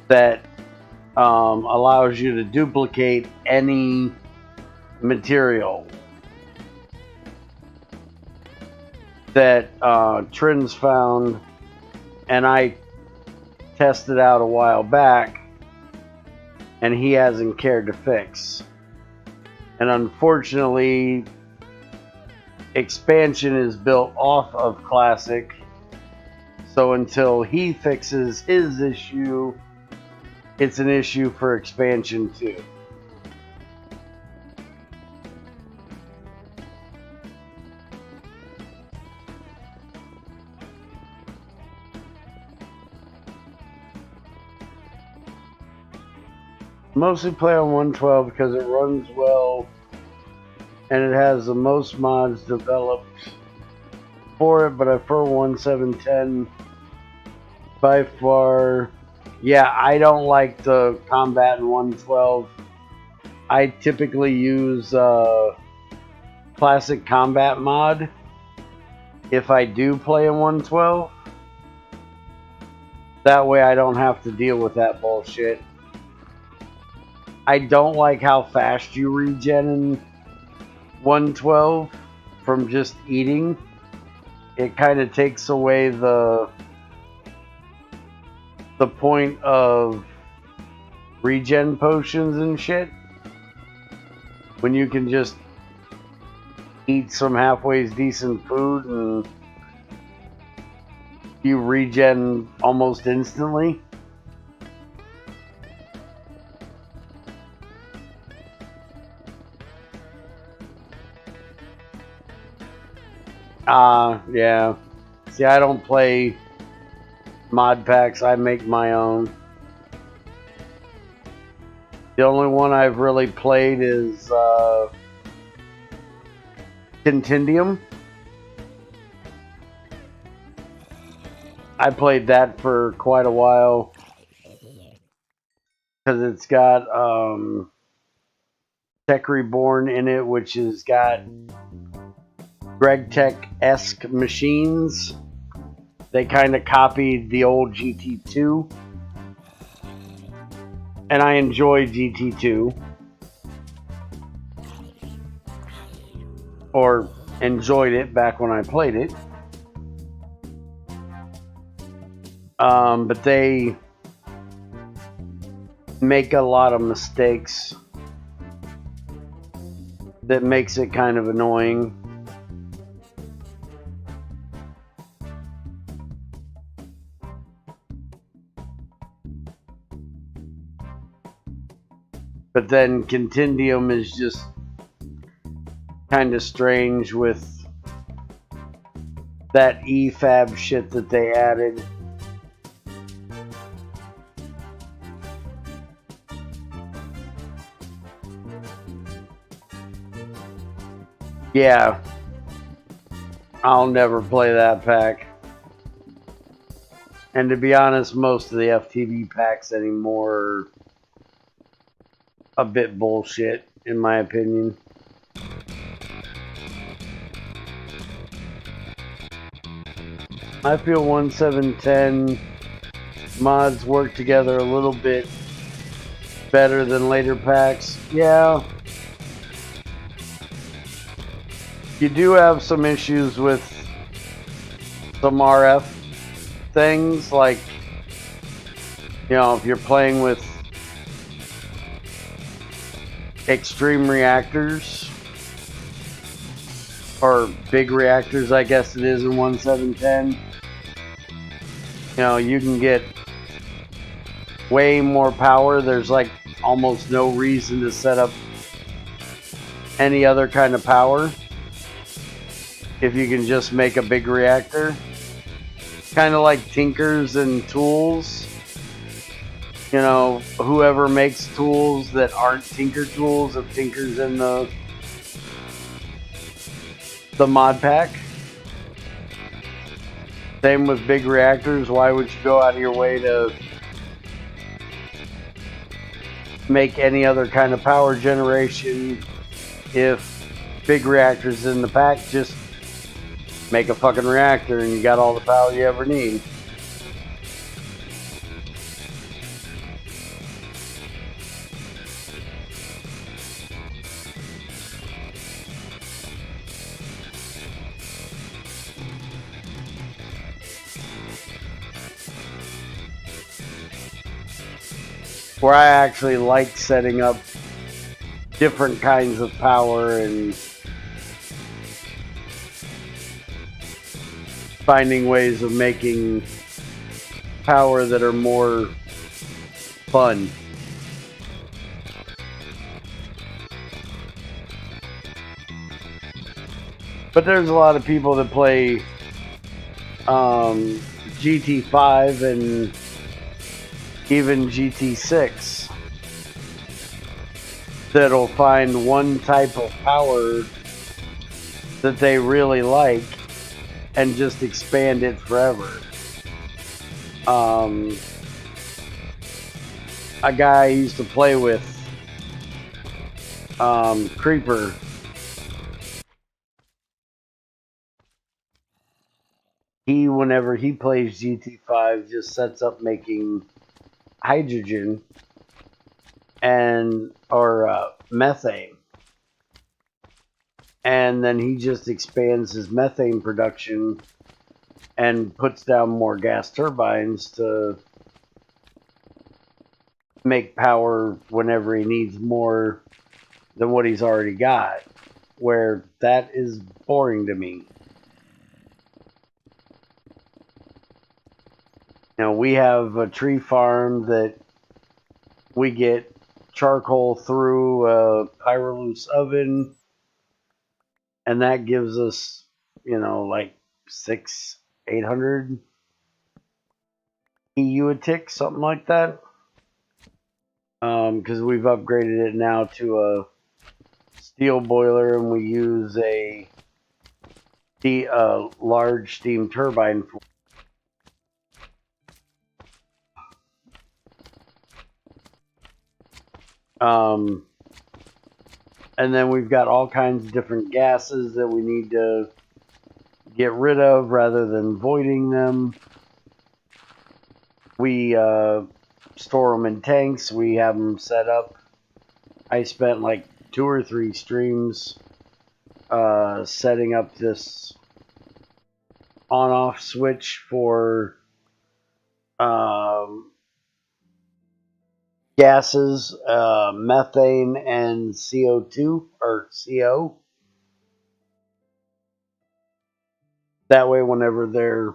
that allows you to duplicate any material that Trin's found, and I tested out a while back, and he hasn't cared to fix. And unfortunately, expansion is built off of Classic, so until he fixes his issue, it's an issue for expansion too. Mostly play on 112 because it runs well and it has the most mods developed for it, but I prefer 1710 by far. Yeah, I don't like the combat in 112. I typically use classic combat mod if I do play in 112. That way I don't have to deal with that bullshit. I don't like how fast you regen in 112 from just eating. It kind of takes away the point of regen potions and shit. When you can just eat some halfway decent food and you regen almost instantly. Yeah. See, I don't play Modpacks. I make my own. The only one I've really played is Continuum. I played that for quite a while because it's got Tech Reborn in it, which has got GregTech-esque machines. They kind of copied the old GT2, and I enjoy GT2, or enjoyed it back when I played it. But they make a lot of mistakes that makes it kind of annoying. But then Continuum is just kind of strange with that EFAB shit that they added. Yeah, I'll never play that pack. And to be honest, most of the FTV packs anymore are a bit bullshit, in my opinion. I feel 1710 mods work together a little bit better than later packs. Yeah. You do have some issues with some RF things, like, you know, if you're playing with extreme reactors, or big reactors, I guess it is in 1710, you know, you can get way more power. There's like almost no reason to set up any other kind of power if you can just make a big reactor. Kind of like Tinkers and Tools. You know, whoever makes tools that aren't Tinker tools, if Tinker's in the mod pack. Same with big reactors. Why would you go out of your way to make any other kind of power generation if big reactors in the pack? Just make a fucking reactor and you got all the power you ever need. Where I actually like setting up different kinds of power and finding ways of making power that are more fun. But there's a lot of people that play GT5 and even GT6 that'll find one type of power that they really like and just expand it forever. A guy I used to play with, Creeper, whenever he plays GT5, just sets up making hydrogen or methane, and then he just expands his methane production and puts down more gas turbines to make power whenever he needs more than what he's already got, where that is boring to me. Now, we have a tree farm that we get charcoal through a pyrolysis oven, and that gives us, like 800 EU a tick, something like that. Because we've upgraded it now to a steel boiler, and we use a large steam turbine for. And then we've got all kinds of different gases that we need to get rid of rather than voiding them. We store them in tanks. We have them set up. I spent like 2 or 3 streams setting up this on-off switch for gases, methane and CO2 or CO. That way, whenever they're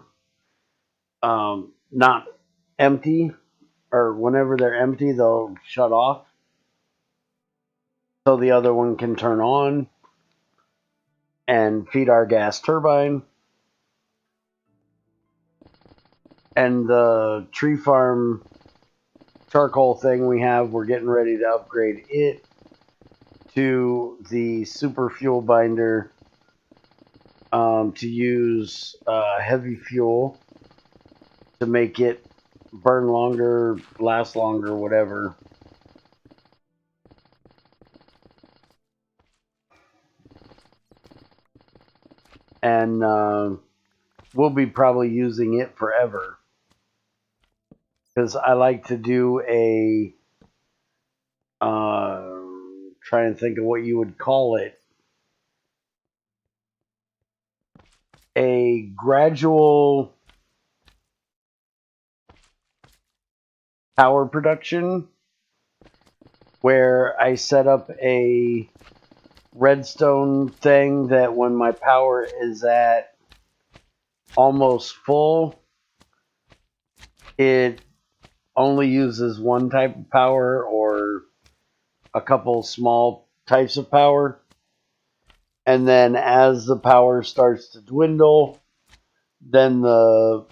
not empty, or whenever they're empty, they'll shut off, so the other one can turn on and feed our gas turbine. And the tree farm charcoal thing we're getting ready to upgrade it to the super fuel binder, to use heavy fuel to make it burn longer, last longer, whatever. And we'll be probably using it forever, because I like to do a try and think of what you would call it, a gradual power production, where I set up a redstone thing that when my power is at almost full, it only uses one type of power or a couple small types of power. And then as the power starts to dwindle, then the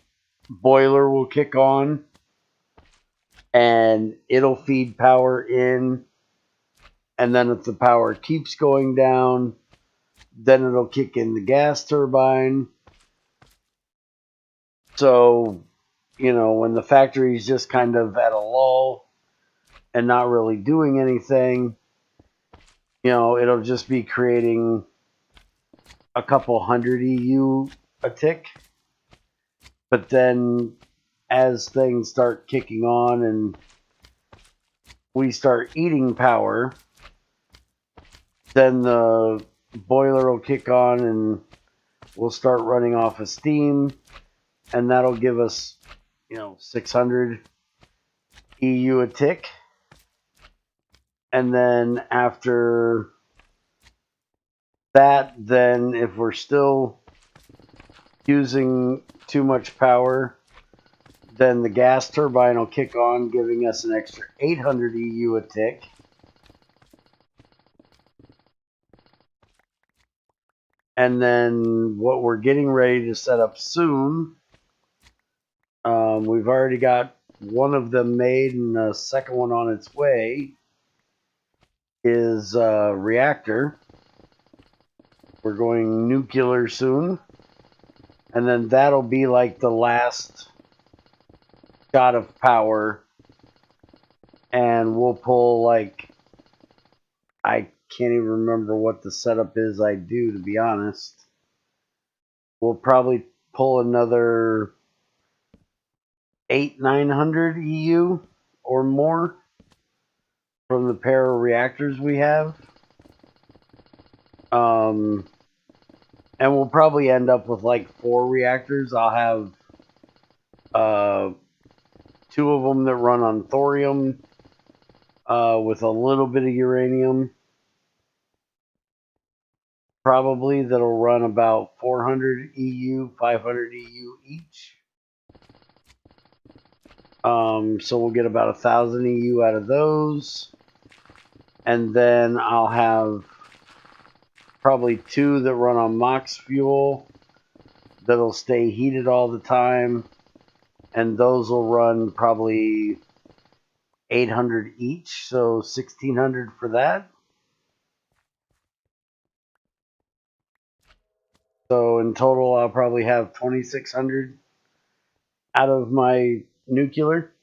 boiler will kick on and it'll feed power in. And then if the power keeps going down, then it'll kick in the gas turbine. So, when the factory's just kind of at a lull and not really doing anything, it'll just be creating a couple hundred EU a tick. But then as things start kicking on and we start eating power, then the boiler will kick on and we'll start running off of steam, and that'll give us 600 EU a tick. And then after that, then if we're still using too much power, then the gas turbine will kick on, giving us an extra 800 EU a tick. And then what we're getting ready to set up soon, we've already got one of them made and the second one on its way, is reactor. We're going nuclear soon. And then that'll be like the last shot of power. And we'll pull like, I can't even remember what the setup is I do, to be honest. We'll probably pull another 900 EU or more from the pair of reactors we have. And we'll probably end up with like 4 reactors. I'll have 2 of them that run on thorium with a little bit of uranium. Probably that'll run about 400 EU, 500 EU each. So we'll get about 1,000 EU out of those. And then I'll have probably 2 that run on MOX fuel that'll stay heated all the time. And those will run probably 800 each, so 1,600 for that. So in total, I'll probably have 2,600 out of my nuclear.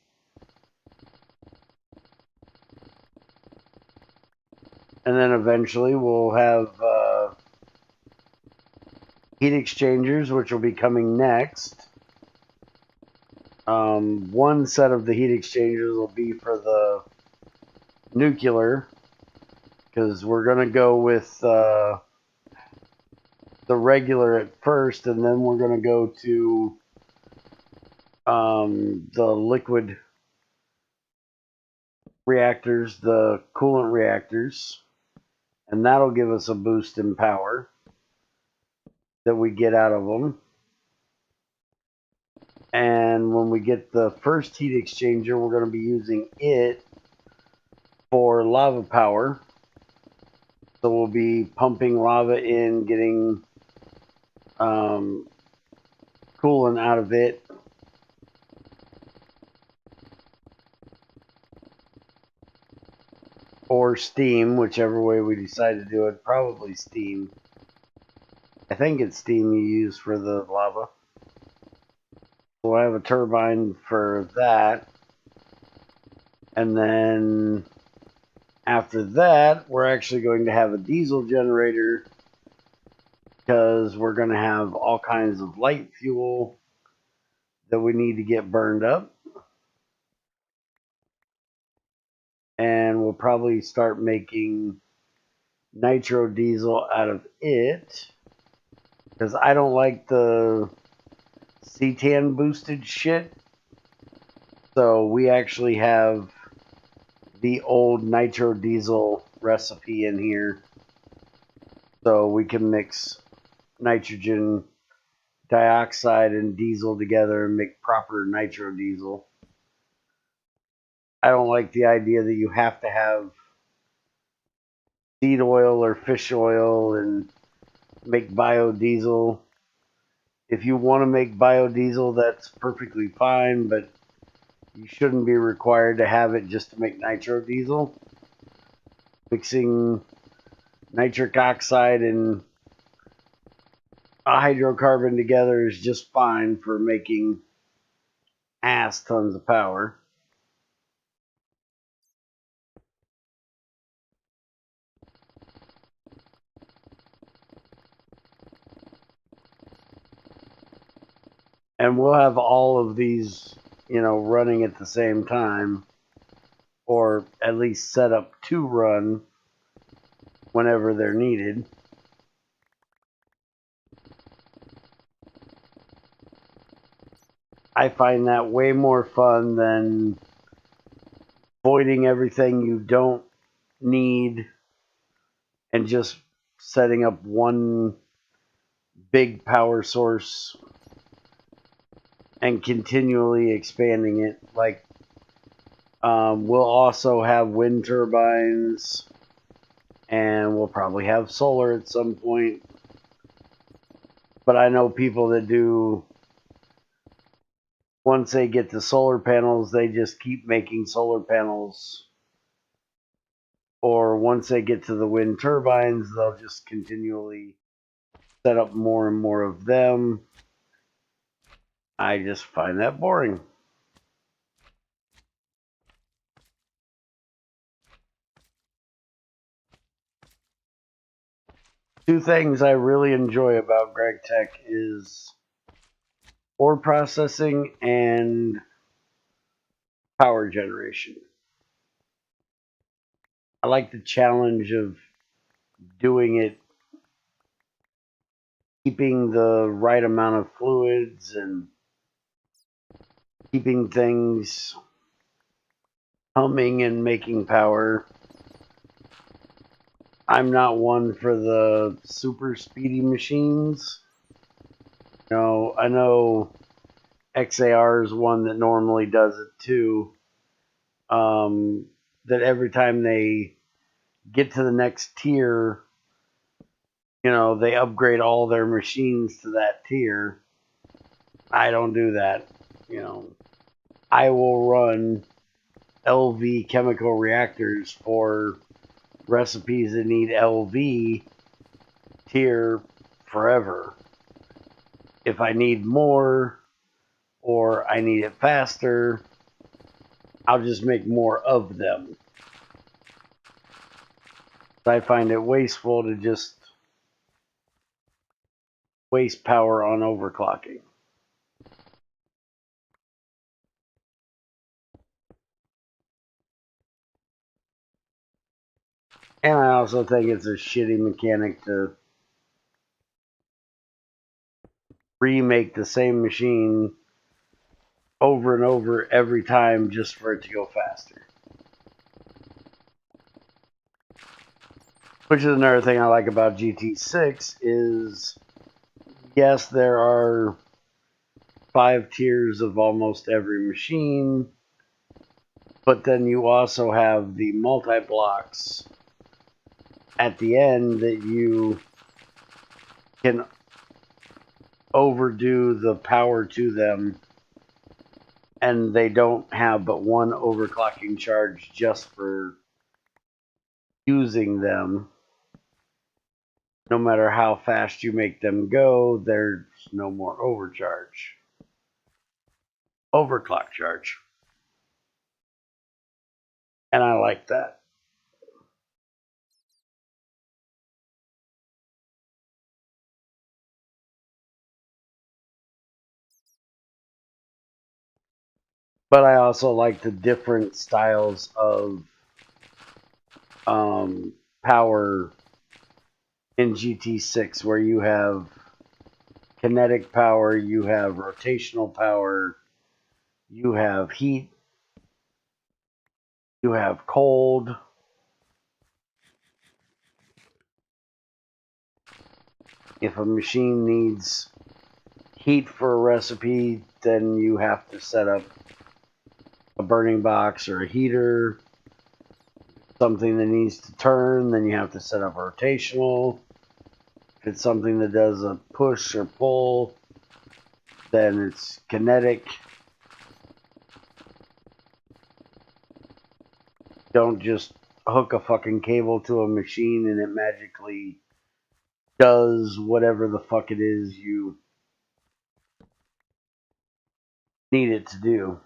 And then eventually we'll have heat exchangers, which will be coming next. One set of the heat exchangers will be for the nuclear, because we're going to go with the regular at first, and then we're going to go to the liquid reactors, the coolant reactors, and that'll give us a boost in power that we get out of them. And when we get the first heat exchanger, we're going to be using it for lava power. So we'll be pumping lava in, getting coolant out of it. Or steam, whichever way we decide to do it. Probably steam. I think it's steam you use for the lava. So we'll have a turbine for that. And then after that, we're actually going to have a diesel generator, because we're going to have all kinds of light fuel that we need to get burned up. And we'll probably start making nitro diesel out of it, because I don't like the cetan boosted shit. So we actually have the old nitro diesel recipe in here, so we can mix nitrogen dioxide and diesel together and make proper nitro diesel. I don't like the idea that you have to have seed oil or fish oil and make biodiesel. If you want to make biodiesel, that's perfectly fine, but you shouldn't be required to have it just to make nitro diesel. Mixing nitric oxide and a hydrocarbon together is just fine for making ass tons of power. And we'll have all of these, running at the same time, or at least set up to run whenever they're needed. I find that way more fun than voiding everything you don't need and just setting up one big power source and continually expanding it. Like, we'll also have wind turbines, and we'll probably have solar at some point. But I know people that do, once they get the solar panels, they just keep making solar panels or once they get to the wind turbines, they'll just continually set up more and more of them. I just find that boring. Two things I really enjoy about GregTech is ore processing and power generation. I like the challenge of doing it, keeping the right amount of fluids and keeping things humming and making power. I'm not one for the super speedy machines. No, I know XAR is one that normally does it too. That every time they get to the next tier, they upgrade all their machines to that tier. I don't do that. I will run LV chemical reactors for recipes that need LV tier forever. If I need more or I need it faster, I'll just make more of them. I find it wasteful to just waste power on overclocking. And I also think it's a shitty mechanic to remake the same machine over and over every time just for it to go faster. Which is another thing I like about GT6 is, yes, there are 5 tiers of almost every machine, but then you also have the multi-blocks at the end that you can overdo the power to them, and they don't have but one overclocking charge just for using them. No matter how fast you make them go, there's no more overclock charge. And I like that. But I also like the different styles of power in GT6, where you have kinetic power, you have rotational power, you have heat, you have cold. If a machine needs heat for a recipe, then you have to set up a burning box or a heater. Something that needs to turn, then you have to set up rotational. If it's something that does a push or pull, then it's kinetic. Don't just hook a fucking cable to a machine and it magically does whatever the fuck it is you need it to do.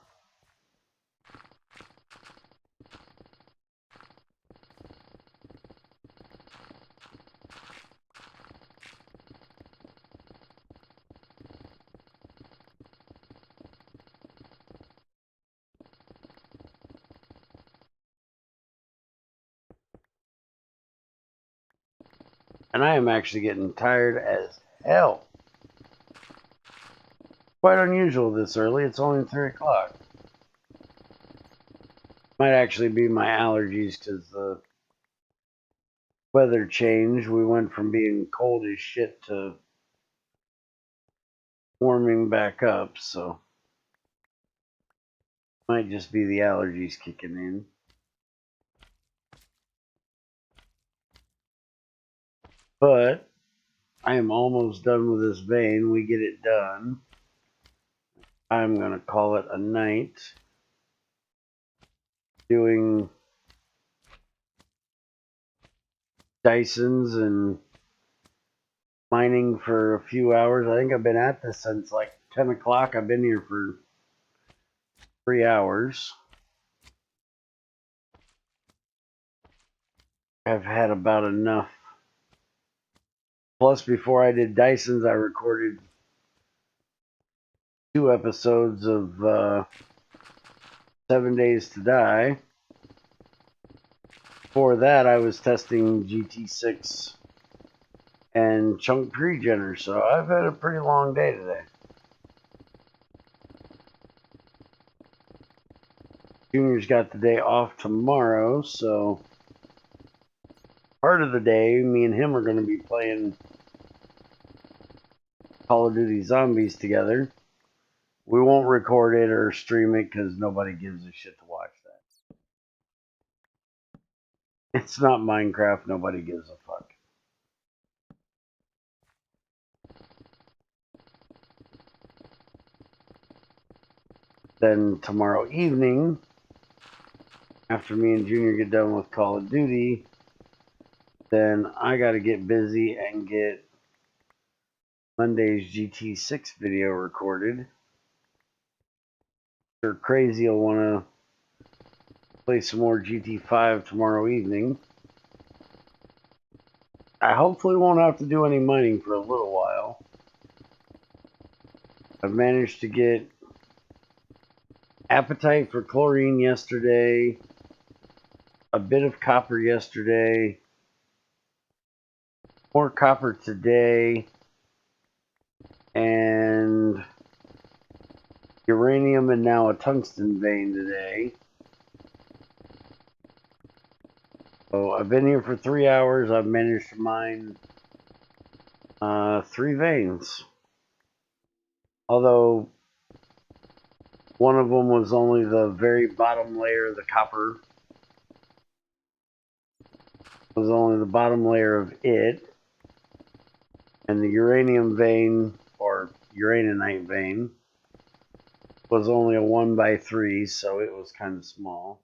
And I am actually getting tired as hell. Quite unusual this early. It's only 3 o'clock. Might actually be my allergies because the weather changed. We went from being cold as shit to warming back up, so might just be the allergies kicking in. But I am almost done with this vein. We get it done. I'm going to call it a night. Doing Dysons and mining for a few hours. I think I've been at this since like 10 o'clock. I've been here for 3 hours. I've had about enough. Plus, before I did Dysons, I recorded 2 episodes of 7 Days to Die. Before that, I was testing GT6 and Chunk Pregener, so I've had a pretty long day today. Junior's got the day off tomorrow, so part of the day, me and him are going to be playing Call of Duty Zombies together. We won't record it or stream it because nobody gives a shit to watch that. It's not Minecraft, nobody gives a fuck. Then tomorrow evening, after me and Junior get done with Call of Duty, then I gotta get busy and get Monday's GT6 video recorded. Sure, Crazy will want to play some more GT5 tomorrow evening. I hopefully won't have to do any mining for a little while. I've managed to get appetite for chlorine yesterday, a bit of copper yesterday, more copper today, and uranium and now a tungsten vein today. So I've been here for 3 hours. I've managed to mine 3 veins. Although one of them was only the very bottom layer of the copper. It was only the bottom layer of it. And the uranium vein, or uraninite vein, was only a 1x3, so it was kind of small.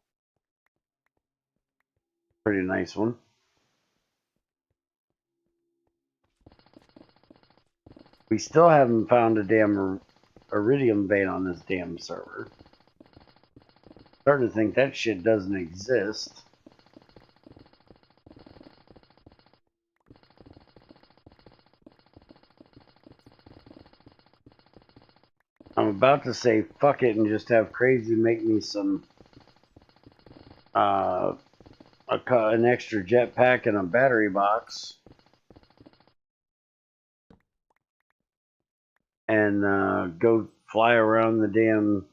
Pretty nice one. We still haven't found a damn iridium vein on this damn server. Starting to think that shit doesn't exist. I'm about to say fuck it and just have Crazy make me some an extra jetpack and a battery box, and go fly around the damn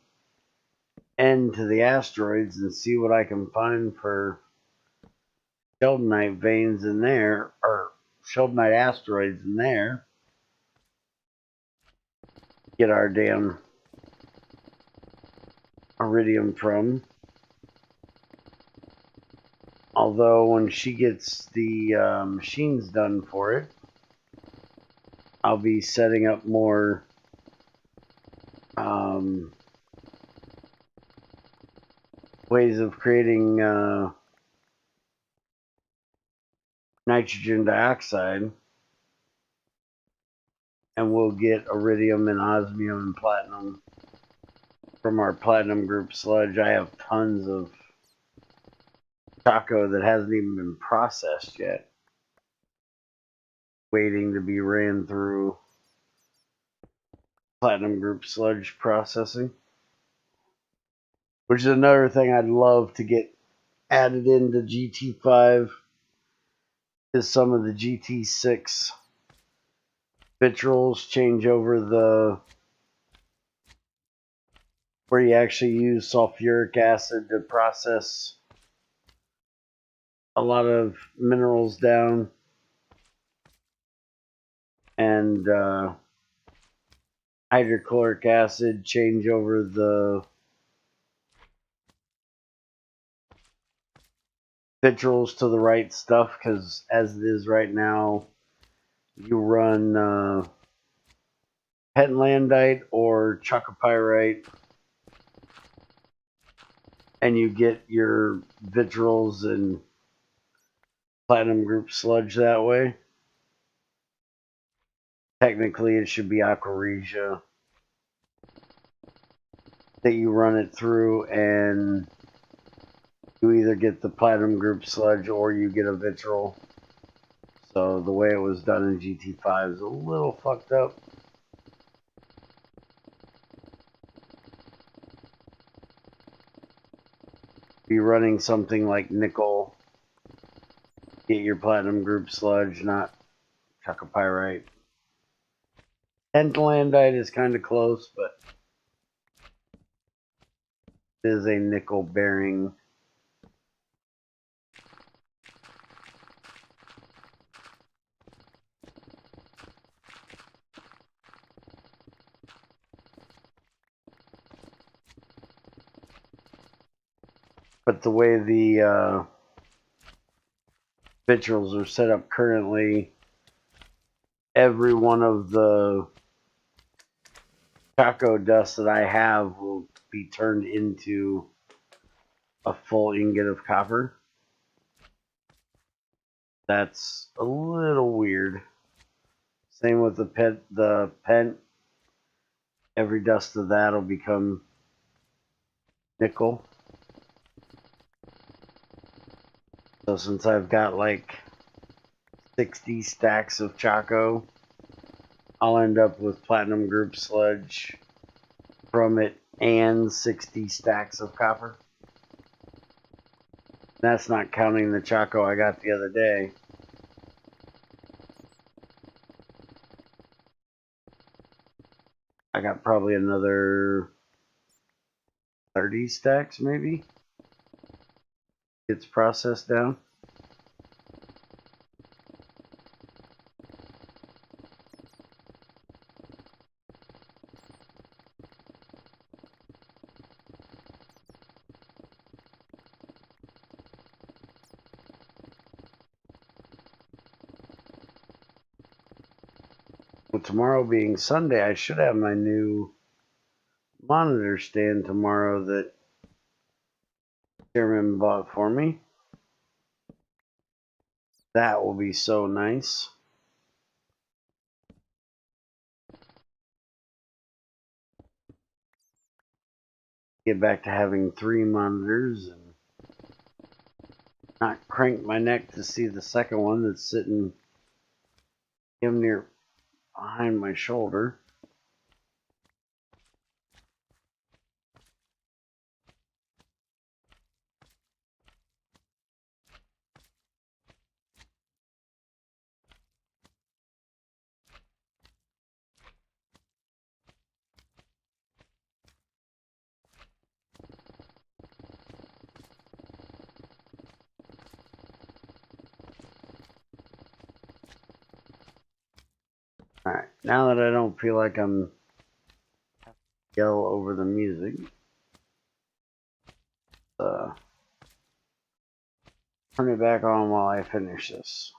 end to the asteroids and see what I can find for sheldonite veins in there, or sheldonite asteroids in there. Get our damn iridium from. Although when she gets the machines done for it, I'll be setting up more ways of creating nitrogen dioxide, and we'll get iridium and osmium and platinum from our platinum group sludge. I have tons of Chaco that hasn't even been processed yet, waiting to be ran through platinum group sludge processing, which is another thing I'd love to get added into GT5, is some of the GT6 vitriols change over the where you actually use sulfuric acid to process a lot of minerals down, and hydrochloric acid change over the vitriols to the right stuff, because as it is right now, you run pentlandite or chalcopyrite, and you get your vitriols and platinum group sludge that way. Technically, it should be Aquaresia that you run it through, and you either get the platinum group sludge or you get a vitriol. So the way it was done in GT5 is a little fucked up. Be running something like nickel, get your platinum group sludge, not chalcopyrite. Tantalandite is kind of close, but it is a nickel bearing. But the way the vitriols are set up currently, every one of the Chaco dust that I have will be turned into a full ingot of copper. That's a little weird. Same with the pent. Every dust of that will become nickel. So since I've got like 60 stacks of Chaco, I'll end up with platinum group sludge from it and 60 stacks of copper. That's not counting the Chaco I got the other day. I got probably another 30 stacks maybe. It's processed down. Well, tomorrow being Sunday, I should have my new monitor stand tomorrow that Chairman bought for me. That will be so nice. Get back to having 3 monitors and not crank my neck to see the second one that's sitting damn near behind my shoulder. Alright, now that I don't feel like I'm yell over the music, turn it back on while I finish this.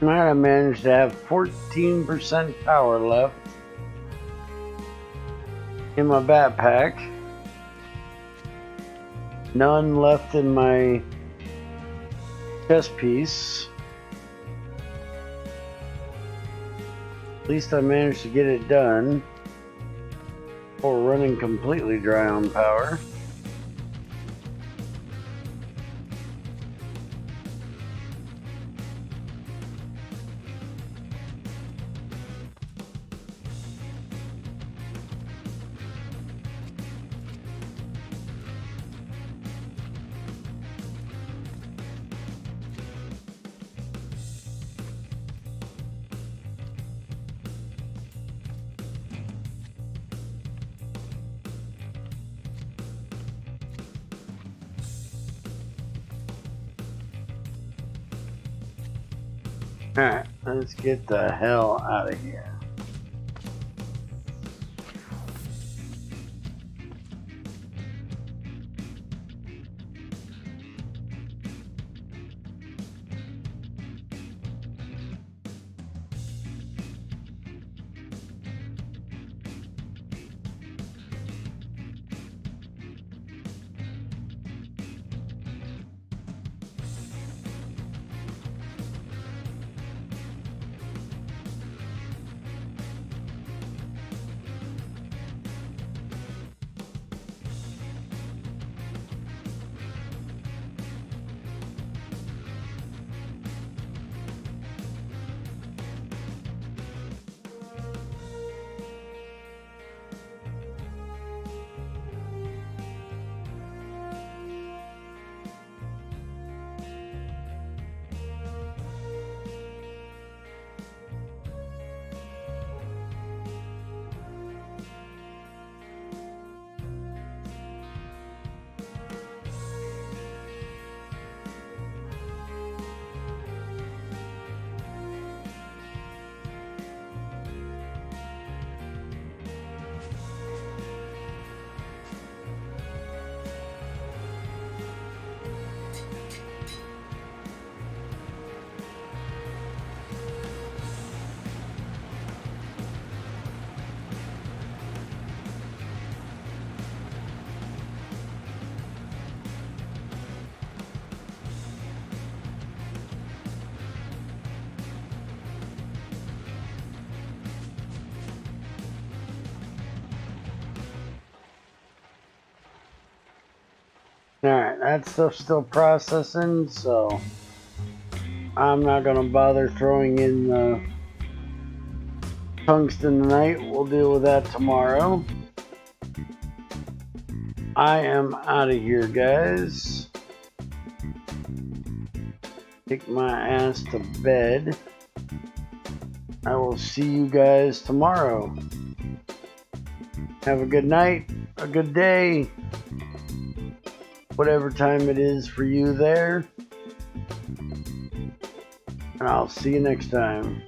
Alright, I managed to have 14% power left in my backpack. None left in my chest piece. At least I managed to get it done before running completely dry on power. Alright, let's get the hell out of here. Alright, that stuff's still processing, so I'm not gonna bother throwing in the tungsten tonight. We'll deal with that tomorrow. I am out of here, guys. Take my ass to bed. I will see you guys tomorrow. Have a good night, a good day, whatever time it is for you there. And I'll see you next time.